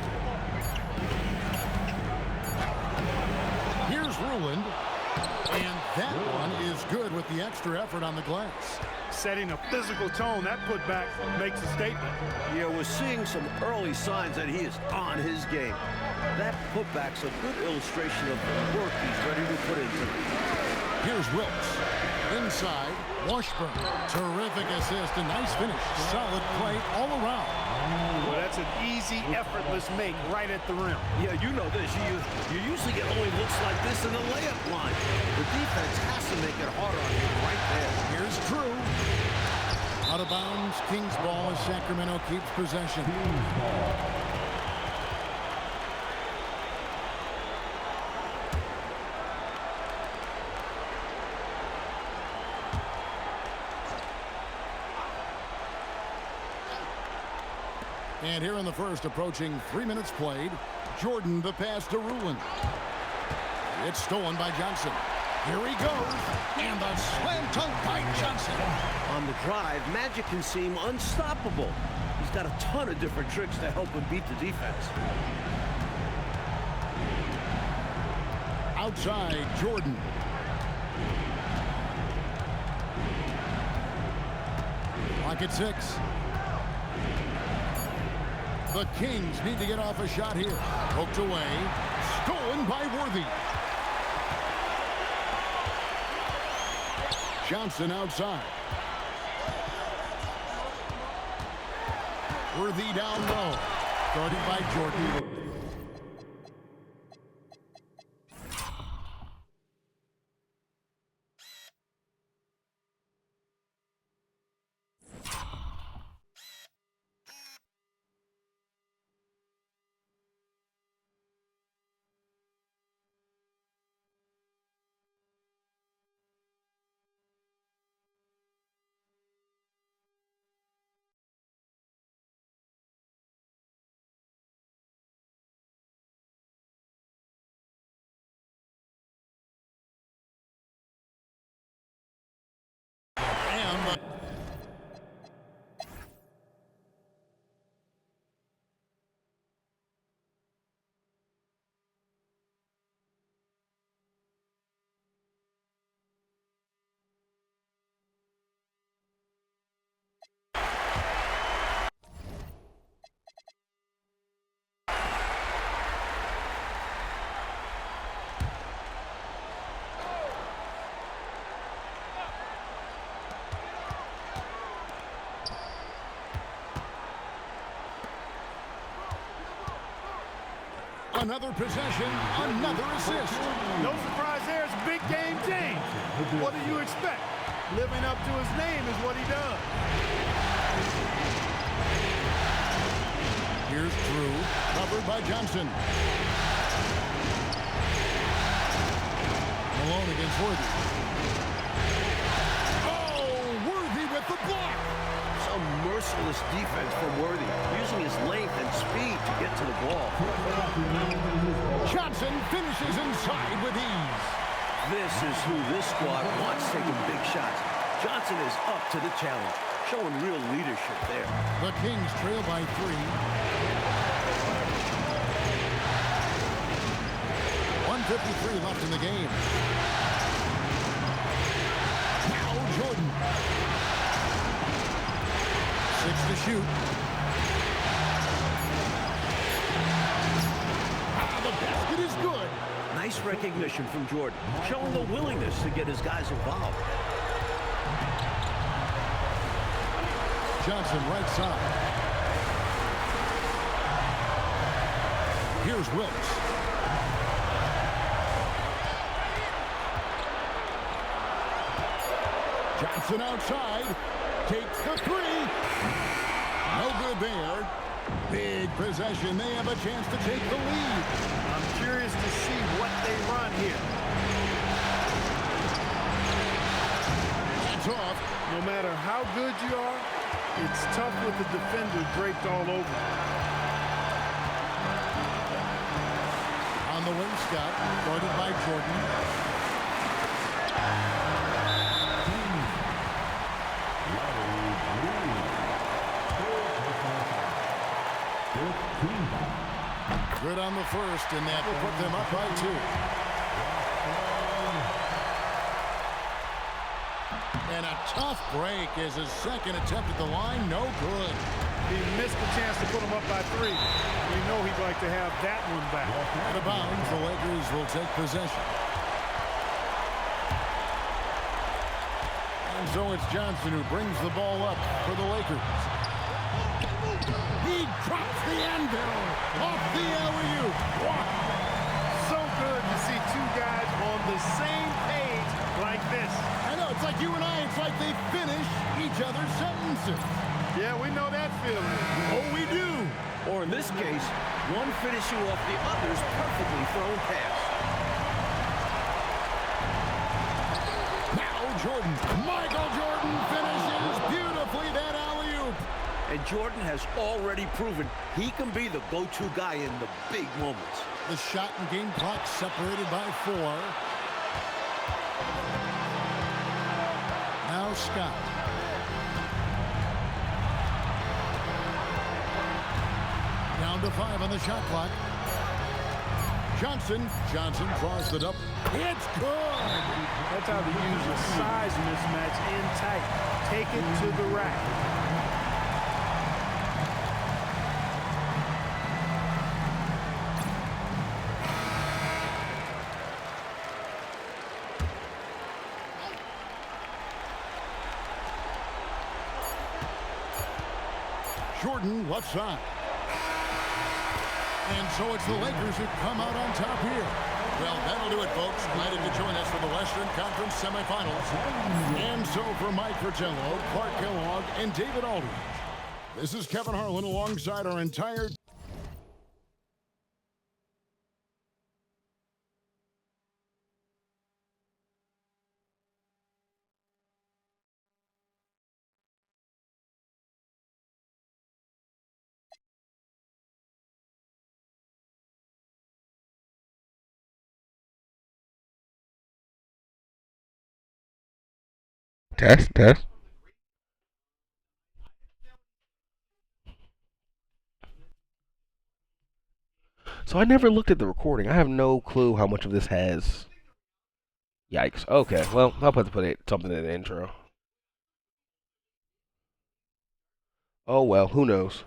Here's Ruland. And that one is good with the extra effort on the glass. Setting a physical tone, that putback makes a statement. Yeah, we're seeing some early signs that he is on his game. That putback's a good illustration of the work he's ready to put into it. Here's Wilkes. Inside, Washburn. Terrific assist, a nice finish. Solid play all around. Well, that's an easy, effortless make right at the rim. Yeah, you know this. You usually get only looks like this in the layup line. The defense has to make it harder on you right there. Here's Drew. Out of bounds, Kings ball as Sacramento keeps possession. And here in the first, approaching 3 minutes played, Jordan the pass to Ruland. It's stolen by Johnson. Here he goes, and the slam dunk by Johnson. On the drive, Magic can seem unstoppable. He's got a ton of different tricks to help him beat the defense. Outside, Jordan. Clock at 6. The Kings need to get off a shot here. Poked away. Stolen by Worthy. Johnson outside. Worthy down low. Guarded by Jordan. And another possession, another assist. No surprise there. It's a big game team. What do you expect? Living up to his name is what he does. Here's Drew, covered by Johnson. Malone against Worthy. Oh, Worthy with the block. Some merciless defense from Worthy, using his length and speed to get to the ball. Johnson finishes inside with ease. This is who this squad wants taking big shots. Johnson is up to the challenge, showing real leadership there. The Kings trail by 3. 1:53 left in the game. Now Jordan. 6 to shoot. The basket is good. Nice recognition from Jordan, showing the willingness to get his guys involved. Johnson right side. Here's Wilkes. Johnson outside. Takes the 3. No good there. Big possession. They have a chance to take the lead. I'm curious to see what they run here. It's off. No matter how good you are, it's tough with the defender draped all over. On the wing, Scott, guarded by Jordan. Good on the first, and that will put them up by 2. And a tough break is his second attempt at the line. No good. He missed the chance to put them up by 3. We know he'd like to have that one back. Out of bounds, the Lakers will take possession. And so it's Johnson who brings the ball up for the Lakers. He drops the anvil off the alley-oop. So good to see two guys on the same page like this. I know, it's like you and I. It's like they finish each other's sentences. Yeah, we know that feeling. Oh, we do. Or in this case, one finishing off the other's perfectly thrown pass. Now Jordan. Michael Jordan finishes beautifully that alley-oop. And Jordan has already proven he can be the go-to guy in the big moments. The shot and game clock separated by 4. Now Scott. Down to 5 on the shot clock. Johnson draws the double. It's good. That's how to use a size mismatch in tight. Take it to the rack. Jordan, left side. And so it's the Lakers who come out on top here. Well, that'll do it, folks. Glad you could join us for the Western Conference semifinals. And so for Mike Fratello, Clark Kellogg, and David Aldridge, this is Kevin Harlan alongside our entire... Test. So I never looked at the recording. I have no clue how much of this has. Yikes. Okay, well, I'll have to put something in the intro. Oh well, who knows?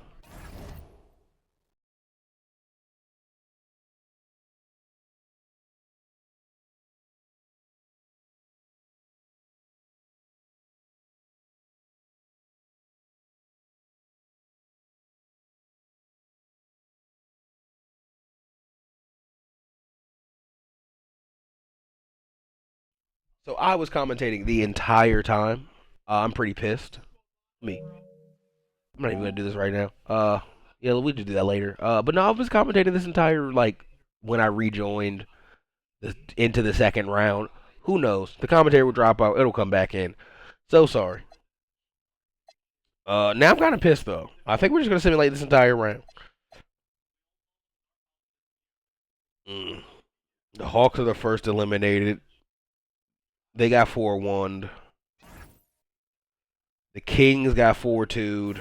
So I was commentating the entire time. I'm pretty pissed. Me. I'm not even gonna do this right now. Yeah, we just do that later. But no, I was commentating this entire when I rejoined into the second round. Who knows? The commentator will drop out. It'll come back in. So sorry. Now I'm kind of pissed though. I think we're just gonna simulate this entire round. The Hawks are the first eliminated. They got 4-1'd. The Kings got 4-2'd.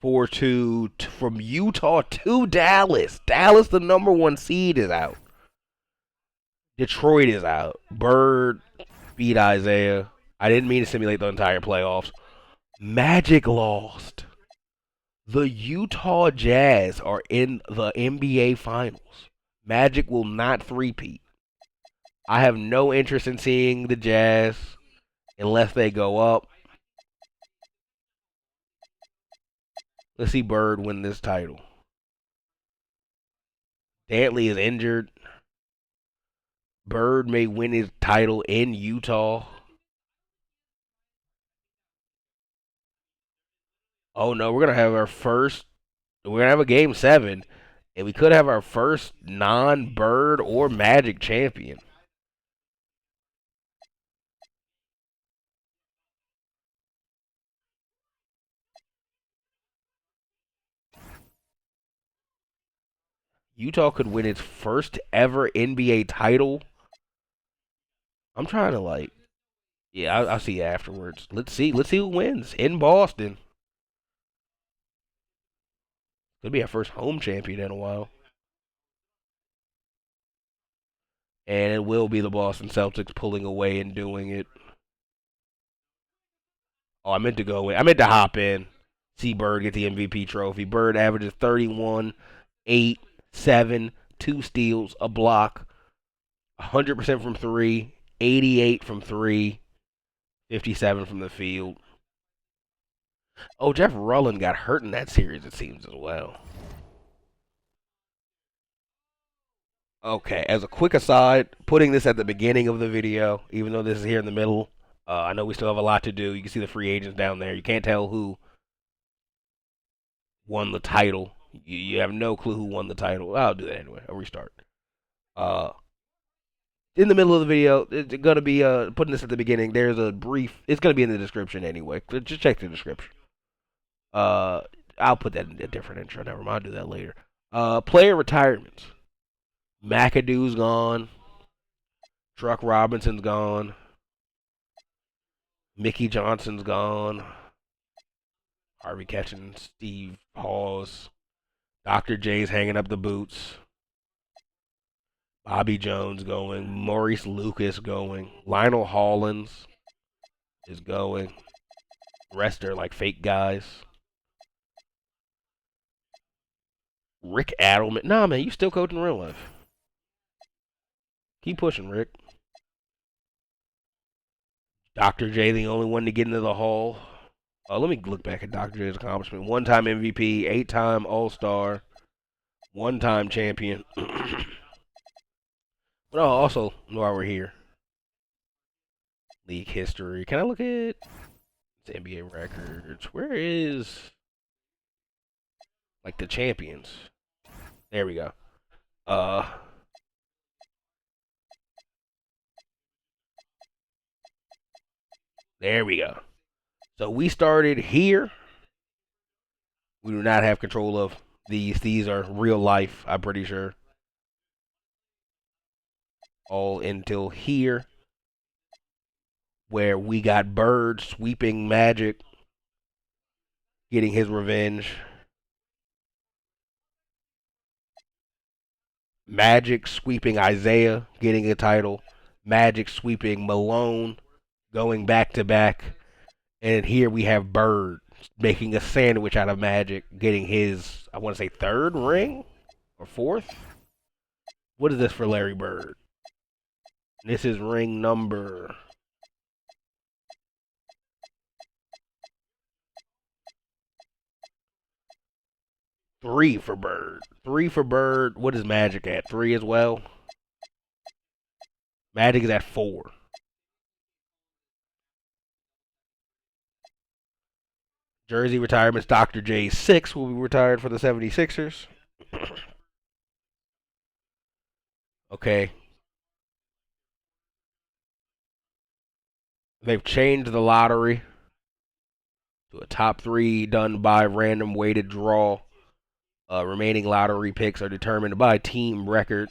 4-2 from Utah to Dallas. Dallas, the number 1 seed, is out. Detroit is out. Bird beat Isaiah. I didn't mean to simulate the entire playoffs. Magic lost. The Utah Jazz are in the NBA Finals. Magic will not three-peat. I have no interest in seeing the Jazz unless they go up. Let's see Bird win this title. Dantley is injured. Bird may win his title in Utah. Oh no, we're going to have a game 7, and we could have our first non-Bird or Magic champion. Utah could win its first ever NBA title. I'm trying to yeah, I'll see afterwards. Let's see who wins in Boston. Could be our first home champion in a while. And it will be the Boston Celtics pulling away and doing it. Oh, I meant to hop in. See Bird get the MVP trophy. Bird averages 31, 8, 7, 2 steals, a block, 100% from 3, 88 from 3, 57 from the field. Oh, Jeff Rulland got hurt in that series, it seems, as well. Okay, as a quick aside, putting this at the beginning of the video, even though this is here in the middle, I know we still have a lot to do. You can see the free agents down there. You can't tell who won the title. You have no clue who won the title. I'll do that anyway. I'll restart. In the middle of the video, it's going to be putting this at the beginning. There's a brief. It's going to be in the description anyway. Just check the description. I'll put that in a different intro. Never mind. I'll do that later. Player retirements. McAdoo's gone. Truck Robinson's gone. Mickey Johnson's gone. Harvey Ketchen, Steve Hawes. Dr. J's hanging up the boots. Bobby Jones going. Maurice Lucas going. Lionel Hollins is going. Rest are like fake guys. Rick Adelman. Nah, man, you still coaching in real life. Keep pushing, Rick. Dr. J, the only one to get into the hall. Let me look back at Dr. J's accomplishment. 1-time MVP, 8-time All-Star, 1-time champion. But also, while we're here, league history. Can I look at NBA records? Where is, like, the champions? There we go. There we go. So we started here. We do not have control of these. These are real life, I'm pretty sure. All until here, where we got Bird sweeping Magic, getting his revenge. Magic sweeping Isaiah, getting a title. Magic sweeping Malone, going back to back. And here we have Bird making a sandwich out of Magic, getting his, I want to say, 3rd ring? Or 4th? What is this for Larry Bird? This is ring number 3 for Bird. 3 for Bird. What is Magic at? 3 as well? Magic is at 4. Jersey retirements. Dr. J's 6 will be retired for the 76ers. Okay. They've changed the lottery to a top 3 done by random weighted draw. Remaining lottery picks are determined by team record.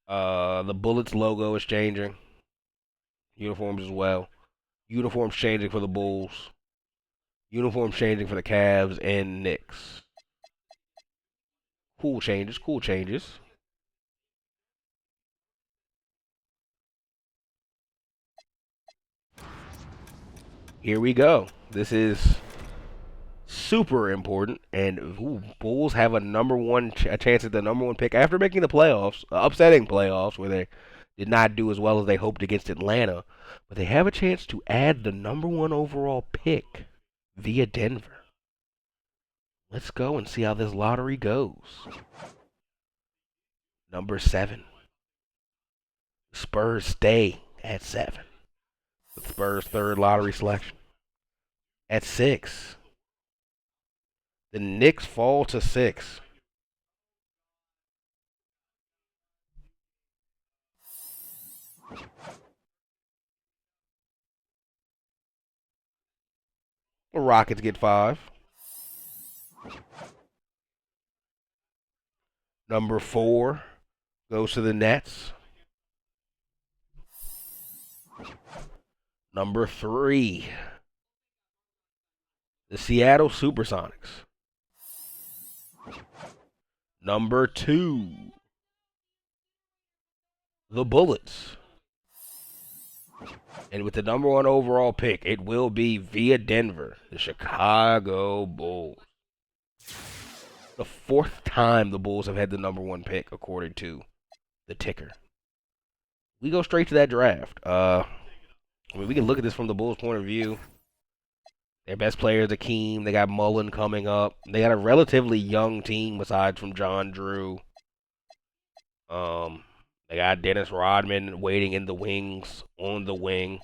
The Bullets logo is changing. Uniforms as well. Uniforms changing for the Bulls. Uniforms changing for the Cavs and Knicks. Cool changes, cool changes. Here we go. This is super important, and Bulls have a chance at the number 1 pick after making the playoffs, upsetting playoffs where they did not do as well as they hoped against Atlanta, but they have a chance to add the number 1 overall pick via Denver. Let's go and see how this lottery goes. Number 7. Spurs stay at 7. The Spurs' 3rd lottery selection. At 6. The Knicks fall to 6. The Rockets get 5. Number 4 goes to the Nets. Number 3, the Seattle Supersonics. Number 2, the Bullets. And with the number 1 overall pick, it will be via Denver, the Chicago Bulls. The 4th time the Bulls have had the number 1 pick, according to the ticker. We go straight to that draft. We can look at this from the Bulls' point of view. Their best player is Akeem. They got Mullen coming up. They got a relatively young team aside from John Drew. They got Dennis Rodman waiting in the wings, on the wing.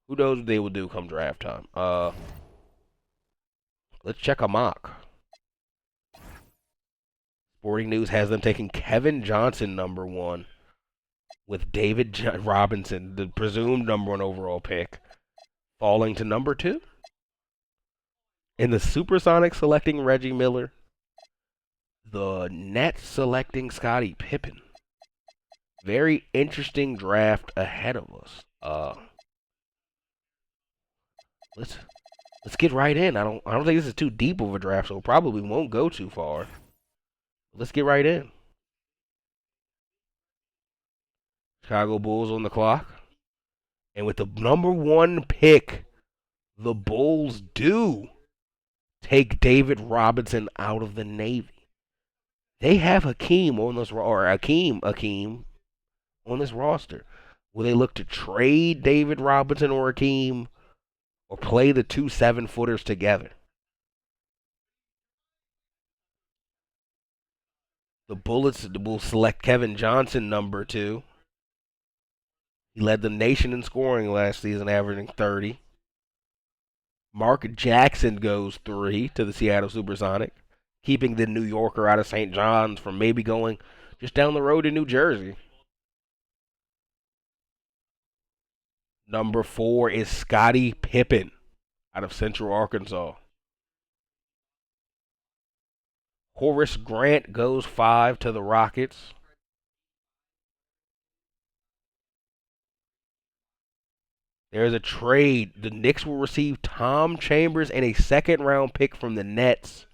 Who knows what they will do come draft time? Let's check a mock. Sporting News has them taking Kevin Johnson number 1 with David Robinson, the presumed number 1 overall pick, falling to number 2. And the Supersonics selecting Reggie Miller. The Nets selecting Scottie Pippen. Very interesting draft ahead of us. Let's get right in. I don't think this is too deep of a draft, so it probably won't go too far. Let's get right in. Chicago Bulls on the clock. And with the number 1 pick, the Bulls do take David Robinson out of the Navy. They have Hakeem on this, or Akeem on this roster. Will they look to trade David Robinson or Hakeem, or play the two 7-footers together? The Bullets will select Kevin Johnson, number 2. He led the nation in scoring last season, averaging 30. Mark Jackson goes 3 to the Seattle Supersonics, keeping the New Yorker out of St. John's from maybe going just down the road to New Jersey. Number 4 is Scottie Pippen out of Central Arkansas. Horace Grant goes 5 to the Rockets. There's a trade. The Knicks will receive Tom Chambers and a second-round pick from the Nets.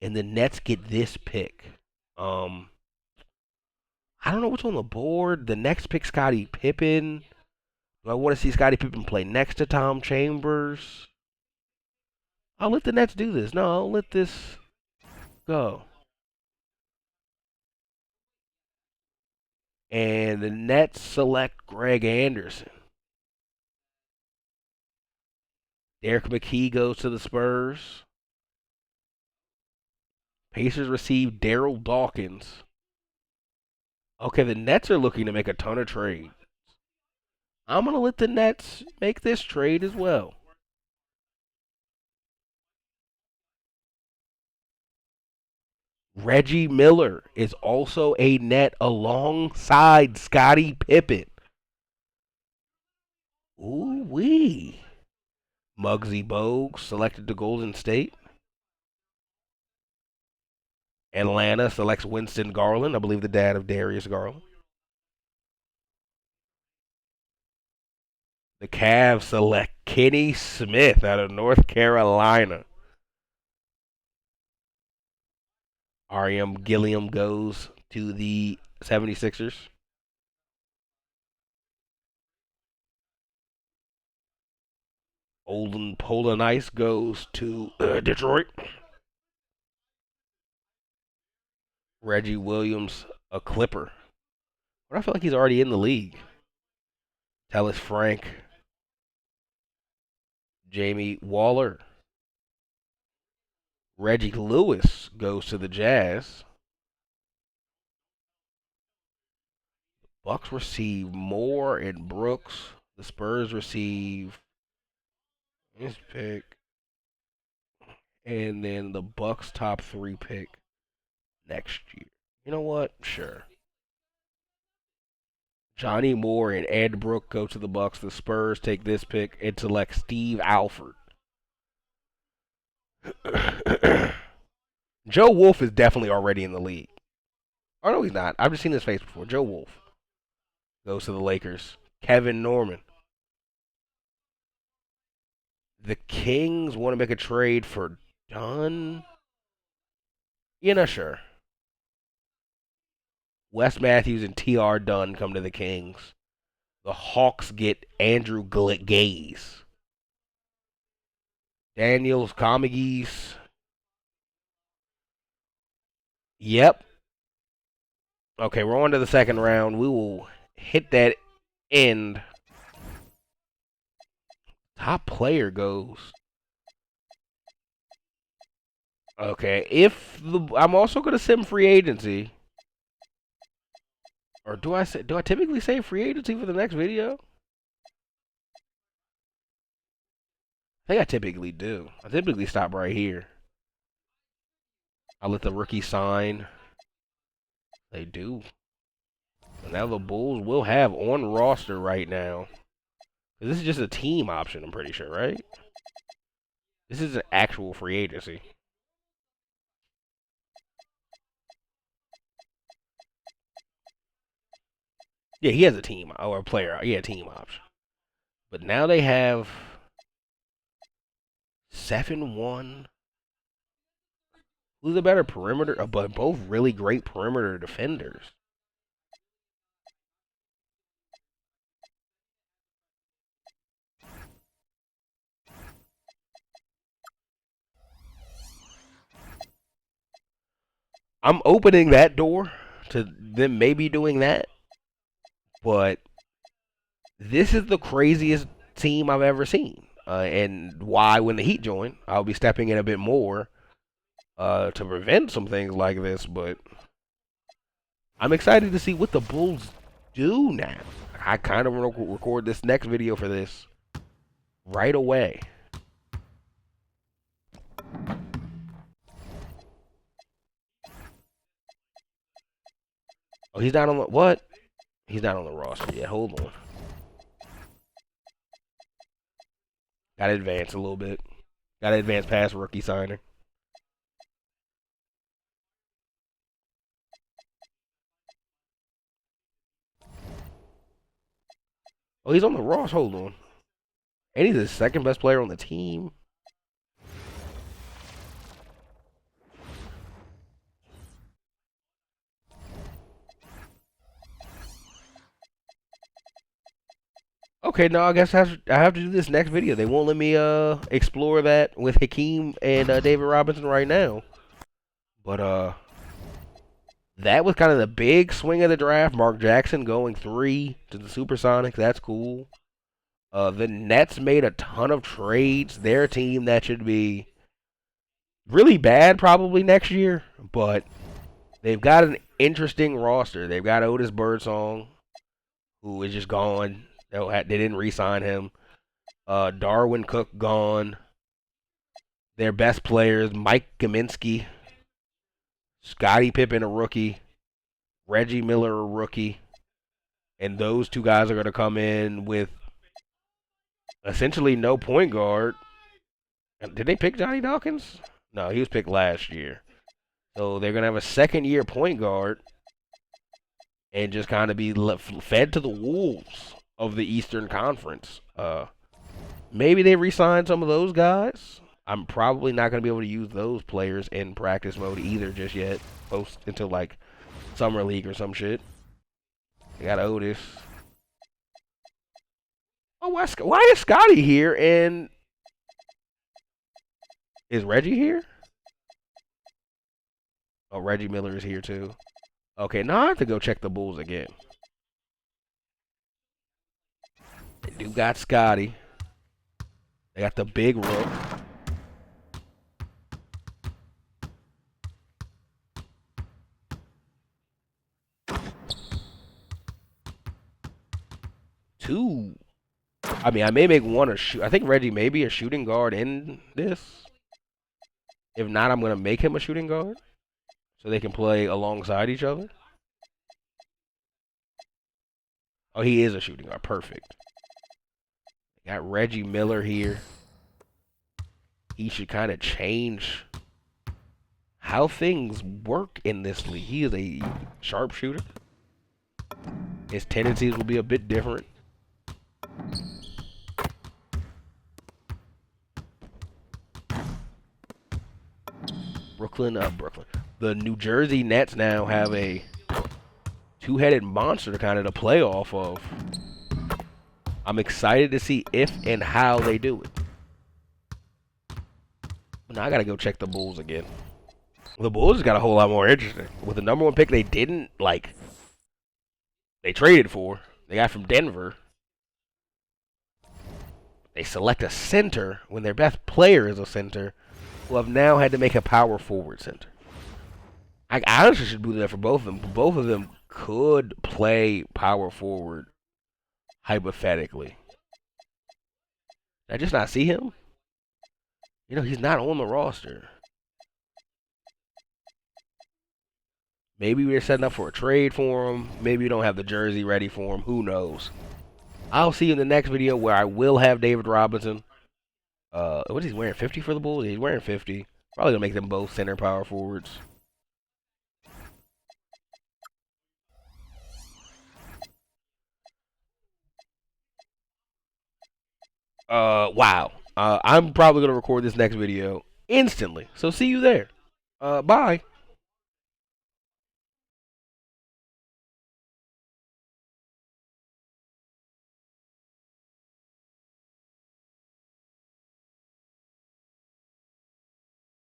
And the Nets get this pick. I don't know what's on the board. The next pick, Scottie Pippen. Do I want to see Scottie Pippen play next to Tom Chambers? I'll let the Nets do this. No, I'll let this go. And the Nets select Greg Anderson. Derek McKee goes to the Spurs. Pacers receive Daryl Dawkins. Okay, the Nets are looking to make a ton of trades. I'm going to let the Nets make this trade as well. Reggie Miller is also a Net alongside Scottie Pippen. Ooh-wee. Muggsy Bogues selected to Golden State. Atlanta selects Winston Garland, I believe the dad of Darius Garland. The Cavs select Kenny Smith out of North Carolina. R.M. Gilliam goes to the 76ers. Olden Polonice goes to Detroit. Reggie Williams, a Clipper. But I feel like he's already in the league. Tellis Frank. Jamie Waller. Reggie Lewis goes to the Jazz. Bucks receive Moore and Brooks. The Spurs receive this pick. And then the Bucks top 3 pick next year. You know what? Sure. Johnny Moore and Ed Brook go to the Bucks. The Spurs take this pick and select Steve Alford. Joe Wolf is definitely already in the league. Oh, no, he's not. I've just seen his face before. Joe Wolf goes to the Lakers. Kevin Norman. The Kings want to make a trade for Dunn. You're not sure. Wes Matthews and T.R. Dunn come to the Kings. The Hawks get Andrew Gaze. Daniels Comegis. Yep. Okay, we're on to the second round. We will hit that end. Top player goes. Okay, I'm also gonna sim free agency. Or do I typically say free agency for the next video? I think I typically do. I typically stop right here. I'll let the rookie sign. They do. So now the Bulls will have on roster right now. This is just a team option, I'm pretty sure, right? This is an actual free agency. Yeah, he has a team or a player. Yeah, team option. But now they have 7-1. Who's the better perimeter? But both really great perimeter defenders. I'm opening that door to them maybe doing that. But this is the craziest team I've ever seen. And why, when the Heat join, I'll be stepping in a bit more to prevent some things like this. But I'm excited to see what the Bulls do now. I kind of want to record this next video for this right away. Oh, he's not on the what? He's not on the roster yet. Hold on. Got to advance a little bit. Got to advance past rookie signing. Oh, he's on the roster. Hold on. And he's the second best player on the team. Okay, no, I guess I have to do this next video. They won't let me explore that with Hakeem and David Robinson right now. But that was kind of the big swing of the draft. Mark Jackson going 3 to the Supersonics. That's cool. The Nets made a ton of trades. They're a team that should be really bad probably next year, but they've got an interesting roster. They've got Otis Birdsong, who is just gone. They didn't re-sign him. Darwin Cook gone. Their best players, Mike Kaminsky, Scottie Pippen, a rookie, Reggie Miller, a rookie, and those two guys are going to come in with essentially no point guard. Did they pick Johnny Dawkins? No, he was picked last year. So they're going to have a second-year point guard and just kind of be fed to the wolves of the Eastern Conference. Maybe they re-sign some of those guys. I'm probably not going to be able to use those players in practice mode either just yet. Until like Summer League or some shit. They got Otis. Oh, why is Scotty here and is Reggie here? Oh, Reggie Miller is here too. Okay, now I have to go check the Bulls again. They do got Scotty. They got the big rook. Two. I mean, I may make one a shoot. I think Reggie may be a shooting guard in this. If not, I'm going to make him a shooting guard so they can play alongside each other. Oh, he is a shooting guard. Perfect. Got Reggie Miller here. He should kind of change how things work in this league. He is a sharpshooter. His tendencies will be a bit different. Brooklyn. The New Jersey Nets now have a two-headed monster to kind of play off of. I'm excited to see if and how they do it. Now I gotta go check the Bulls again. The Bulls got a whole lot more interesting. With the number one pick they didn't, like, they traded for. They got from Denver. They select a center when their best player is a center, who have now had to make a power forward center. I honestly should do that for both of them. Both of them could play power forward, hypothetically. Did I just not see him? You know, he's not on the roster. Maybe we're setting up for a trade for him. Maybe we don't have the jersey ready for him. Who knows? I'll see you in the next video where I will have David Robinson. What is he wearing? 50 for the Bulls? He's wearing 50. Probably gonna make them both center power forwards. Wow. I'm probably gonna record this next video instantly. So see you there. Bye.